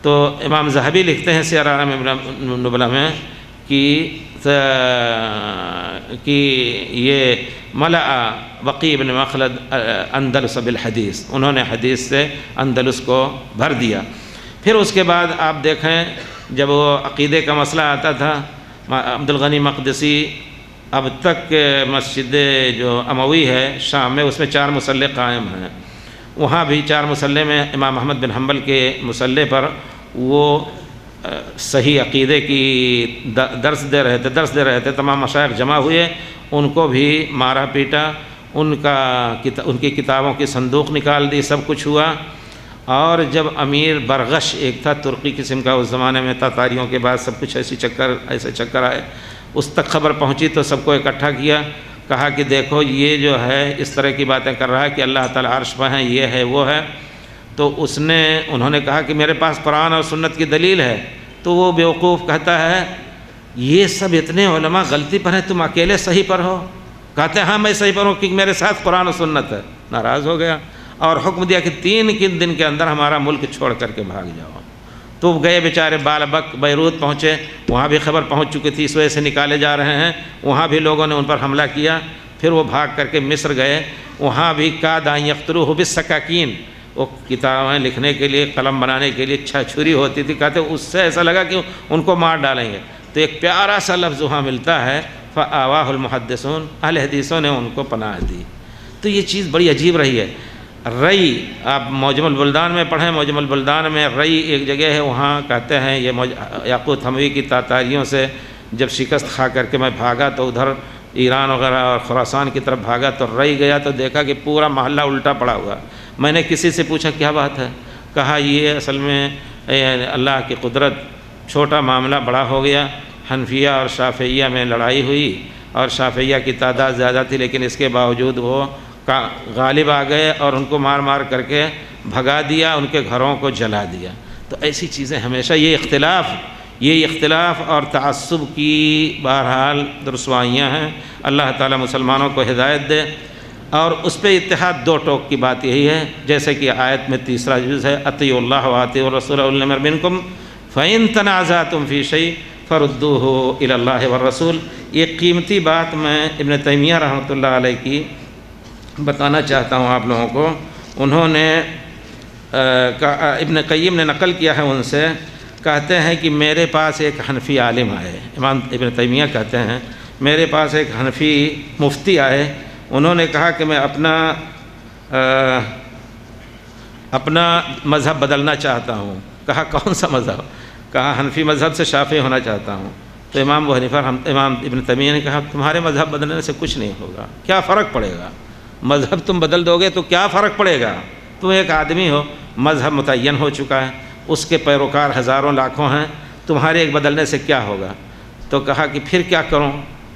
تو امام ذہبی لکھتے ہیں سیر اعلام نبلہ میں کہ یہ ملأ بقی بن مخلد اندلس بالحدیث، انہوں نے حدیث سے اندلس کو بھر دیا۔ پھر اس کے بعد آپ دیکھیں جب وہ عقیدے کا مسئلہ آتا تھا، عبد الغنی مقدسی اب تک مسجد جو اموی ہے شام میں، اس میں 4 مصلے قائم ہیں، وہاں بھی 4 مصلے میں امام احمد بن حنبل کے مصلے پر وہ صحیح عقیدے کی درس دے رہے تھے، تمام مشائخ جمع ہوئے، ان کو بھی مارا پیٹا، ان کی کتابوں کی صندوق نکال دی، سب کچھ ہوا۔ اور جب امیر برغش ایک تھا ترکی قسم کا، اس زمانے میں تاتاریوں کے بعد سب کچھ ایسے چکر آئے، اس تک خبر پہنچی تو سب کو اکٹھا کیا، کہا کہ دیکھو یہ جو ہے اس طرح کی باتیں کر رہا ہے کہ اللہ تعالیٰ عرش پہ ہیں، یہ ہے وہ ہے۔ تو انہوں نے کہا کہ میرے پاس قرآن اور سنت کی دلیل ہے۔ تو وہ بیوقوف کہتا ہے یہ سب اتنے علماء غلطی پر ہیں، تم اکیلے صحیح پر ہو؟ کہتے ہیں ہاں میں صحیح پر ہوں کیونکہ میرے ساتھ قرآن و سنت ہے۔ ناراض ہو گیا اور حکم دیا کہ 3 دن کے اندر ہمارا ملک چھوڑ کر کے بھاگ جاؤ۔ تو گئے بیچارے بالبک بیروت پہنچے، وہاں بھی خبر پہنچ چکی تھی اس وجہ سے نکالے جا رہے ہیں، وہاں بھی لوگوں نے ان پر حملہ کیا۔ پھر وہ بھاگ کر کے مصر گئے، وہاں بھی کاد ان یقتلوہ بالسکاکین، وہ کتابیں لکھنے کے لیے قلم بنانے کے لیے چھری ہوتی تھی، کہتے اس سے ایسا لگا کہ ان کو مار ڈالیں گے۔ تو ایک پیارا سا لفظ وہاں ملتا ہے فآواہ المحدثون، اہل حدیثوں نے ان کو پناہ دی۔ تو یہ چیز بڑی عجیب رہی ہے۔ رئی آپ موجم البلدان میں پڑھیں، موجم البلدان میں رئی ایک جگہ ہے، وہاں کہتے ہیں یہ یاقوت حموی کی تاتاریوں سے جب شکست کھا کر کے میں بھاگا تو ادھر ایران وغیرہ اور خراسان کی طرف بھاگا تو رئی گیا تو دیکھا کہ پورا محلہ الٹا پڑا ہوا۔ میں نے کسی سے پوچھا کیا بات ہے؟ کہا یہ اصل میں اللہ کی قدرت، چھوٹا معاملہ بڑا ہو گیا، حنفیہ اور شافعیہ میں لڑائی ہوئی اور شافعیہ کی تعداد زیادہ تھی لیکن اس کے باوجود وہ غالب آ گئے اور ان کو مار مار کر کے بھگا دیا، ان کے گھروں کو جلا دیا۔ تو ایسی چیزیں ہمیشہ یہ اختلاف اور تعصب کی بہرحال رسوائیاں ہیں۔ اللہ تعالیٰ مسلمانوں کو ہدایت دے۔ اور اس پہ اتحاد 2 ٹوک کی بات یہی ہے، جیسے کہ آیت میں 3 جز ہے اطیعوا اللہ واطیعوا الرسول اولي الامر منکم فإن تنازعتم فی شیء فردوہ الی اللہ والرسول۔ یہ قیمتی بات میں ابن تیمیہ رحمۃ اللہ علیہ کی بتانا چاہتا ہوں آپ لوگوں کو۔ انہوں نے ابن قیم نے نقل کیا ہے ان سے، کہتے ہیں کہ میرے پاس ایک حنفی عالم آئے، امام ابن تیمیہ کہتے ہیں میرے پاس ایک حنفی مفتی آئے، انہوں نے کہا کہ میں اپنا مذہب بدلنا چاہتا ہوں۔ کہا کون سا مذہب؟ کہا حنفی مذہب سے شافعی ہونا چاہتا ہوں۔ تو امام ابن تیمیہ نے کہا تمہارے مذہب بدلنے سے کچھ نہیں ہوگا، کیا فرق پڑے گا؟ مذہب تم بدل دو گے تو کیا فرق پڑے گا؟ تم ایک آدمی ہو، مذہب متعین ہو چکا ہے، اس کے پیروکار ہزاروں لاکھوں ہیں، تمہارے ایک بدلنے سے کیا ہوگا؟ تو کہا کہ پھر کیا کروں؟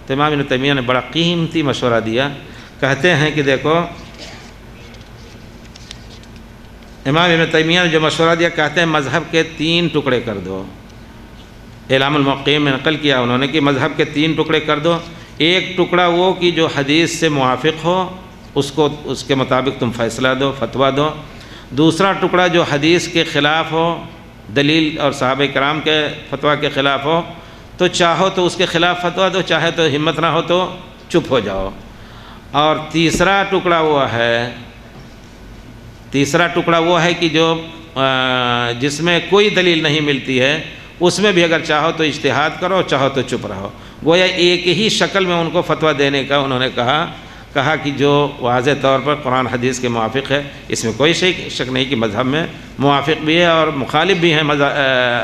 تو امام ابن تیمیہ نے بڑا قیمتی مشورہ دیا، کہتے ہیں کہ دیکھو امام ابن تیمیہ نے جو مشورہ دیا، کہتے ہیں مذہب کے 3 ٹکڑے کر دو۔ اعلام الموقعین میں نقل کیا انہوں نے کہ مذہب کے 3 ٹکڑے کر دو، ایک ٹکڑا وہ کہ جو حدیث سے موافق ہو اس کے مطابق تم فیصلہ دو، فتویٰ دو۔ دوسرا ٹکڑا جو حدیث کے خلاف ہو، دلیل اور صحابہ کرام کے فتویٰ کے خلاف ہو، تو چاہو تو اس کے خلاف فتویٰ دو، چاہے تو ہمت نہ ہو تو چپ ہو جاؤ۔ اور تیسرا ٹکڑا وہ ہے کہ جو جس میں کوئی دلیل نہیں ملتی ہے، اس میں بھی اگر چاہو تو اجتہاد کرو، چاہو تو چپ رہو۔ گویا ایک ہی شکل میں ان کو فتویٰ دینے کا انہوں نے کہا کہ جو واضح طور پر قرآن حدیث کے موافق ہے، اس میں کوئی شک نہیں کہ مذہب میں موافق بھی ہے اور مخالف بھی ہیں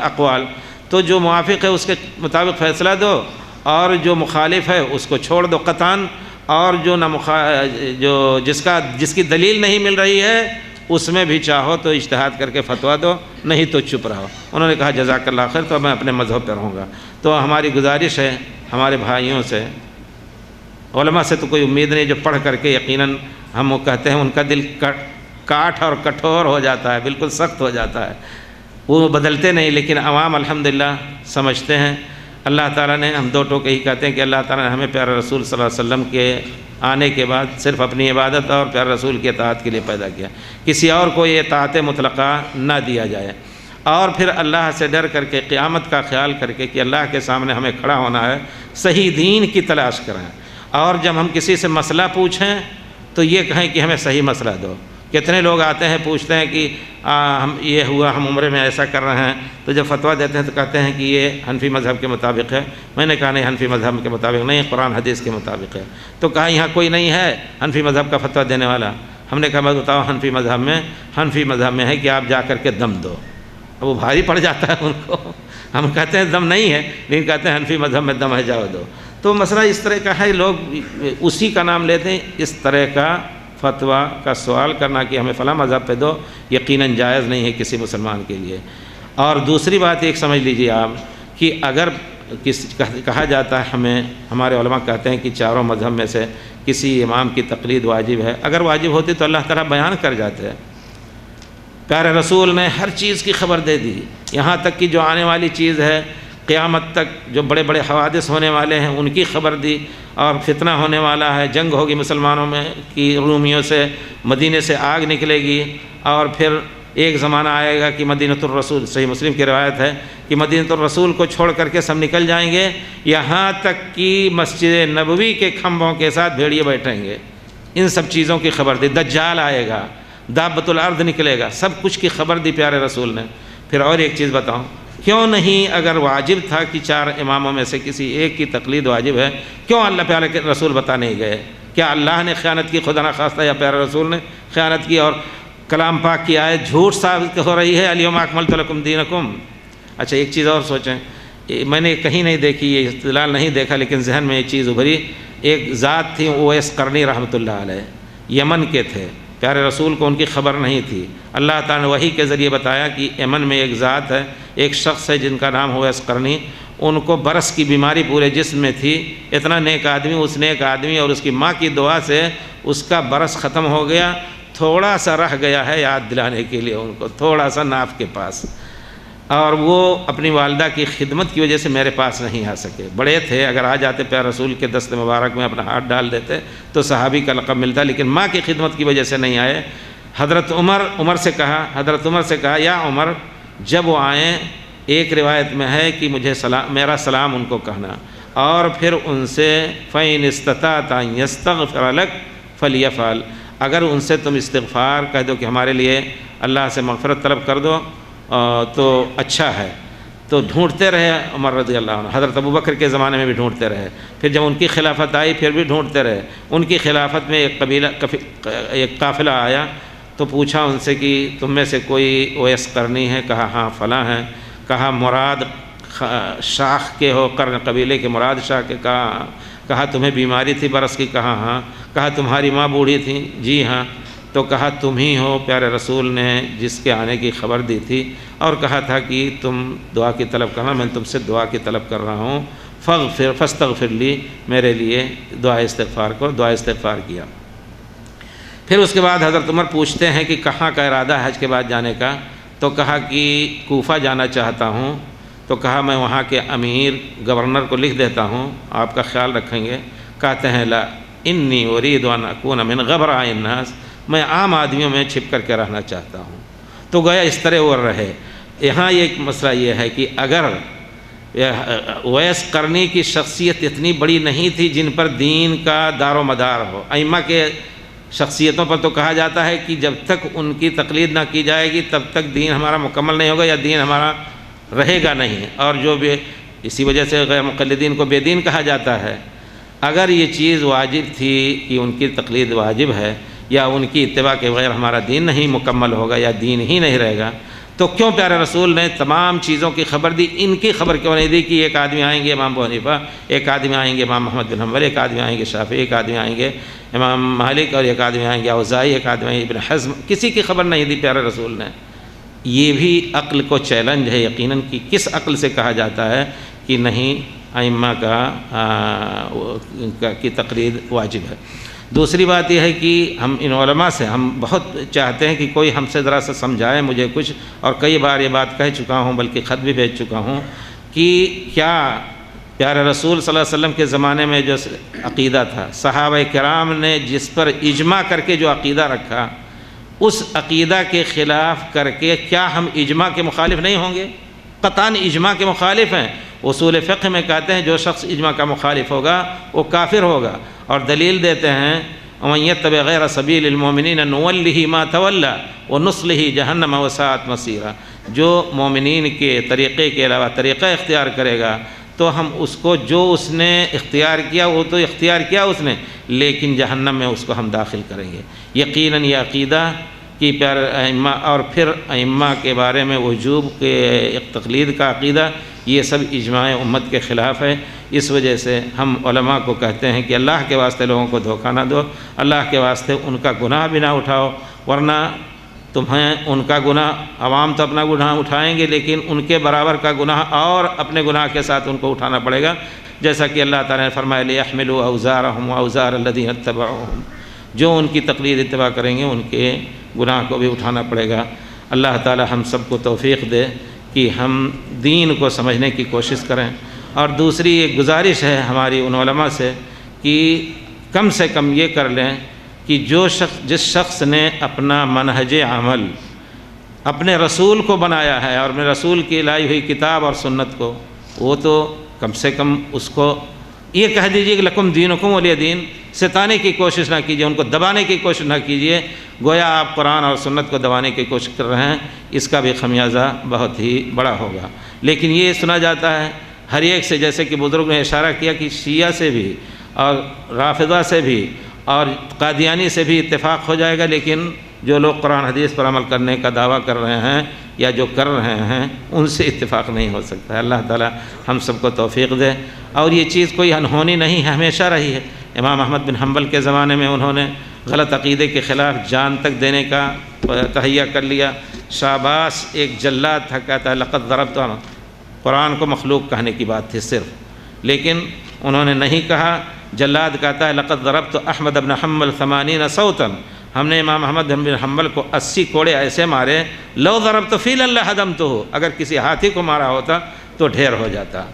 اقوال، تو جو موافق ہے اس کے مطابق فیصلہ دو، اور جو مخالف ہے اس کو چھوڑ دو قطعاً، اور جس کی دلیل نہیں مل رہی ہے اس میں بھی چاہو تو اجتہاد کر کے فتویٰ دو، نہیں تو چپ رہو۔ انہوں نے کہا جزاک اللہ خیر، تو میں اپنے مذہب پہ رہوں گا۔ تو ہماری گزارش ہے ہمارے بھائیوں سے، علماء سے تو کوئی امید نہیں جو پڑھ کر کے یقیناً ہم وہ کہتے ہیں ان کا دل کاٹ اور کٹھور ہو جاتا ہے، بالکل سخت ہو جاتا ہے، وہ بدلتے نہیں، لیکن عوام الحمدللہ سمجھتے ہیں۔ اللہ تعالیٰ نے، ہم 2 ٹوکے ہی کہتے ہیں کہ اللہ تعالیٰ نے ہمیں پیارے رسول صلی اللہ علیہ وسلم کے آنے کے بعد صرف اپنی عبادت اور پیارے رسول کی اطاعت کے لیے پیدا کیا، کسی اور کو یہ اطاعت مطلقہ نہ دیا جائے، اور پھر اللہ سے ڈر کر کے قیامت کا خیال کر کے کہ اللہ کے سامنے ہمیں کھڑا ہونا ہے، صحیح دین کی تلاش کریں، اور جب ہم کسی سے مسئلہ پوچھیں تو یہ کہیں کہ ہمیں صحیح مسئلہ دو۔ کتنے لوگ آتے ہیں پوچھتے ہیں کہ ہم یہ ہوا، ہم عمرے میں ایسا کر رہے ہیں، تو جب فتویٰ دیتے ہیں تو کہتے ہیں کہ یہ حنفی مذہب کے مطابق ہے۔ میں نے کہا نہیں، حنفی مذہب کے مطابق نہیں، قرآن حدیث کے مطابق ہے۔ تو کہا یہاں کوئی نہیں ہے حنفی مذہب کا فتویٰ دینے والا؟ ہم نے کہا بتاؤ حنفی مذہب میں ہے کہ آپ جا کر کے دم دو۔ اب وہ بھاری پڑ جاتا ہے ان کو، ہم کہتے ہیں دم نہیں ہے، لیکن کہتے ہیں حنفی مذہب میں دم ہے، جاؤ دو۔ تو مسئلہ اس طرح کا ہے، لوگ اسی کا نام لیتے ہیں۔ اس طرح کا فتویٰ کا سوال کرنا کہ ہمیں فلاں مذہب پہ دو، یقیناً جائز نہیں ہے کسی مسلمان کے لیے۔ اور دوسری بات ایک سمجھ لیجیے آپ کہ اگر کہا جاتا ہے ہمارے علماء کہتے ہیں کہ 4 مذہب میں سے کسی امام کی تقلید واجب ہے، اگر واجب ہوتی تو اللہ تعالیٰ بیان کر جاتے ہیں۔ پیارے رسول نے ہر چیز کی خبر دے دی، یہاں تک کہ جو آنے والی چیز ہے قیامت تک، جو بڑے بڑے حوادث ہونے والے ہیں ان کی خبر دی، اور فتنہ ہونے والا ہے، جنگ ہوگی مسلمانوں میں کی رومیوں سے، مدینے سے آگ نکلے گی، اور پھر ایک زمانہ آئے گا کہ مدینۃ الرسول، صحیح مسلم کی روایت ہے کہ مدینۃ الرسول کو چھوڑ کر کے سب نکل جائیں گے، یہاں تک کہ مسجد نبوی کے کھمبوں کے ساتھ بھیڑیے بیٹھیں گے۔ ان سب چیزوں کی خبر دی، دجال آئے گا، دابۃ الارض نکلے گا، سب کچھ کی خبر دی پیارے رسول نے۔ پھر اور ایک چیز بتاؤں، کیوں نہیں اگر واجب تھا کہ 4 اماموں میں سے کسی ایک کی تقلید واجب ہے، کیوں اللہ پیارے کے رسول بتا نہیں گئے؟ کیا اللہ نے خیانت کی خدا نخواستہ، یا پیارے رسول نے خیانت کی؟ اور کلام پاک کی آیت جھوٹ ثابت ہو رہی ہے، الیوم اکملت لکم دینکم۔ اچھا ایک چیز اور سوچیں، میں نے کہیں نہیں دیکھی، یہ استدلال نہیں دیکھا، لیکن ذہن میں یہ چیز ابھری۔ ایک ذات تھی اویس قرنی رحمۃ اللہ علیہ، یمن کے تھے، پیارے رسول کو ان کی خبر نہیں تھی، اللہ تعالیٰ نے وحی کے ذریعے بتایا کہ یمن میں ایک ذات ہے، ایک شخص ہے جن کا نام اویس قرنی، ان کو برس کی بیماری پورے جسم میں تھی، اتنا نیک آدمی، اس نیک آدمی اور اس کی ماں کی دعا سے اس کا برس ختم ہو گیا، تھوڑا سا رہ گیا ہے یاد دلانے کے لیے ان کو، تھوڑا سا ناف کے پاس، اور وہ اپنی والدہ کی خدمت کی وجہ سے میرے پاس نہیں آ سکے۔ بڑے تھے، اگر آ جاتے پیارے رسول کے دست مبارک میں اپنا ہاتھ ڈال دیتے تو صحابی کا لقب ملتا، لیکن ماں کی خدمت کی وجہ سے نہیں آئے۔ حضرت عمر سے کہا یا عمر، جب وہ آئیں ایک روایت میں ہے کہ مجھے میرا سلام ان کو کہنا، اور پھر ان سے فَإِنِ اسْتَطَعْتَ أَن يَسْتَغْفِرَ لَكَ فَلْيَفْعَلْ، اگر ان سے تم استغفار کہہ دو کہ ہمارے لیے اللہ سے مغفرت طلب کر دو تو اچھا ہے۔ تو ڈھونڈتے رہے عمر رضی اللہ عنہ، حضرت ابوبکر کے زمانے میں بھی ڈھونڈتے رہے، پھر جب ان کی خلافت آئی پھر بھی ڈھونڈتے رہے۔ ان کی خلافت میں ایک قافلہ آیا تو پوچھا ان سے کہ تم میں سے کوئی اویس قرنی ہے؟ کہا ہاں فلاں ہیں۔ کہا مراد شاخ کے ہو، قرن قبیلے کے مراد شاہ کے؟ کہا تمہیں بیماری تھی برس کی؟ کہا ہاں۔ کہا تمہاری ماں بوڑھی تھی؟ جی ہاں۔ تو کہا تم ہی ہو پیارے رسول نے جس کے آنے کی خبر دی تھی اور کہا تھا کہ تم دعا کی طلب کرنا، میں تم سے دعا کی طلب کر رہا ہوں، فاستغفر لی، میرے لیے دعا استغفار کیا۔ پھر اس کے بعد حضرت عمر پوچھتے ہیں کہ کہاں کا ارادہ ہے حج کے بعد جانے کا؟ تو کہا کہ کوفہ جانا چاہتا ہوں۔ تو کہا میں وہاں کے امیر گورنر کو لکھ دیتا ہوں، آپ کا خیال رکھیں گے؟ کہتے ہیں لا انی ارید ان اکون من غبراء الناس، میں عام آدمیوں میں چھپ کر کے رہنا چاہتا ہوں۔ تو گویا اس طرح وہ رہے۔ یہاں ایک مسئلہ یہ ہے کہ اگر اویس قرنی کی شخصیت اتنی بڑی نہیں تھی جن پر دین کا دار و مدار ہو، ائمہ کے شخصیتوں پر تو کہا جاتا ہے کہ جب تک ان کی تقلید نہ کی جائے گی تب تک دین ہمارا مکمل نہیں ہوگا یا دین ہمارا رہے گا نہیں، اور جو بھی اسی وجہ سے غیر مقلدین کو بے دین کہا جاتا ہے۔ اگر یہ چیز واجب تھی کہ ان کی تقلید واجب ہے یا ان کی اتباع کے بغیر ہمارا دین نہیں مکمل ہوگا یا دین ہی نہیں رہے گا، تو کیوں پیارے رسول نے تمام چیزوں کی خبر دی؟ ان کی خبر کیوں نہیں دی کہ ایک آدمی آئیں گے امام ابو حنیفہ، ایک آدمی آئیں گے امام محمد بن حنبل، ایک آدمی آئیں گے شافعی، ایک آدمی آئیں گے امام مالک، اور ایک آدمی آئیں گے اوزاعی، ایک آدمی آئیں گے ابن حزم؟ کسی کی خبر نہیں دی پیارے رسول نے۔ یہ بھی عقل کو چیلنج ہے یقیناً کہ کس عقل سے کہا جاتا ہے کہ نہیں ائمہ کی تقلید واجب ہے۔ دوسری بات یہ ہے کہ ہم ان علماء سے ہم بہت چاہتے ہیں کہ کوئی ہم سے ذرا سا سمجھائے مجھے کچھ، اور کئی بار یہ بات کہہ چکا ہوں بلکہ خط بھی بھیج چکا ہوں کہ کیا پیارے رسول صلی اللہ علیہ وسلم کے زمانے میں جو عقیدہ تھا، صحابہ کرام نے جس پر اجماع کر کے جو عقیدہ رکھا، اس عقیدہ کے خلاف کر کے کیا ہم اجماع کے مخالف نہیں ہوں گے؟ قطعاً اجماع کے مخالف ہیں۔ اصول فقہ میں کہتے ہیں جو شخص اجماع کا مخالف ہوگا وہ کافر ہوگا، اور دلیل دیتے ہیں وَمَن يَتَّبِعْ غَيْرَ سَبِيلِ الْمُؤْمِنِينَ نُوَلِّهِ مَا تَوَلَّى وَنُصْلِهِ جَهَنَّمَ وَسَاءَتْ مَصِيرًا، جو مومنین کے طریقے کے علاوہ طریقہ اختیار کرے گا تو ہم اس کو جو اس نے اختیار کیا وہ تو اختیار کیا اس نے، لیکن جہنم میں اس کو ہم داخل کریں گے۔ یقیناً یہ عقیدہ کہ پیارے ائمہ، اور پھر ائمہ کے بارے میں وجوب کے تقلید کا عقیدہ، یہ سب اجماع امت کے خلاف ہے۔ اس وجہ سے ہم علماء کو کہتے ہیں کہ اللہ کے واسطے لوگوں کو دھوکہ نہ دو، اللہ کے واسطے ان کا گناہ بھی نہ اٹھاؤ، ورنہ تمہیں ان کا گناہ، عوام تو اپنا گناہ اٹھائیں گے لیکن ان کے برابر کا گناہ اور اپنے گناہ کے ساتھ ان کو اٹھانا پڑے گا، جیسا کہ اللہ تعالیٰ نے فرمایا لِيَحْمِلُوا أَوْزَارَهُمْ وَأَوْزَارَ الَّذِينَ اتَّبَعُوهُمْ، جو ان کی تقلید اتباع کریں گے ان کے گناہ کو بھی اٹھانا پڑے گا۔ اللہ تعالیٰ ہم سب کو توفیق دے کہ ہم دین کو سمجھنے کی کوشش کریں، اور دوسری ایک گزارش ہے ہماری ان علماء سے کہ کم سے کم یہ کر لیں کہ جس شخص نے اپنا منہج عمل اپنے رسول کو بنایا ہے اور اپنے رسول کی لائی ہوئی کتاب اور سنت کو، وہ تو کم سے کم اس کو یہ کہہ دیجئے کہ لکم دینکم ولی دین، ستانے کی کوشش نہ کیجئے، ان کو دبانے کی کوشش نہ کیجئے، گویا آپ قرآن اور سنت کو دبانے کی کوشش کر رہے ہیں، اس کا بھی خمیازہ بہت ہی بڑا ہوگا۔ لیکن یہ سنا جاتا ہے ہر ایک سے، جیسے کہ بزرگ نے اشارہ کیا کہ شیعہ سے بھی اور رافضہ سے بھی اور قادیانی سے بھی اتفاق ہو جائے گا، لیکن جو لوگ قرآن حدیث پر عمل کرنے کا دعویٰ کر رہے ہیں یا جو کر رہے ہیں ان سے اتفاق نہیں ہو سکتا ہے۔ اللہ تعالیٰ ہم سب کو توفیق دے، اور یہ چیز کوئی انہونی نہیں ہے، ہمیشہ رہی ہے۔ امام احمد بن حنبل کے زمانے میں انہوں نے غلط عقیدے کے خلاف جان تک دینے کا تہیہ کر لیا۔ شعباس ایک جلاد تھا، کہتا ہے لقد ضربت، قرآن کو مخلوق کہنے کی بات تھی صرف، لیکن انہوں نے نہیں کہا۔ جلاد کہتا ہے لقد ضربت احمد بن حنبل 80 صوتا، ہم نے امام احمد بن حنبل کو 80 کوڑے ایسے مارے، لو ضربت فیلا لہدمتہ، اگر کسی ہاتھی کو مارا ہوتا تو ڈھیر ہو جاتا۔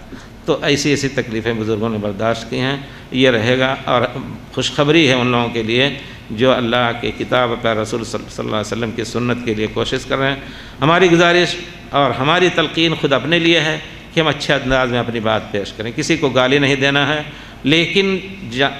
تو ایسی تکلیفیں بزرگوں نے برداشت کی ہیں، یہ رہے گا۔ اور خوشخبری ہے ان لوگوں کے لیے جو اللہ کے کتاب پر رسول صلی اللہ علیہ وسلم کی سنت کے لیے کوشش کر رہے ہیں۔ ہماری گزارش اور ہماری تلقین خود اپنے لیے ہے کہ ہم اچھے انداز میں اپنی بات پیش کریں، کسی کو گالی نہیں دینا ہے، لیکن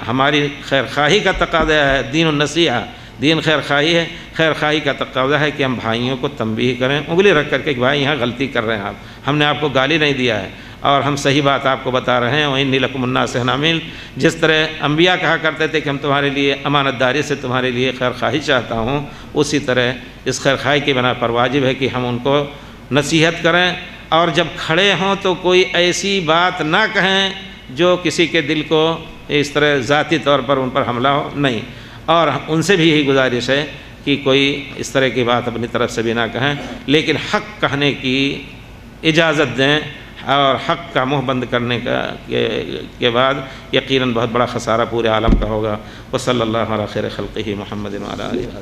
ہماری خیر خواہی کا تقاضا ہے، دین النصیحہ، دین خیر خواہی ہے، خیر خواہی کا تقاضا ہے کہ ہم بھائیوں کو تنبیہ کریں، انگلی رکھ کر کے کہ بھائی یہاں غلطی کر رہے ہیں آپ، ہم نے آپ کو گالی نہیں دیا ہے اور ہم صحیح بات آپ کو بتا رہے ہیں۔ وَإِنِّي لَكُمُ النَّاصِحُ الْأَمِينُ، جس طرح انبیاء کہا کرتے تھے کہ ہم تمہارے لیے امانت داری سے تمہارے لیے خیر خواہی چاہتا ہوں، اسی طرح اس خیر خواہی کی بنا پر واجب ہے کہ ہم ان کو نصیحت کریں، اور جب کھڑے ہوں تو کوئی ایسی بات نہ کہیں جو کسی کے دل کو اس طرح ذاتی طور پر ان پر حملہ ہو، نہیں، اور ان سے بھی یہی گزارش ہے کہ کوئی اس طرح کی بات اپنی طرف سے بھی نہ کہیں، لیکن حق کہنے کی اجازت دیں، اور حق کا منہ بند کرنے کے بعد یقیناً بہت بڑا خسارہ پورے عالم کا ہوگا۔ وصلی اللہ علی خیر خلقہ محمد وعلی آلہ وصحبہ۔